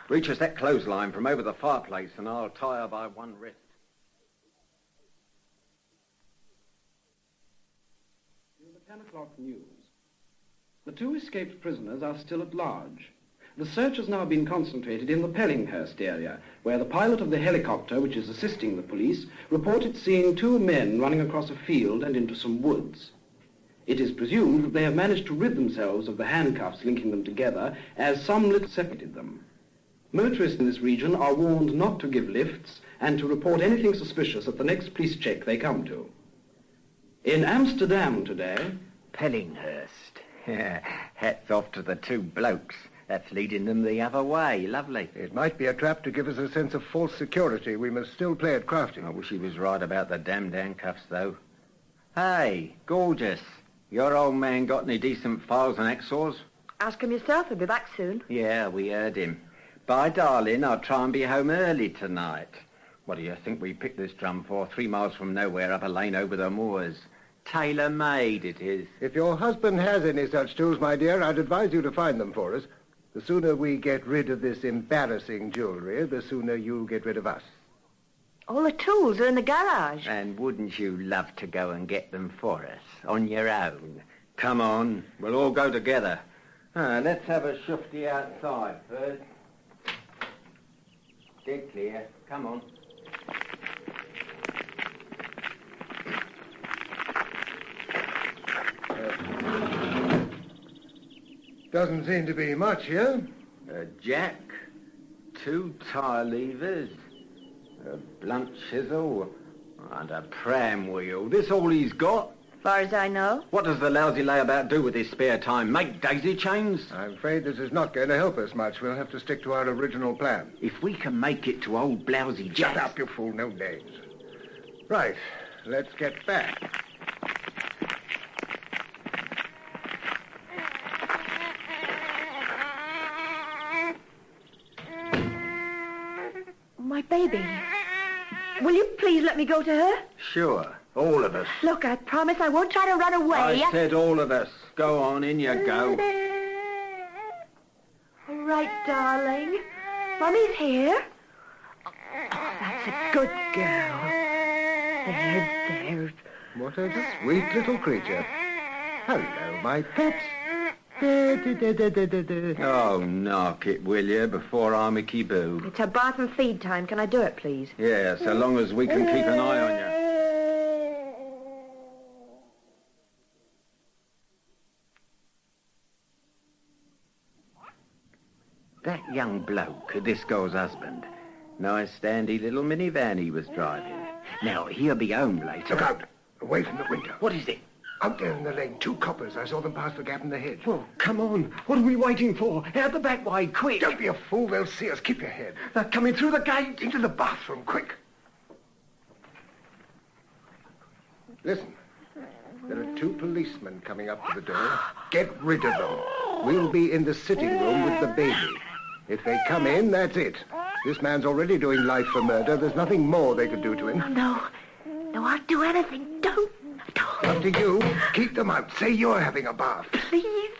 Reach us that clothesline from over the fireplace, and I'll tie her by one wrist. In the 10 o'clock news. The 2 escaped prisoners are still at large. The search has now been concentrated in the Pellinghurst area, where the pilot of the helicopter, which is assisting the police, reported seeing 2 men running across a field and into some woods. It is presumed that they have managed to rid themselves of the handcuffs linking them together, as some little separated them. Motorists in this region are warned not to give lifts and to report anything suspicious at the next police check they come to. In Amsterdam today... Pellinghurst. Hats off to the two blokes. That's leading them the other way. Lovely. It might be a trap to give us a sense of false security. We must still play it crafty. I wish he was right about the damned handcuffs, though. Hey, gorgeous. Your old man got any decent files and exors? Ask him yourself. He'll be back soon. Yeah, we heard him. Bye, darling. I'll try and be home early tonight. What do you think we picked this drum for? 3 miles from nowhere, up a lane over the moors. Tailor-made it is. If your husband has any such tools, my dear, I'd advise you to find them for us. The sooner we get rid of this embarrassing jewellery, the sooner you'll get rid of us. All the tools are in the garage. And wouldn't you love to go and get them for us, on your own? Come on, we'll all go together. Let's have a shufty outside first. Dead clear. Come on. Doesn't seem to be much here. A jack, 2 tire levers, a blunt chisel, and a pram wheel. This all he's got? Far as I know. What does the lousy layabout do with his spare time? Make daisy chains? I'm afraid this is not going to help us much. We'll have to stick to our original plan. If we can make it to old blousy Jack... Shut up, you fool. No names. Right. Let's get back. My baby. Will you please let me go to her? Sure. All of us. Look, I promise I won't try to run away. I said all of us. Go on, in you go. All right, darling. Mummy's here. Oh, that's a good girl. There. What a sweet little creature. Hello, my pet. Oh, knock it, will you, before I Mickey Boo. It's her bath and feed time. Can I do it, please? Yeah, so long as we can keep an eye on you. That young bloke, this girl's husband, nice standy little minivan he was driving. Now, he'll be home later. Look out! Away from the window. What is it? Out there in the lane, 2 coppers. I saw them pass the gap in the hedge. Well, come on. What are we waiting for? Out the back way, quick. Don't be a fool. They'll see us. Keep your head. They're coming through the gate. Into the bathroom, quick. Listen. There are 2 policemen coming up to the door. Get rid of them. We'll be in the sitting room with the baby. If they come in, that's it. This man's already doing life for murder. There's nothing more they could do to him. No, I'll do anything. Don't. Up to you. Keep them out. Say you're having a bath. Please.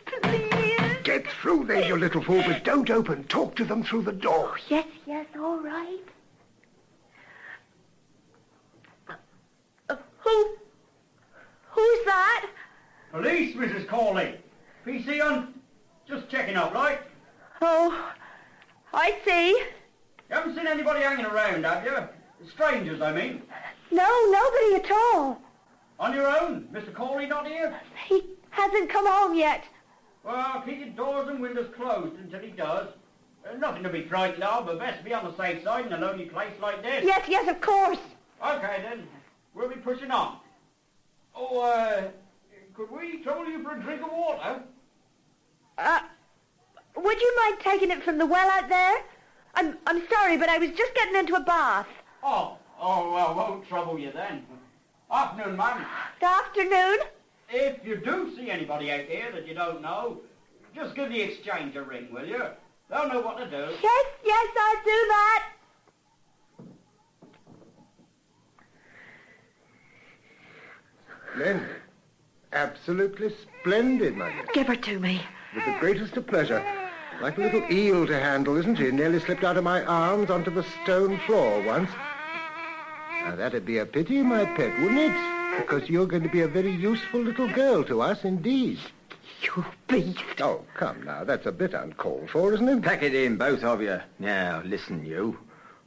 Get through there, you little fool, but don't open. Talk to them through the door. Yes, all right. Who's that? Police, Mrs. Corley. PC on? Just checking out, right? Oh, I see. You haven't seen anybody hanging around, have you? Strangers, I mean. No, nobody at all. On your own? Mr. Corley not here? He hasn't come home yet. Well, keep your doors and windows closed until he does. Nothing to be frightened of, but best be on the safe side in a lonely place like this. Yes, of course. Okay, then. We'll be pushing on. Oh, could we trouble you for a drink of water? Would you mind taking it from the well out there? I'm sorry, but I was just getting into a bath. Oh, well, won't trouble you then. Afternoon, ma'am. Good afternoon. If you do see anybody out here that you don't know, just give the exchange a ring, will you? They'll know what to do. Yes, I'll do that. Splendid. Absolutely splendid, my dear. Give her to me. With the greatest of pleasure. Like a little eel to handle, isn't she? Nearly slipped out of my arms onto the stone floor once. Now, that'd be a pity, my pet, wouldn't it? Because you're going to be a very useful little girl to us indeed. You beast. Oh, come now. That's a bit uncalled for, isn't it? Pack it in, both of you. Now, listen, you.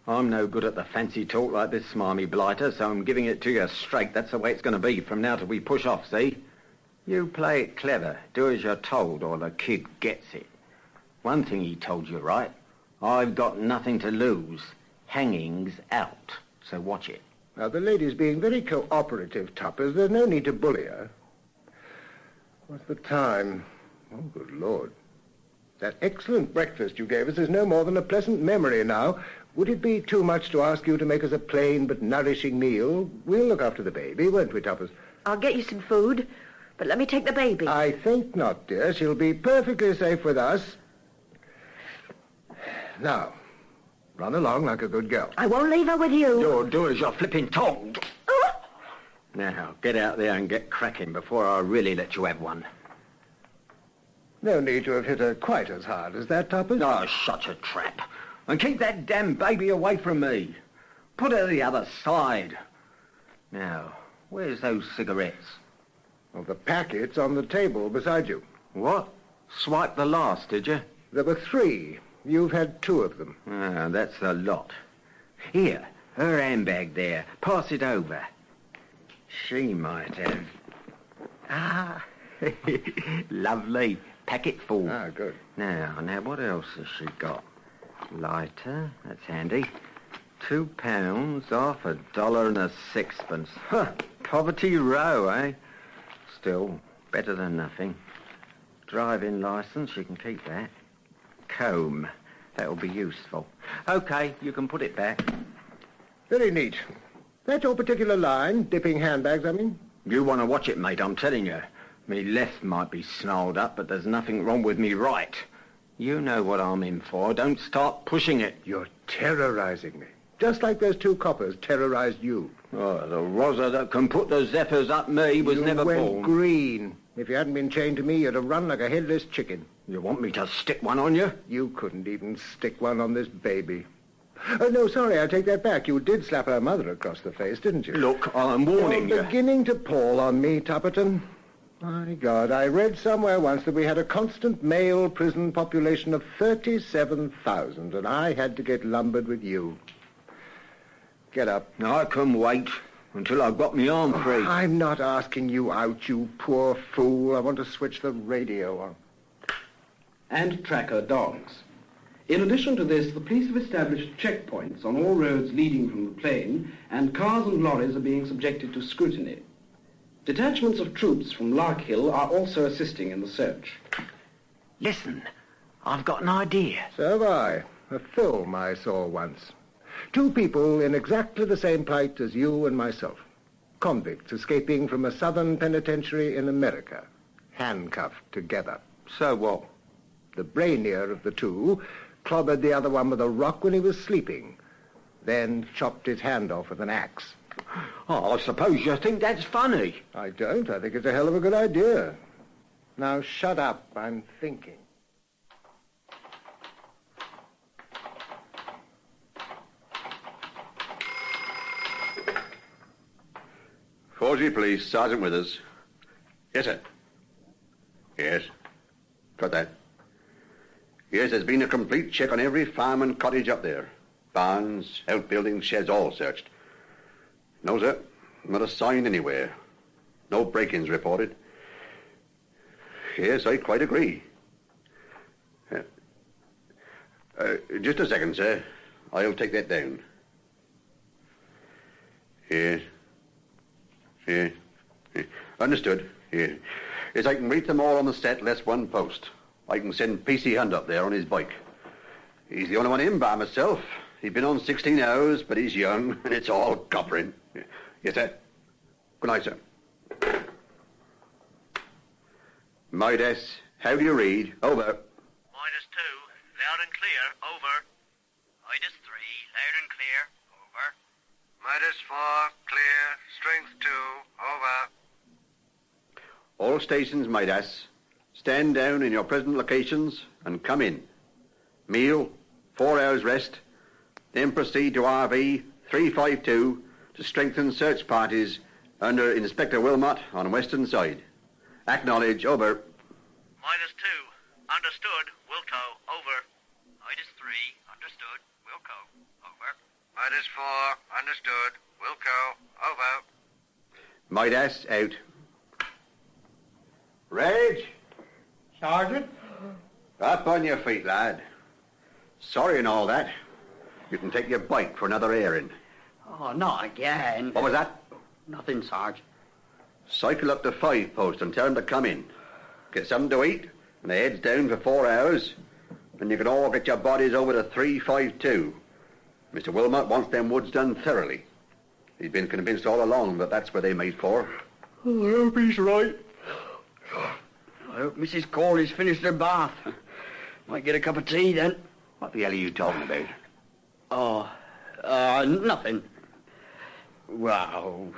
I'm no good at the fancy talk like this smarmy blighter, so I'm giving it to you straight. That's the way it's going to be from now till we push off, see? You play it clever. Do as you're told, or the kid gets it. One thing he told you right. I've got nothing to lose. hanging's out, so watch it. Now, the lady's being very cooperative, Tuppers. There's no need to bully her. What's the time? Oh, good Lord. That excellent breakfast you gave us is no more than a pleasant memory now. Would it be too much to ask you to make us a plain but nourishing meal? We'll look after the baby, won't we, Tuppers? I'll get you some food, but let me take the baby. I think not, dear. She'll be perfectly safe with us. Now, run along like a good girl. I won't leave her with you. You'll do as you're flipping told. Now, get out there and get cracking before I really let you have one. No need to have hit her quite as hard as that, Tuppers. Oh, such a trap. And keep that damn baby away from me. Put her the other side. Now, where's those cigarettes? Well, the packet's on the table beside you. What? Swiped the last, did you? There were 3. You've had 2 of them. Ah, that's a lot. Here, her handbag there. Pass it over. She might have... Ah, lovely. Packet full. Ah, good. Now, what else has she got? Lighter, that's handy. £2, half $1.06. Huh, Poverty Row, eh? Still, better than nothing. Driving licence, you can keep that. Comb, that'll be useful. OK, you can put it back. Very neat. That's your particular line, dipping handbags, I mean? You want to watch it, mate, I'm telling you. Me left might be snarled up, but there's nothing wrong with me right. You know what I'm in for. Don't start pushing it. You're terrorising me. Just like those 2 coppers terrorised you. Oh, the rozzer that can put the zephyrs up me was never born. You went green. If you hadn't been chained to me, you'd have run like a headless chicken. You want me to stick one on you? You couldn't even stick one on this baby. Oh, no, sorry, I take that back. You did slap her mother across the face, didn't you? Look, I'm warning you. You're beginning to pall on me, Tupperton. My God, I read somewhere once that we had a constant male prison population of 37,000, and I had to get lumbered with you. Get up. I can wait until I've got my arm free. I'm not asking you out, you poor fool. I want to switch the radio on. And tracker dogs. In addition to this, the police have established checkpoints on all roads leading from the plain, and cars and lorries are being subjected to scrutiny. Detachments of troops from Larkhill are also assisting in the search. Listen, I've got an idea. So have I. A film I saw once. 2 people in exactly the same plight as you and myself. Convicts escaping from a southern penitentiary in America. Handcuffed together. So what? The brainier of the 2 clobbered the other one with a rock when he was sleeping. Then chopped his hand off with an axe. Oh, I suppose you think that's funny. I don't. I think it's a hell of a good idea. Now, shut up. I'm thinking. Forty Police, Sergeant Withers. Yes, sir. Yes. Got that. Yes, there's been a complete check on every farm and cottage up there. Barns, outbuildings, sheds, all searched. No, sir. Not a sign anywhere. No break-ins reported. Yes, I quite agree. Just a second, sir. I'll take that down. Yes. Yeah. Understood. Yeah. Yes, I can reach them all on the set, less one post. I can send PC Hunt up there on his bike. He's the only one in by myself. He's been on 16 hours, but he's young, and it's all coppering. Yes, sir. Good night, sir. Midas, how do you read? Over. -2, loud and clear, over. -3, loud and clear, over. -4, clear, strength 2, over. All stations, Midas. Stand down in your present locations and come in. Meal, 4 hours rest. Then proceed to RV 352 to strengthen search parties under Inspector Wilmot on western side. Acknowledge, over. -2, understood, Wilco, over. -3, understood, Wilco, over. -4, understood, Wilco, over. Midas, out. Reg! Sergeant? Up on your feet, lad. Sorry and all that. You can take your bike for another airing. Oh, not again. What was that? Nothing, Sarge. Cycle up to 5 Post and tell them to come in. Get something to eat, and the head's down for 4 hours. Then you can all get your bodies over to 352. Mr. Wilmot wants them woods done thoroughly. He's been convinced all along that that's where they made for. Oh, I hope he's right. I hope Mrs. Corley's finished her bath. Might get a cup of tea then. What the hell are you talking about? Nothing. Well,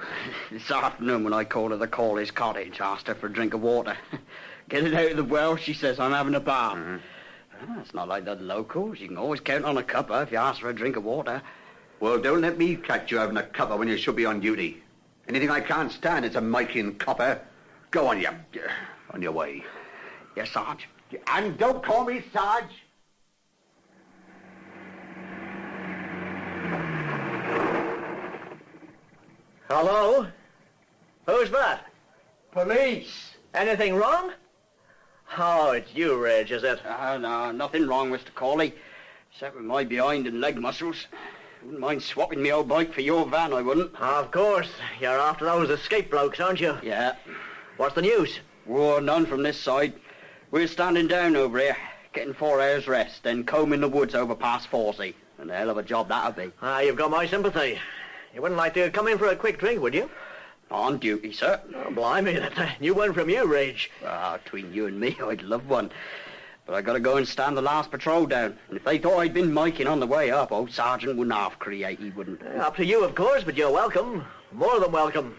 this afternoon when I called at the Corley's cottage, asked her for a drink of water. Get it out of the well, she says I'm having a bath. Well, it's not like the locals. You can always count on a cuppa if you ask for a drink of water. Well, don't let me catch you having a cuppa when you should be on duty. Anything I can't stand is a miking copper. Go on, on your way. Yes, Sarge. And don't call me Sarge. Hello? Who's that? Police. Anything wrong? Oh, it's you, Reg, is it? No, nothing wrong, Mr. Corley. Except with my behind and leg muscles. Wouldn't mind swapping my old bike for your van, I wouldn't. Of course. You're after those escape blokes, aren't you? Yeah. What's the news? Well, none from this side. We're standing down over here, getting 4 hours rest, then combing the woods over past 40. And a hell of a job that'll be. You've got my sympathy. You wouldn't like to come in for a quick drink, would you? On duty, sir. Oh, blimey, that's a new one from you, Reg. Between you and me, I'd love one. But I got to go and stand the last patrol down. And if they thought I'd been miking on the way up, old Sergeant wouldn't half create, he wouldn't. Up to you, of course, but you're welcome. More than welcome.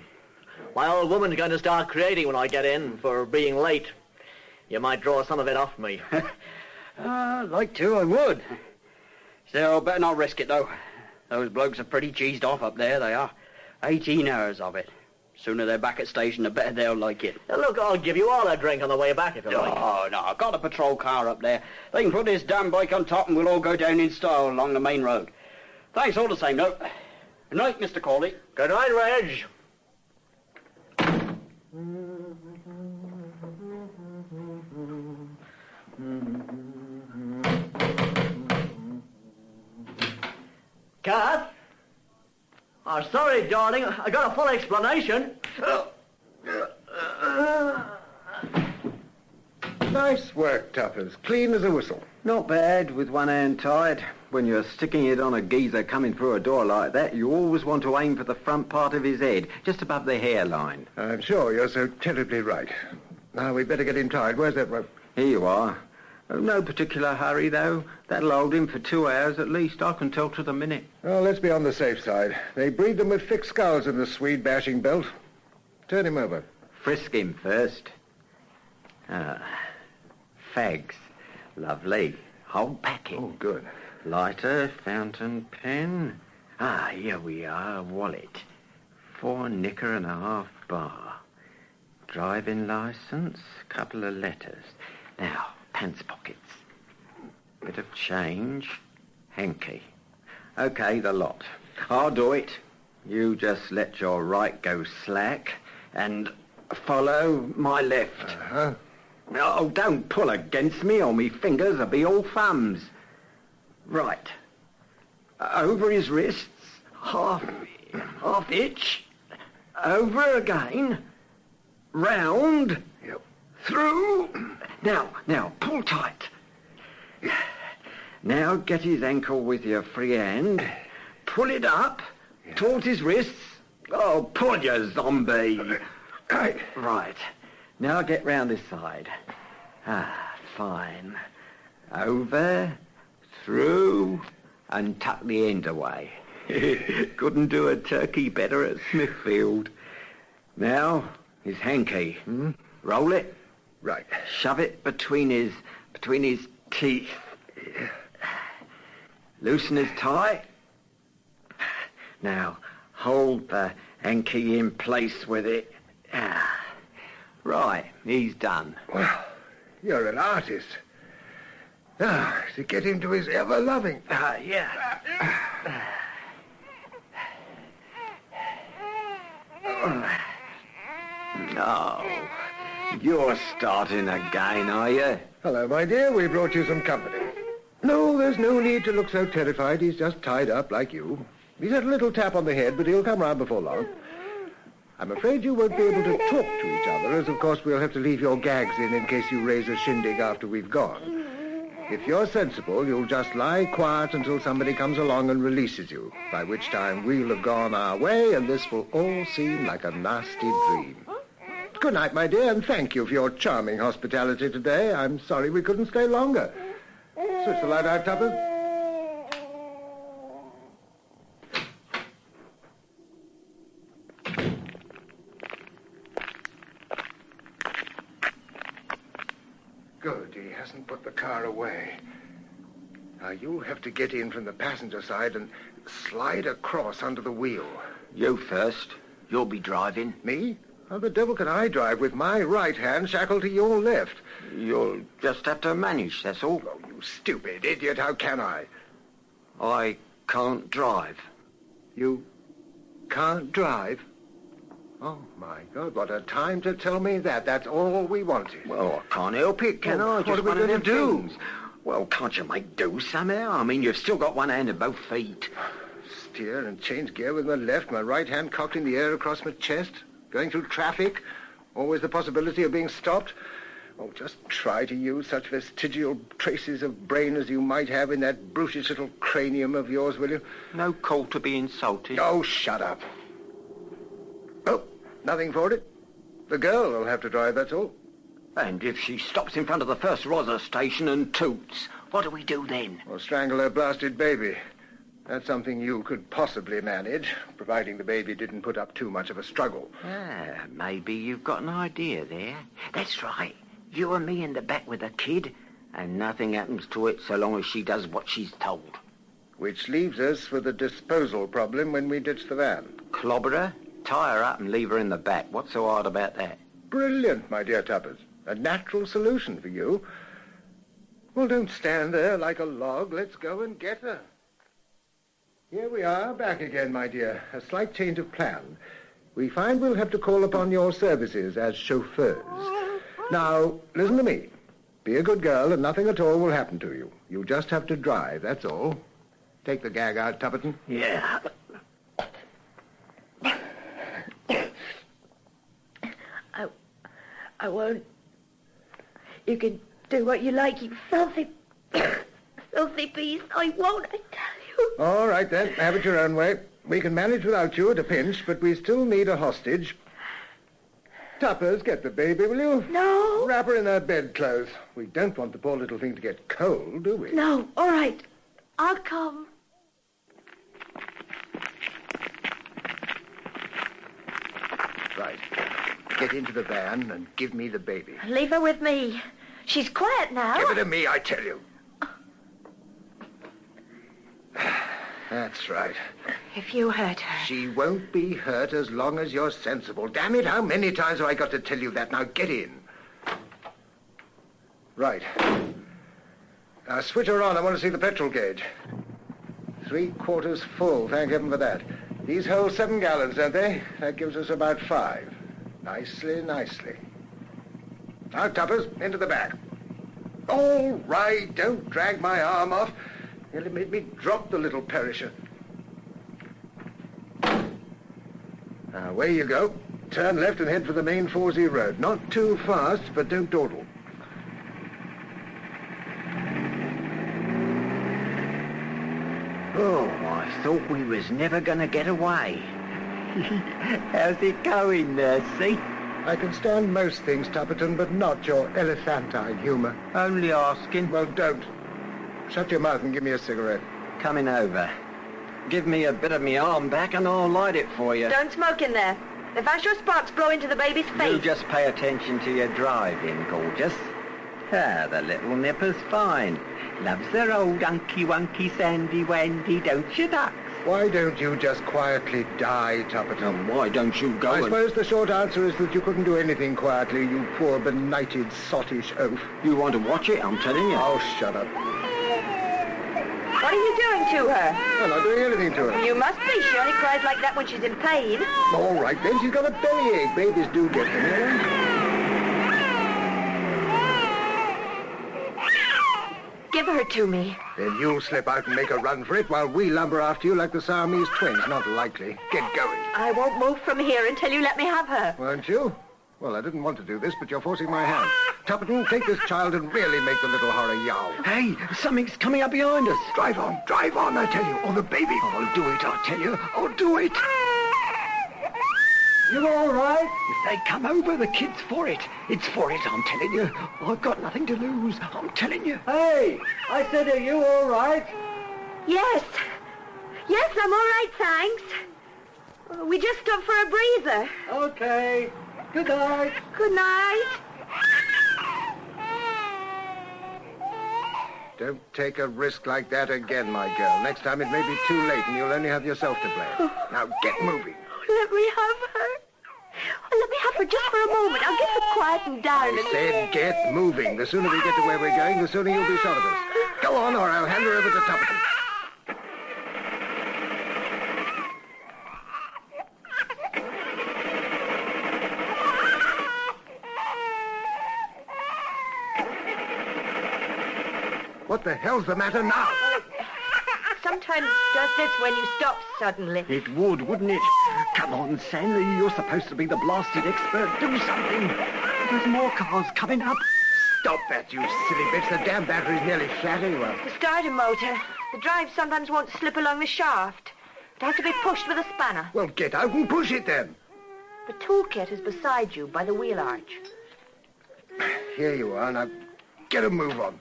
My old woman's going to start creating when I get in for being late. You might draw some of it off me. I'd like to, I would. Still, better not risk it, though. Those blokes are pretty cheesed off up there, they are. 18 hours of it. Sooner they're back at station, the better they'll like it. Now, look, I'll give you all a drink on the way back, if you like. Oh, no, I've got a patrol car up there. They can put this damn bike on top and we'll all go down in style along the main road. Thanks all the same, though. Good night, Mr. Corley. Good night, Reg. Kath? Oh, sorry, darling. I got a full explanation. Nice work, Tuppence. Clean as a whistle. Not bad, with one hand tied. When you're sticking it on a geezer coming through a door like that, you always want to aim for the front part of his head, just above the hairline. I'm sure you're so terribly right. Now, we'd better get him tied. Where's that rope? Here you are. Oh, no particular hurry, though. That'll hold him for 2 hours at least. I can tell to the minute. Oh, let's be on the safe side. They breed them with fixed skulls in the Swede bashing belt. Turn him over. Frisk him first. Fags. Lovely. Hold back it. Oh, good. Lighter, fountain pen. Here we are. Wallet. 4 knicker and a half bar. Driving licence. Couple of letters. Now, pants pockets. Bit of change. Hanky. OK, the lot. I'll do it. You just let your right go slack and follow my left. Uh-huh. Oh, don't pull against me or me fingers will be all thumbs. Right. Over his wrists. Half itch. Over again. Round. Yep. Through. Now, pull tight. Now get his ankle with your free hand. Pull it up towards his wrists. Oh, pull, you zombie. Right. Now get round this side. Fine. Over, through, and tuck the end away. Couldn't do a turkey better at Smithfield. Now, his hanky. Roll it. Right. Shove it between his teeth. Loosen his tie. Now, hold the hanky in place with it. Right, he's done. Well, you're an artist. Now, to get him to his ever-loving. Yeah. Oh, you're starting again, are you? Hello, my dear. We brought you some company. No, there's no need to look so terrified. He's just tied up like you. He's had a little tap on the head, but he'll come round before long. I'm afraid you won't be able to talk to each other, as of course we'll have to leave your gags in case you raise a shindig after we've gone. If you're sensible, you'll just lie quiet until somebody comes along and releases you, by which time we'll have gone our way and this will all seem like a nasty dream. Good night, my dear, and thank you for your charming hospitality today. I'm sorry we couldn't stay longer. Switch the light out, Tuppence. Good, he hasn't put the car away. Now, you'll have to get in from the passenger side and slide across under the wheel. You first. You'll be driving. Me? How the devil can I drive with my right hand shackled to your left? You'll just have to manage, that's all. Oh, you stupid idiot, how can I? I can't drive. You can't drive? Oh, my God, what a time to tell me that. That's all we wanted. Well, I can't help it, can I? What are we going to do? Well, can't you make do somehow? I mean, you've still got one hand and both feet. Steer and change gear with my left, my right hand cocked in the air across my chest. Going through traffic, always the possibility of being stopped. Oh, just try to use such vestigial traces of brain as you might have in that brutish little cranium of yours, will you? No call to be insulted. Oh, shut up. Oh, nothing for it. The girl will have to drive, that's all. And if she stops in front of the first Rosa station and toots, what do we do then? Or strangle her blasted baby. That's something you could possibly manage, providing the baby didn't put up too much of a struggle. Maybe you've got an idea there. That's right. You and me in the back with the kid, and nothing happens to it so long as she does what she's told. Which leaves us with a disposal problem when we ditch the van. Clobber her, tie her up and leave her in the back. What's so hard about that? Brilliant, my dear Tuppence. A natural solution for you. Well, don't stand there like a log. Let's go and get her. Here we are, back again, my dear. A slight change of plan. We find we'll have to call upon your services as chauffeurs. Now, listen to me. Be a good girl and nothing at all will happen to you. You just have to drive, that's all. Take the gag out, Tupperton. Yeah. I won't. You can do what you like, you filthy... filthy beast. I won't, I tell you. All right, then. Have it your own way. We can manage without you at a pinch, but we still need a hostage. Tuppers, get the baby, will you? No. Wrap her in her bedclothes. We don't want the poor little thing to get cold, do we? No, all right. I'll come. Right. Get into the van and give me the baby. Leave her with me. She's quiet now. Give it to me, I tell you. That's right. If you hurt her. She won't be hurt as long as you're sensible. Damn it, how many times have I got to tell you that? Now get in. Right. Now switch her on. I want to see the petrol gauge. 3/4 full. Thank heaven for that. These hold 7 gallons, don't they? That gives us about 5. Nicely, nicely. Now, Tuppers, into the back. All right, don't drag my arm off. Nearly made me drop the little perisher. Now, away you go. Turn left and head for the main 4Z road. Not too fast, but don't dawdle. Oh, I thought we was never going to get away. How's it going, Nursey? I can stand most things, Tupperton, but not your elephantine humour. Only asking. Well, don't. Shut your mouth and give me a cigarette. Coming over. Give me a bit of me arm back and I'll light it for you. Don't smoke in there. The faster your sparks blow into the baby's face. You just pay attention to your driving, gorgeous. Ah, the little nipper's fine. Loves her old unky-wunky sandy-wandy, don't you, ducks? Why don't you just quietly die, Tupperton? Why don't you go I suppose the short answer is that you couldn't do anything quietly, you poor benighted sottish oaf. You want to watch it, I'm telling you. Oh, shut up. What are you doing to her? I'm not doing anything to her. You must be. She only cries like that when she's in pain. All right, then. She's got a bellyache. Babies do get them, you know? Give give her to me. Then you'll slip out and make a run for it while we lumber after you like the Siamese twins. Not likely. Get going. I won't move from here until you let me have her. Weren't you? Well, I didn't want to do this, but you're forcing my hand. Tupperton, take this child and really make the little horror yowl. Hey, something's coming up behind us. Drive on, I tell you. Or the baby. I'll do it, I tell you. I'll do it. You all right? If they come over, the kid's for it. It's for it, I'm telling you. I've got nothing to lose, I'm telling you. Hey, I said, are you all right? Yes. Yes, I'm all right, thanks. We just stopped for a breather. Okay. Good night. Good night. Don't take a risk like that again, my girl. Next time it may be too late and you'll only have yourself to blame. Now get moving. Let me have her. Oh, let me have her just for a moment. I'll get her quietened down. I said get moving. The sooner we get to where we're going, the sooner you'll be shot of us. Go on, or I'll hand her over to Tupperton. What the hell's the matter now? Sometimes does this when you stop suddenly. It would, wouldn't it? Come on, Stanley, you're supposed to be the blasted expert. Do something. There's more cars coming up. Stop that, you silly bitch. The damn battery's nearly flat anyway. The starter motor. The drive sometimes won't slip along the shaft. It has to be pushed with a spanner. Well, get out and push it then. The toolkit is beside you by the wheel arch. Here you are. Now, get a move on.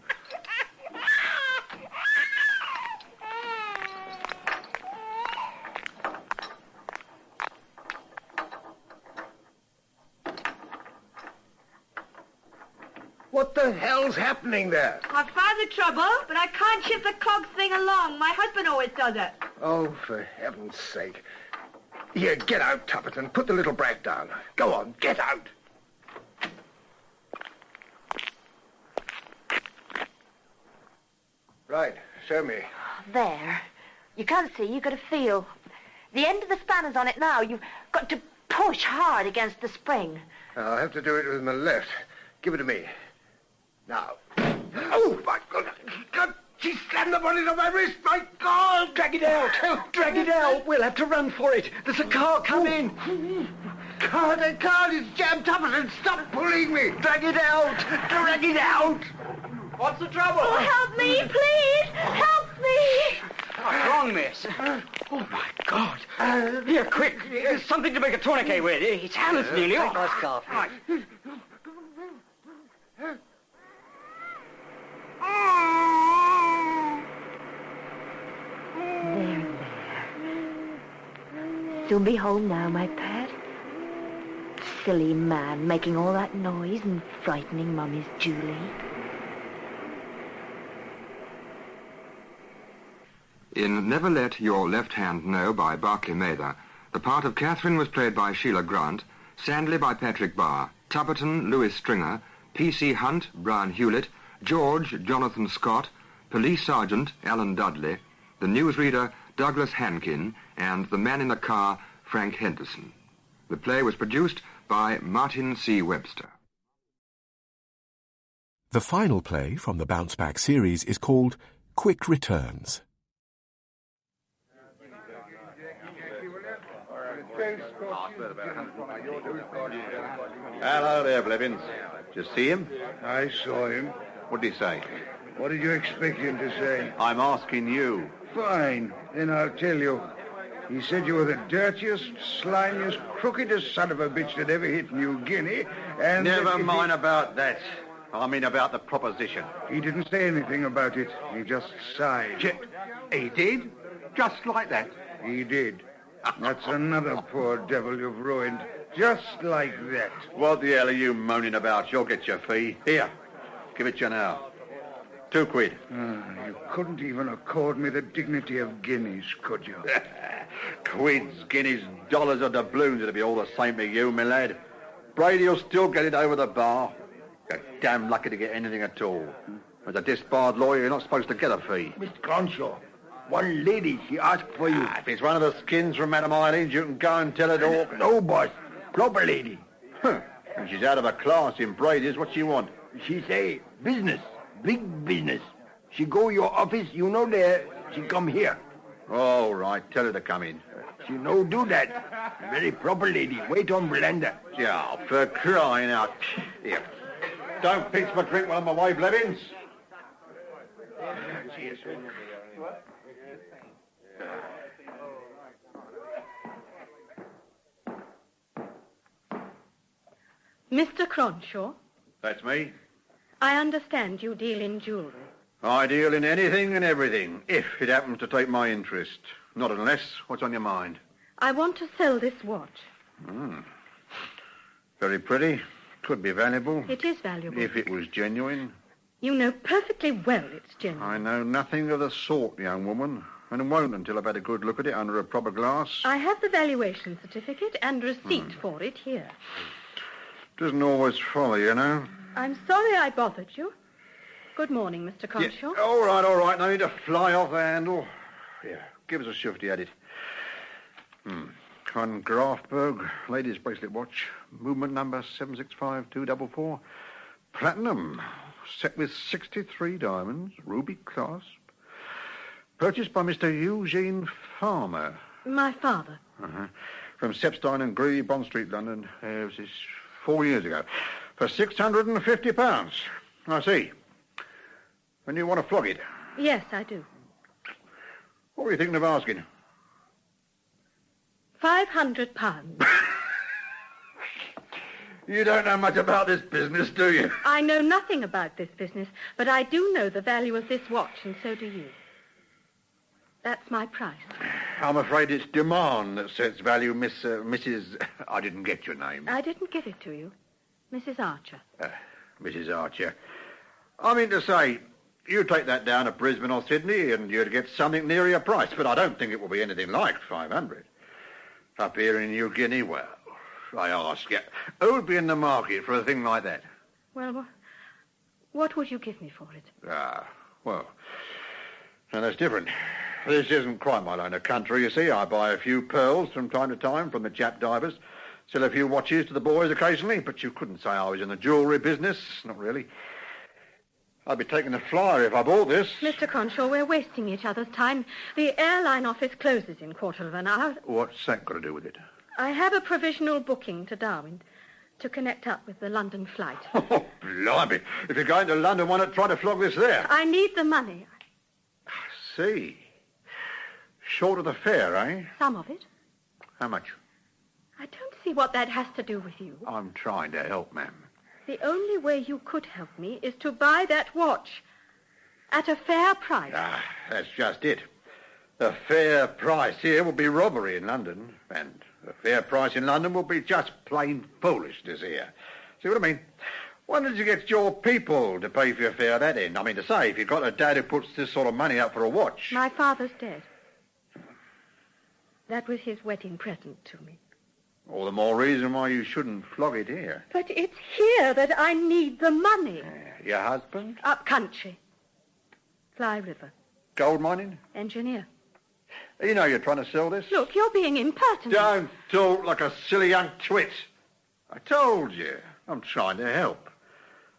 What the hell's happening there? I've found the trouble, but I can't shift the cog thing along. My husband always does it. Oh, for heaven's sake. Here, get out, Tupperton. Put the little brat down. Go on, get out. Right, show me. There. You can't see, you've got to feel. The end of the spanner's on it now. You've got to push hard against the spring. I'll have to do it with my left. Give it to me. Now. Oh, my God. God, she slammed the bonnet on my wrist. My God. Drag it out. Drag it out. We'll have to run for it. There's a car coming. The car is jammed up and stop pulling me. Drag it out. Drag it out. What's the trouble? Oh, help me, please. Help me. What's wrong, miss? Oh, my God. Here, quick. Something to make a tourniquet with. His hand's nearly off. Nice coffee. Right. There. Soon be home now, my pet. Silly man, making all that noise and frightening Mummy's Julie. In Never Let Your Left Hand Know by Barclay Mather, the part of Catherine was played by Sheila Grant, Sandley by Patrick Barr, Tupperton, Louis Stringer, P.C. Hunt, Brian Hewlett, George, Jonathan Scott, Police Sergeant, Alan Dudley, the newsreader, Douglas Hankin, and the man in the car, Frank Henderson. The play was produced by Martin C. Webster. The final play from the Bounce Back series is called Quick Returns. Hello there, Blevins. Did you see him? I saw him. What did he say? What did you expect him to say? I'm asking you. Fine. Then I'll tell you. He said you were the dirtiest, slimiest, crookedest son of a bitch that ever hit New Guinea, and... Never mind about that. I mean about the proposition. He didn't say anything about it. He just sighed. He did? Just like that? He did. That's another poor devil you've ruined. Just like that. What the hell are you moaning about? You'll get your fee. Here, give it you now. 2 quid. You couldn't even accord me the dignity of guineas, could you? Quids, guineas, dollars, or doubloons, it'll be all the same to you, my lad. Brady'll still get it over the bar. You're damn lucky to get anything at all. As a disbarred lawyer, you're not supposed to get a fee. Mr. Cronshaw, one lady, she asked for you. If it's one of the skins from Madam Eileen's, you can go and tell it all. No, boss. Proper lady. Huh. And she's out of her class in Brady's. What she want? She say business. Big business. She go your office, you know there. She come here. All right, tell her to come in. She no do that. Very proper lady. Wait on veranda. Yeah, for crying out. Here. Don't pinch my drink while I'm away, Blevins. Cheers. Mr. Cronshaw, That's me. I understand you deal in jewellery. I deal in anything and everything, if it happens to take my interest. Not unless. What's on your mind? I want to sell this watch. Very pretty. Could be valuable. It is valuable. If it was genuine. You know perfectly well it's genuine. I know nothing of the sort, young woman, and won't until I've had a good look at it under a proper glass. I have the valuation certificate and receipt for it here. Doesn't always follow, you know. I'm sorry I bothered you. Good morning, Mr. Cronshaw. Yeah, all right. No need to fly off the handle. Yeah, give us a shifty at it. Con Grafberg, ladies' bracelet watch, movement number 765244, platinum, set with 63 diamonds, ruby clasp, purchased by Mr. Eugene Farmer. My father. From Sepstein and Gree, Bond Street, London. This is 4 years ago. For £650. I see. And you want to flog it? Yes, I do. What were you thinking of asking? £500. You don't know much about this business, do you? I know nothing about this business, but I do know the value of this watch, and so do you. That's my price. I'm afraid it's demand that sets value, Mrs... I didn't get your name. I didn't give it to you. Mrs. Archer. Mrs. Archer. I mean to say, you take that down to Brisbane or Sydney and you'd get something near your price, but I don't think it will be anything like 500. Up here in New Guinea, well, I ask you, who'd be in the market for a thing like that? Well, what would you give me for it? Well, now that's different. This isn't quite my line of country, you see. I buy a few pearls from time to time from the Jap divers, sell a few watches to the boys occasionally, but you couldn't say I was in the jewellery business. Not really. I'd be taking a flyer if I bought this. Mr. Cronshaw, we're wasting each other's time. The airline office closes in quarter of an hour. What's that got to do with it? I have a provisional booking to Darwin to connect up with the London flight. Oh, blimey. If you're going to London, why not try to flog this there? I need the money. I see. Short of the fare, eh? Some of it. How much? I don't see what that has to do with you. I'm trying to help, ma'am. The only way you could help me is to buy that watch at a fair price. That's just it. A fair price here will be robbery in London, and a fair price in London will be just plain foolishness here. See what I mean? Why did you get your people to pay for your fare at that end? I mean to say, if you've got a dad who puts this sort of money up for a watch... My father's dead. That was his wedding present to me. All the more reason why you shouldn't flog it here. But it's here that I need the money. Your husband? Up country. Fly River. Gold mining? Engineer. You know you're trying to sell this? Look, you're being impertinent. Don't talk like a silly young twit. I told you, I'm trying to help.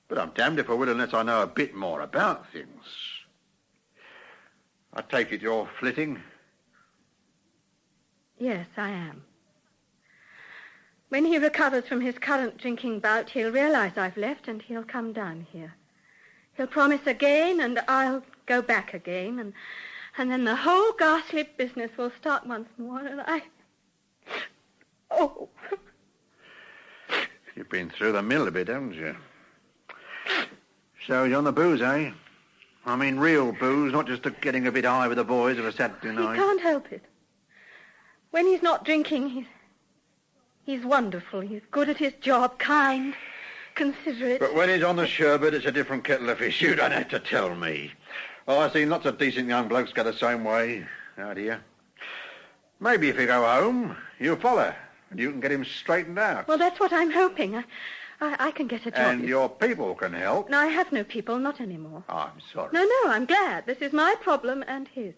But I'm damned if I will unless I know a bit more about things. I take it you're flitting? Yes, I am. When he recovers from his current drinking bout, he'll realize I've left and he'll come down here. He'll promise again and I'll go back again and then the whole ghastly business will start once more and Oh. You've been through the mill a bit, haven't you? So you're on the booze, eh? I mean real booze, not just getting a bit high with the boys of a Saturday night. He can't help it. When he's not drinking, he's wonderful. He's good at his job, kind, considerate. But when he's on the sherbet, it's a different kettle of fish. You don't have to tell me. Oh, I've seen lots of decent young blokes go the same way out here. Maybe if you go home, you'll follow, and you can get him straightened out. Well, that's what I'm hoping. I can get a job. And your people can help. No, I have no people, not anymore. Oh, I'm sorry. No, I'm glad. This is my problem and his.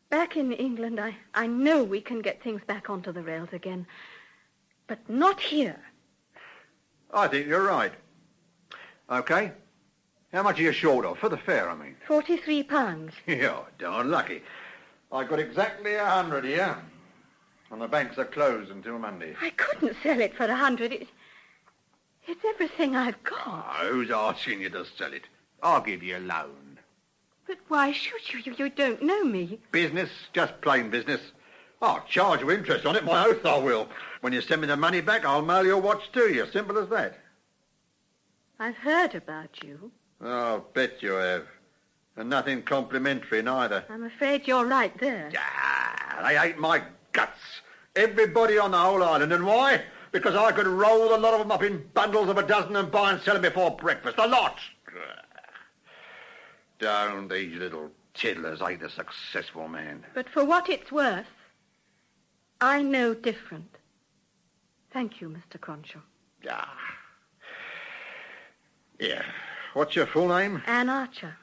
Back in England, I know we can get things back onto the rails again. But not here. I think you're right. Okay. How much are you short of? For the fare, I mean. £43. You're darn lucky. I got exactly 100 here. And the banks are closed until Monday. I couldn't sell it for 100. It's everything I've got. Oh, who's asking you to sell it? I'll give you a loan. But why should you? You don't know me. Business, just plain business. I'll charge you interest on it, my oath I will. When you send me the money back, I'll mail your watch to you. Simple as that. I've heard about you. Oh, I'll bet you have. And nothing complimentary neither. I'm afraid you're right there. They ate my guts. Everybody on the whole island. And why? Because I could roll the lot of them up in bundles of a dozen and buy and sell them before breakfast. The lot! Don't these little tiddlers hate a successful man. But for what it's worth, I know different. Thank you, Mr. Cronshaw. Yeah. What's your full name? Anne Archer.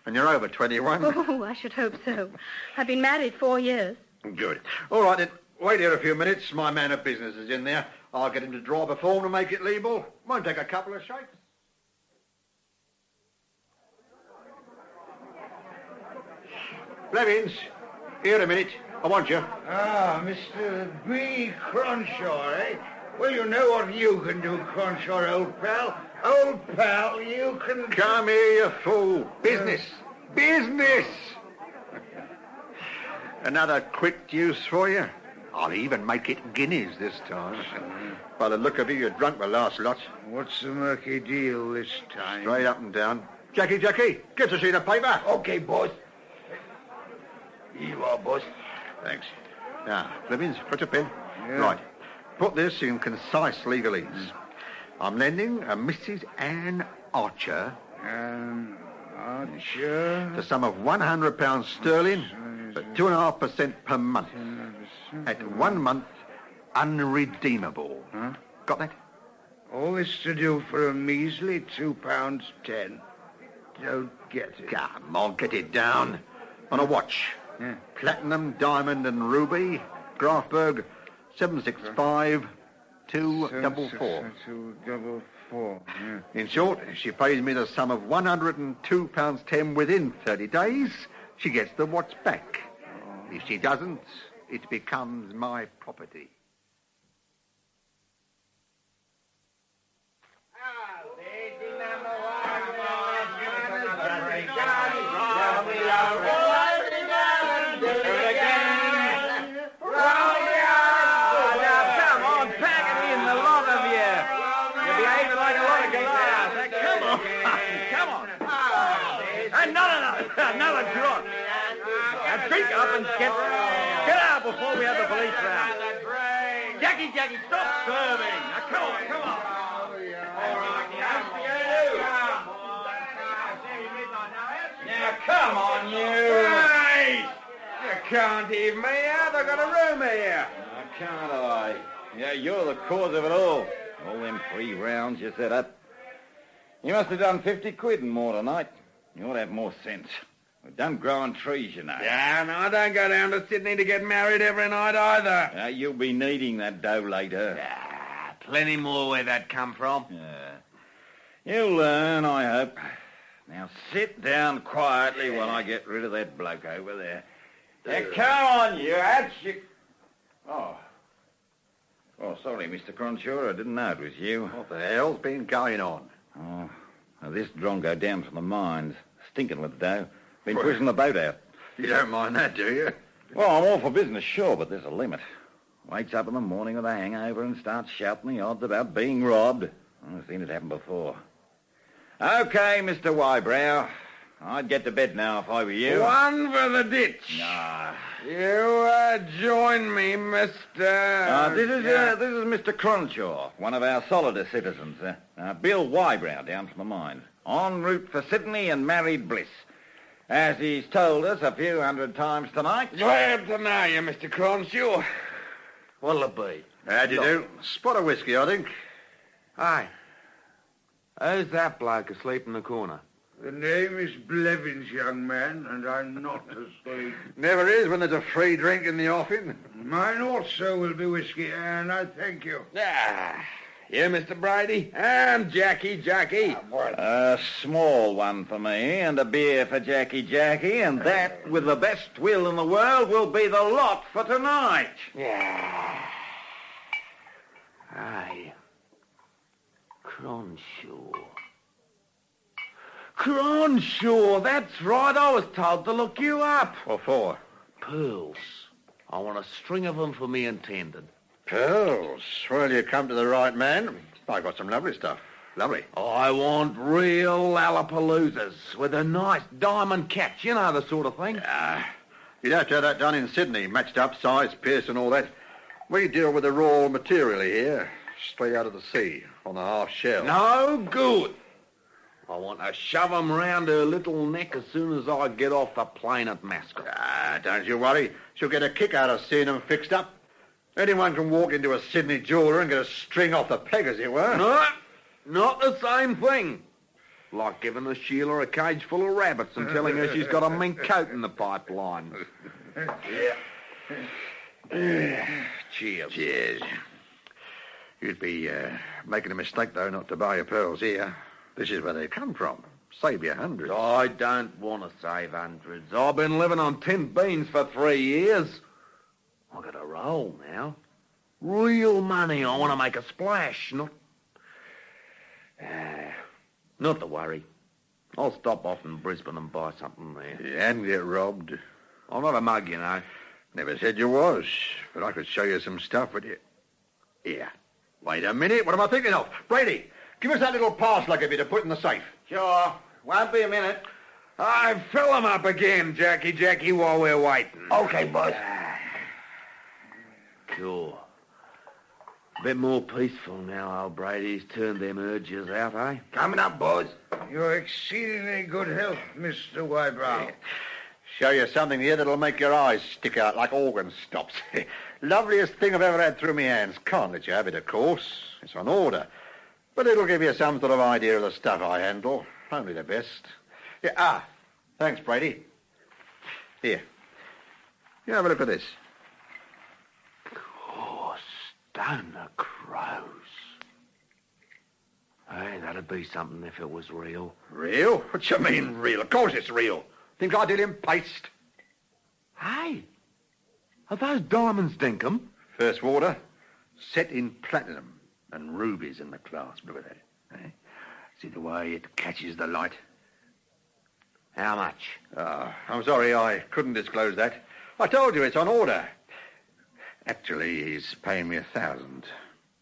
And you're over 21? Oh, I should hope so. I've been married 4 years. Good. All right, then. Wait here a few minutes. My man of business is in there. I'll get him to draw up a form to make it legal. Won't take a couple of shakes. Blevins, here a minute. I want you. Ah, Mr. B. Cronshaw, eh? Well, you know what you can do, Cronshaw, old pal. Old pal, you can... Come here, you fool. Business. Business! Another quick juice for you? I'll even make it guineas this time. By the look of you, you drunk the last lot. What's the murky deal this time? Straight up and down. Jackie, get a sheet of paper. Okay, boss. Here you are, boss. Thanks. Now, Blevins, put a pen. Yeah. Right. Put this in concise legalese. I'm lending a Mrs. Anne Archer... Archer... the sum of £100 sterling at 2.5% per month. At 1 month, unredeemable. Huh? Got that? All this to do for a measly £2.10. Don't get it. Come on, get it down. On a watch. Yeah. Platinum, diamond and ruby. Grafberg, 765 244. 244. Yeah. In short, if she pays me the sum of £102.10 within 30 days, she gets the watch back. If she doesn't, it becomes my property. Another drop. Now drink up and get out before we have the police round. Jackie, stop serving. Now come on. Now come on, you. Hey! You can't heave me out. I've got a room here. Can't I? Yeah, you're the cause of it all. All them 3 rounds you set up. You must have done 50 quid and more tonight. You ought to have more sense. We don't grow on trees, you know. Yeah, no, I don't go down to Sydney to get married every night either. You'll be needing that dough later. Yeah, plenty more where that come from. Yeah. You'll learn, I hope. Now sit down quietly while I get rid of that bloke over there. Now, come on, you hats. Oh, sorry, Mr. Cronshaw. I didn't know it was you. What the hell's been going on? Oh, now this drongo down from the mines, stinking with dough. Been pushing the boat out. You don't mind that, do you? Well, I'm all for business, sure, but there's a limit. Wakes up in the morning with a hangover and starts shouting the odds about being robbed. I've seen it happen before. Okay, Mr. Wybrow. I'd get to bed now if I were you. One for the ditch. Nah. You join me, Mr... This is Mr. Cronshaw, one of our solider citizens. Bill Wybrow down from the mines. En route for Sydney and married bliss. As he's told us a few hundred times tonight. Glad to know you, Mr. Cronshaw. What'll it be? How do you do? Spot of whiskey, I think. Aye. Who's that bloke asleep in the corner? The name is Blevins, young man, and I'm not asleep. Never is when there's a free drink in the offing. Mine also will be whiskey, and I thank you. You, Mr. Brady? And Jackie. A small one for me, and a beer for Jackie, and that, with the best will in the world, will be the lot for tonight. Yeah. Aye. Cronshaw, that's right. I was told to look you up. What for? Pearls. I want a string of them for me intended. Pearls? Well, you come to the right man. I've got some lovely stuff. Lovely. I want real Lollapaloozas with a nice diamond catch, you know, the sort of thing. You'd have to have that done in Sydney, matched up, size, pierce and all that. We deal with the raw material here, straight out of the sea, on the half shell. No good. I want to shove 'em round her little neck as soon as I get off the plane at Mascot. Don't you worry. She'll get a kick out of seeing them fixed up. Anyone can walk into a Sydney jeweller and get a string off the peg, as it were. No, not the same thing. Like giving a Sheila a cage full of rabbits and telling her she's got a mink coat in the pipeline. Cheers. Cheers. You'd be making a mistake, though, not to buy your pearls here. This is where they come from. Save you hundreds. I don't want to save hundreds. I've been living on tin beans for 3 years. I've got a roll now. Real money. I want to make a splash, not to worry. I'll stop off in Brisbane and buy something there. And get robbed. I'm not a mug, you know. Never said you was, but I could show you some stuff with you. Here. Wait a minute. What am I thinking of? Brady, give us that little parcel I gave you to put in the safe. Sure. Won't be a minute. I fill 'em up again, Jackie, while we're waiting. Okay, boss. Sure. A bit more peaceful now, old Brady's turned them urges out, eh? Coming up, boys. You're exceedingly good health, Mr. Wybrow. Show you something here that'll make your eyes stick out like organ stops. Loveliest thing I've ever had through my hands. Can't let you have it, of course. It's on order. But it'll give you some sort of idea of the stuff I handle. Only the best. Yeah, thanks, Brady. Here. You have a look at this. Oh, stone of crows. Hey, that'd be something if it was real. Real? What you mean, real? Of course it's real. Think I deal in paste? Hey, are those diamonds, Dinkum? First water, set in platinum and rubies in the clasp. Look at that. Eh? See the way it catches the light? How much? I'm sorry, I couldn't disclose that. I told you it's on order. Actually, he's paying me 1,000.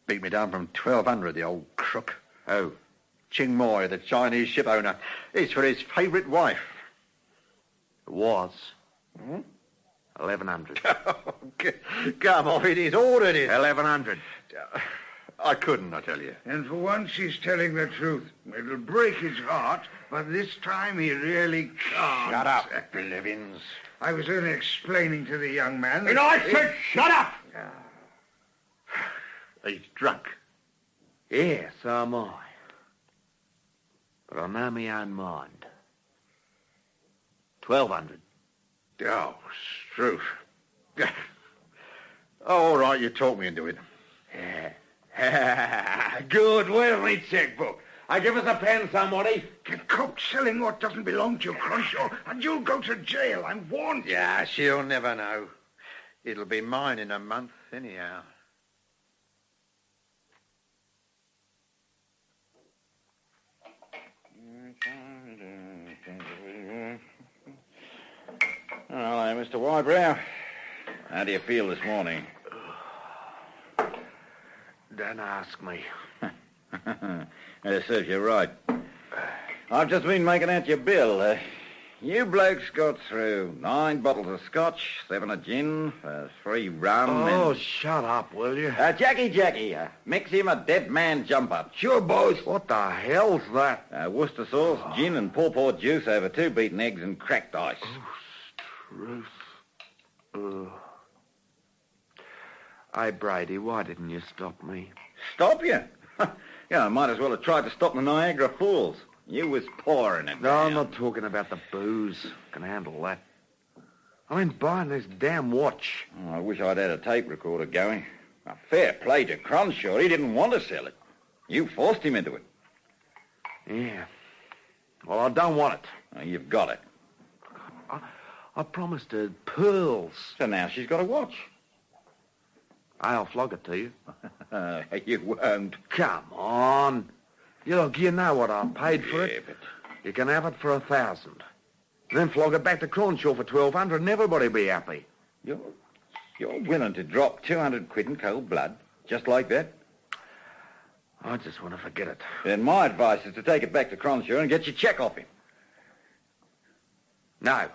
Beat me down from 1,200, the old crook. Oh? Ching Moy, the Chinese ship owner. It's for his favourite wife. It was. 1,100. Come off it, he's ordered it. 1,100. I couldn't, I tell you. And for once he's telling the truth. It'll break his heart, but this time he really can't. Shut up, Blevins. I was only explaining to the young man that... And I said shut up! He's drunk. Yeah, so am I. But I know my own mind. 1,200. Oh, Struth. All right, you talked me into it. Good. Where's my checkbook? Give us a pen, somebody. Get caught selling what doesn't belong to you, Cronshaw, and you'll go to jail. I'm warned you. Yeah, she'll never know. It'll be mine in a month, anyhow. Hello, Mr. Wybrow. How do you feel this morning? Don't ask me. It serves you right. I've just been making out your bill. You blokes got through 9 bottles of scotch, 7 of gin, 3 rum, Oh, and... shut up, will you? Jackie, mix him a dead man jumper. Sure, boys. What the hell's that? Worcester sauce, gin and pawpaw juice over 2 beaten eggs and cracked ice. Truth. Hey, Brady, why didn't you stop me? Stop you? Yeah, I might as well have tried to stop the Niagara Falls. You was pouring it. No, I'm not talking about the booze. Can handle that. I mean, buying this damn watch. Oh, I wish I'd had a tape recorder going. Fair play to Cronshaw. He didn't want to sell it. You forced him into it. Yeah. Well, I don't want it. Oh, you've got it. I promised her pearls. So now she's got a watch. I'll flog it to you. You won't. Come on. Look, you know what I paid for it. But... You can have it for 1,000. Then flog it back to Cronshaw for 1,200 and everybody be happy. You're willing to drop 200 quid in cold blood, just like that? I just want to forget it. Then my advice is to take it back to Cronshaw and get your cheque off him. No.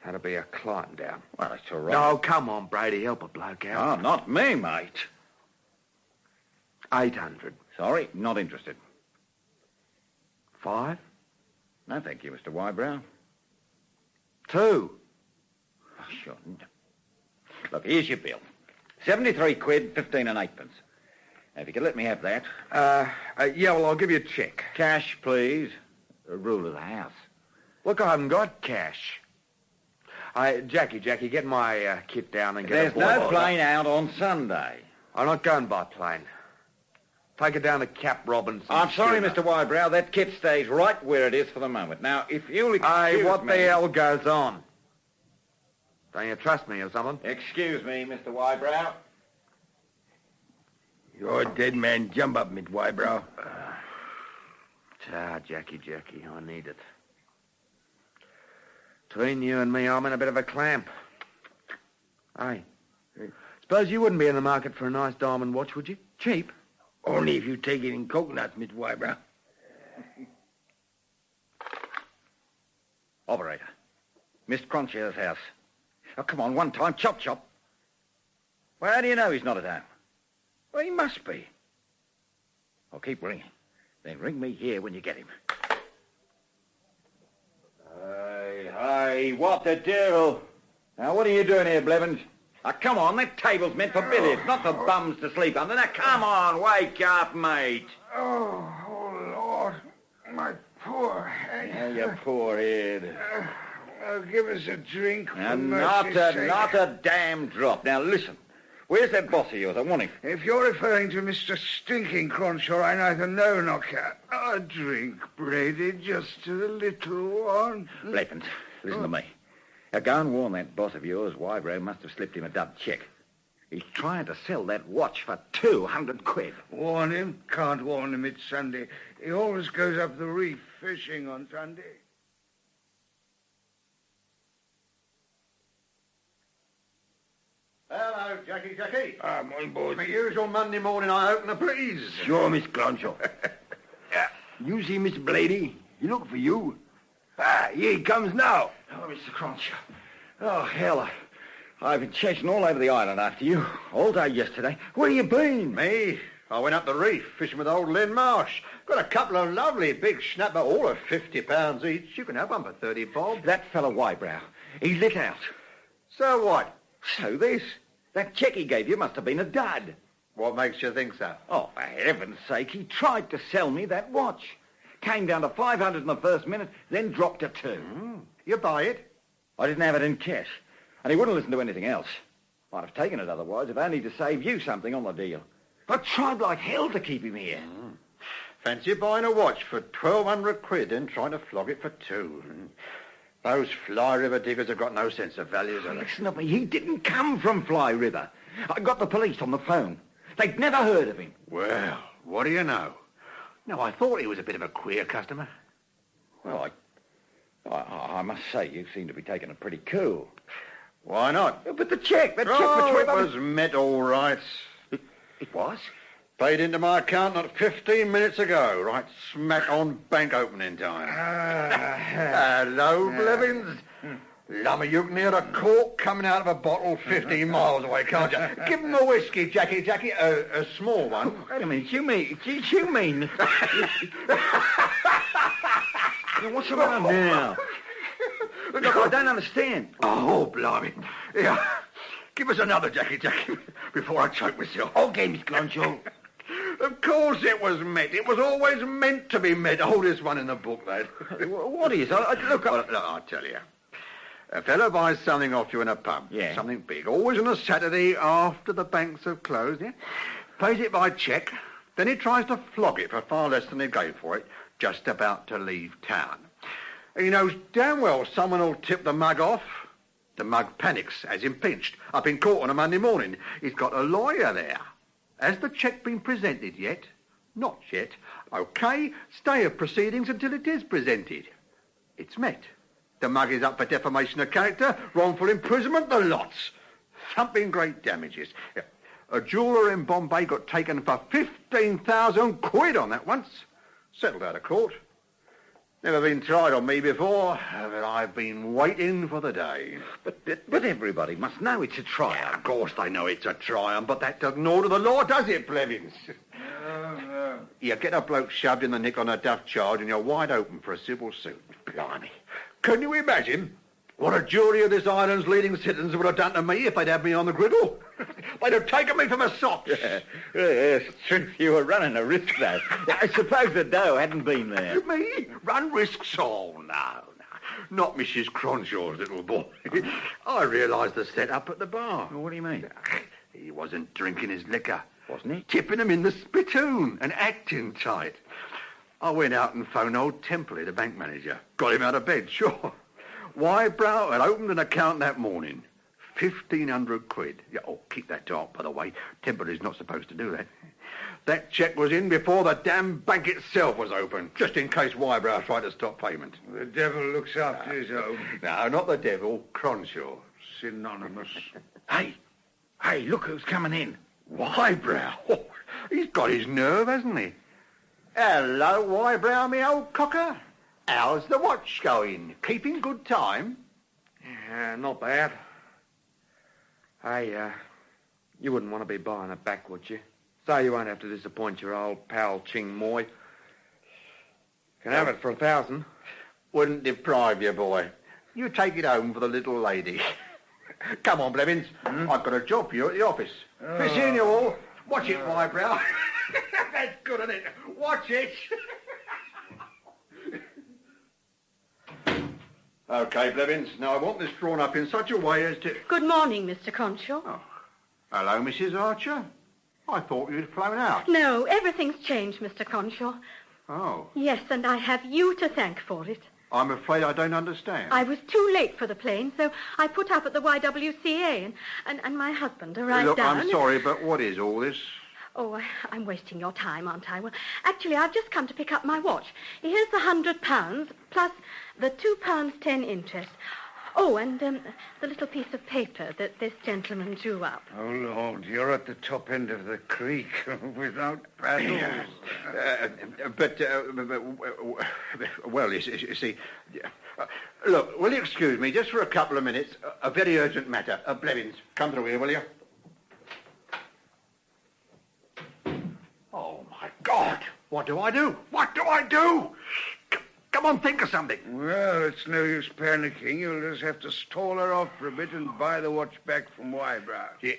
That'll be a client down. Well, that's all right. No, come on, Brady. Help a bloke out. Oh, not me, mate. 800. Sorry, not interested. 5? No, thank you, Mr. Wybrow. 2. Oh, sure. Look, here's your bill. 73 quid, 15 and 8 pence. Now, if you could let me have that. Yeah, well, I'll give you a cheque. Cash, please. A rule of the house. Look, I haven't got cash. Jackie, get my kit down and get There's no plane out on Sunday. I'm not going by plane. Take it down to Cap Robinson. I'm sorry, Mr. Wybrow. That kit stays right where it is for the moment. Now, if you'll excuse me... Hey, what the hell goes on? Don't you trust me or something? Excuse me, Mr. Wybrow. You're a dead man. Jump up, Mr. Wybrow. Jackie, I need it. Between you and me, I'm in a bit of a clamp. Hey, suppose you wouldn't be in the market for a nice diamond watch, would you? Cheap. Only if you take it in coconuts, Mr. Wybrow. Operator. Mr. Cronshaw's house. Oh, come on, one time. Chop, chop. Well, how do you know he's not at home? Well, he must be. I'll keep ringing. Then ring me here when you get him. Hey, what the devil? Now, what are you doing here, Blevins? Now, come on, that table's meant for billiards, not for bums to sleep under. Now, come on, wake up, mate. Oh, Lord, my poor head. Oh, your poor head. Give us a drink, for Now, mercy's sake. not a damn drop. Now, listen. Where's that boss of yours? I want him. If you're referring to Mr. Stinking Cronshaw, I neither know nor care. A drink, Brady, just a little one. Blevins, listen to me. Now, go and warn that boss of yours. Wybrow must have slipped him a dub cheque. He's trying to sell that watch for 200 quid. Warn him? Can't warn him. It's Sunday. He always goes up the reef fishing on Sunday. Hello, Jackie. Morning, boys. My usual Monday morning I open a breeze. Sure, Miss Cronshaw. You see Miss Blady? He look for you. Here he comes now. Oh, Mr. Cronshaw. Oh, hell. I've been chasing all over the island after you all day yesterday. Where you been? Me? I went up the reef fishing with old Lynn Marsh. Got a couple of lovely big snapper, all of 50 pounds each. You can have one for 30 bob. That fellow Wybrow, he lit out. So what? So this. That cheque he gave you must have been a dud. What makes you think so? Oh, for heaven's sake, he tried to sell me that watch. Came down to 500 in the first minute, then dropped to 2. You buy it? I didn't have it in cash, and he wouldn't listen to anything else. I'd have taken it otherwise, if only to save you something on the deal. I tried like hell to keep him here. Fancy buying a watch for 1,200 quid and trying to flog it for 2. Those Fly River diggers have got no sense of values, have they? Listen to me, he didn't come from Fly River. I got the police on the phone. They'd never heard of him. Well, what do you know? No, I thought he was a bit of a queer customer. Well, I must say, you seem to be taking it pretty cool. Why not? But the cheque, that cheque Oh, for it was met all right. It was? Paid into my account not 15 minutes ago, right smack on bank opening time. Hello, Blevins. Lummy, you can hear a cork coming out of a bottle 15 miles away, can't you? Give him a whiskey, Jackie. A small one. Wait a minute, you mean... What's the matter now? Look, I don't understand. Oh, blimey. Yeah. Give us another, Jackie, before I choke myself. Okay, Miss Cronshaw. Of course it was met. It was always meant to be met. Oldest one in the book, lad. What is? Look, I'll tell you. A fellow buys something off you in a pub. Yeah. Something big. Always on a Saturday after the banks have closed, yeah? Pays it by cheque. Then he tries to flog it for far less than he gave for it, just about to leave town. He knows damn well someone will tip the mug off. The mug panics, has him pinched, up in court on a Monday morning. He's got a lawyer there. Has the cheque been presented yet? Not yet. OK, stay of proceedings until it is presented. It's met. The mug is up for defamation of character, wrongful imprisonment, the lots. Thumping great damages. A jeweller in Bombay got taken for 15,000 quid on that once. Settled out of court. Never been tried on me before, but I've been waiting for the day. But everybody must know it's a triumph. Yeah, of course they know it's a triumph, but that doesn't order the law, does it, Blevins? You get a bloke shoved in the nick on a duff charge and you're wide open for a civil suit. Blimey. Can you imagine what a jury of this island's leading citizens would have done to me if they'd had me on the griddle? They'd have taken me for my socks. Yes, it's true. You were running a risk, though. I suppose the dough hadn't been there. Me? Run risks? Oh, no. Not Mrs. Cronshaw's little boy. I realised the set-up at the bar. What do you mean? He wasn't drinking his liquor. Wasn't he? Tipping him in the spittoon and acting tight. I went out and phoned old Templey, the bank manager. Got him out of bed, sure. Wybrow had opened an account that morning. 1,500 quid. Yeah, oh, keep that dark, by the way. Templey's not supposed to do that. That cheque was in before the damn bank itself was open, just in case Wybrow tried to stop payment. The devil looks after his own. No, not the devil. Cronshaw. Synonymous. Hey, look who's coming in. Wybrow. Oh, he's got his nerve, hasn't he? Hello, Wybrow, me old cocker. How's the watch going? Keeping good time? Yeah, not bad. Hey, you wouldn't want to be buying it back, would you? So you won't have to disappoint your old pal Ching Moy. Can have it for 1,000. Wouldn't deprive you, boy. You take it home for the little lady. Come on, Blevins. I've got a job for you at the office. Be seeing you all. Watch it, Wybrow. That's good, isn't it? Watch it. OK, Blevins. Now, I want this drawn up in such a way as to... Good morning, Mr. Cronshaw. Oh. Hello, Mrs. Archer. I thought you'd flown out. No, everything's changed, Mr. Cronshaw. Oh. Yes, and I have you to thank for it. I'm afraid I don't understand. I was too late for the plane, so I put up at the YWCA, and my husband arrived Look, down... I'm sorry, but what is all this? Oh, I'm wasting your time, aren't I? Well, actually, I've just come to pick up my watch. Here's the £100, plus the £2.10 interest. Oh, and the little piece of paper that this gentleman drew up. Oh, Lord, you're at the top end of the creek without paddles. Well, you see... look, will you excuse me just for a couple of minutes? A very urgent matter. Blevins, come through here, will you? Oh, my God! What do I do? What do I do? Come on, think of something. Well, it's no use panicking. You'll just have to stall her off for a bit and buy the watch back from Wybrow. Yeah.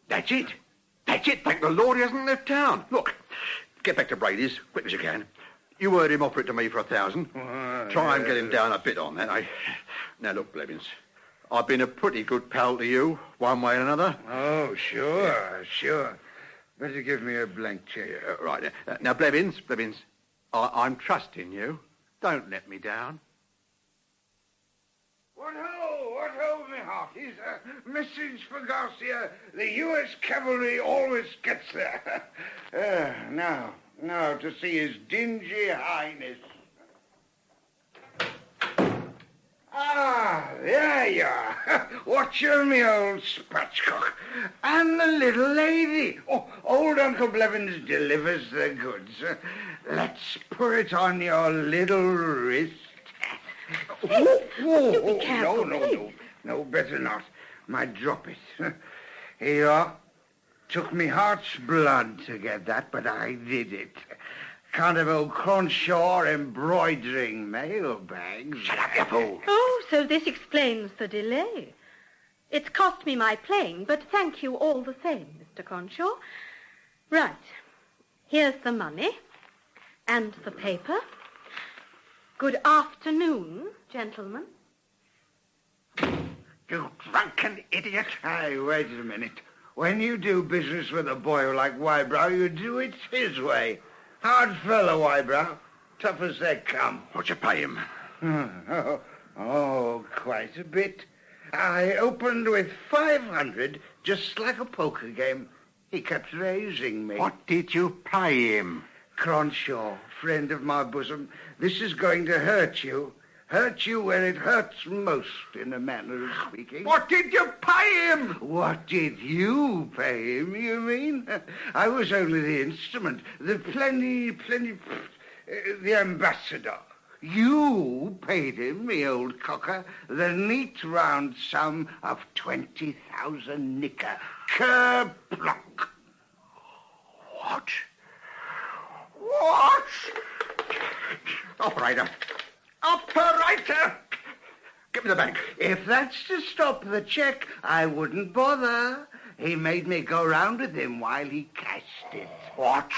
That's it. That's it. Thank the Lord he hasn't left town. Look, get back to Brady's, quick as you can. You heard him offer it to me for 1,000. Try and get him down a bit on that, eh? Now, look, Blevins, I've been a pretty good pal to you, one way or another. Oh, sure. Better give me a blank check. Right. Now, Blevins, I'm trusting you. Don't let me down. What ho, me hearties. Message for Garcia. The U.S. cavalry always gets there. Now to see His dingy highness. Ah, there you are. Watch her, me old spatchcock. And the little lady. Oh, old Uncle Blevins delivers the goods. Let's put it on your little wrist. Hey, do be careful, No, better not. Might drop it. Here you are. Took me heart's blood to get that, but I did it. Can't have old Cronshaw embroidering mailbags. Shut up, you fool. Oh, so this explains the delay. It's cost me my plane, but thank you all the same, Mr. Cronshaw. Right. Here's the money and the paper. Good afternoon, gentlemen. You drunken idiot. Hey, wait a minute. When you do business with a boy like Wybrow, you do it his way. Hard fellow, Wybrow. Tough as they come. What you pay him? Quite a bit. I opened with 500, just like a poker game. He kept raising me. What did you pay him? Cronshaw, friend of my bosom, this is going to hurt you. Hurt you where it hurts most, in a manner of speaking. What did you pay him? What did you pay him, you mean? I was only the instrument, the the ambassador. You paid him, me old cocker, the neat round sum of 20,000 nicker. Kerplunk. What? What? Operator! Operator! Give me the bank. If that's to stop the cheque, I wouldn't bother. He made me go round with him while he cashed it. What?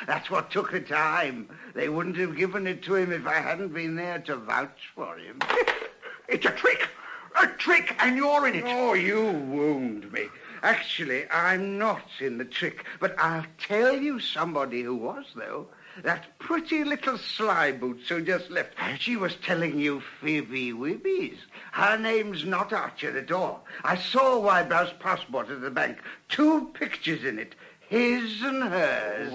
That's what took the time. They wouldn't have given it to him if I hadn't been there to vouch for him. It's a trick! A trick, and you're in it. Oh, you wound me. Actually, I'm not in the trick, but I'll tell you somebody who was, though. That pretty little sly boots who just left. She was telling you fibby-wibbies. Her name's not Archer at all. I saw Wybrow's passport at the bank. 2 pictures in it. His and hers.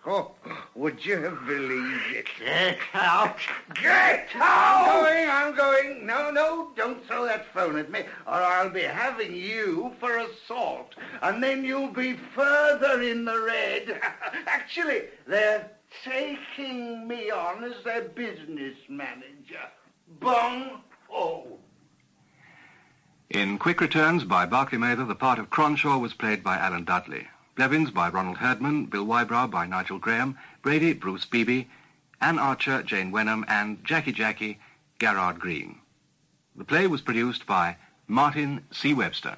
Oh, would you have believed it? Get out! Get out! I'm going. No, don't throw that phone at me, or I'll be having you for assault, and then you'll be further in the red. Actually, they're taking me on as their business manager. Bung ho! In Quick Returns by Barclay Mather, the part of Cronshaw was played by Alan Dudley. Blevins by Ronald Herdman, Bill Wybrow by Nigel Graham, Brady, Bruce Beebe, Anne Archer, Jane Wenham, and Jackie, Garrard Green. The play was produced by Martin C. Webster.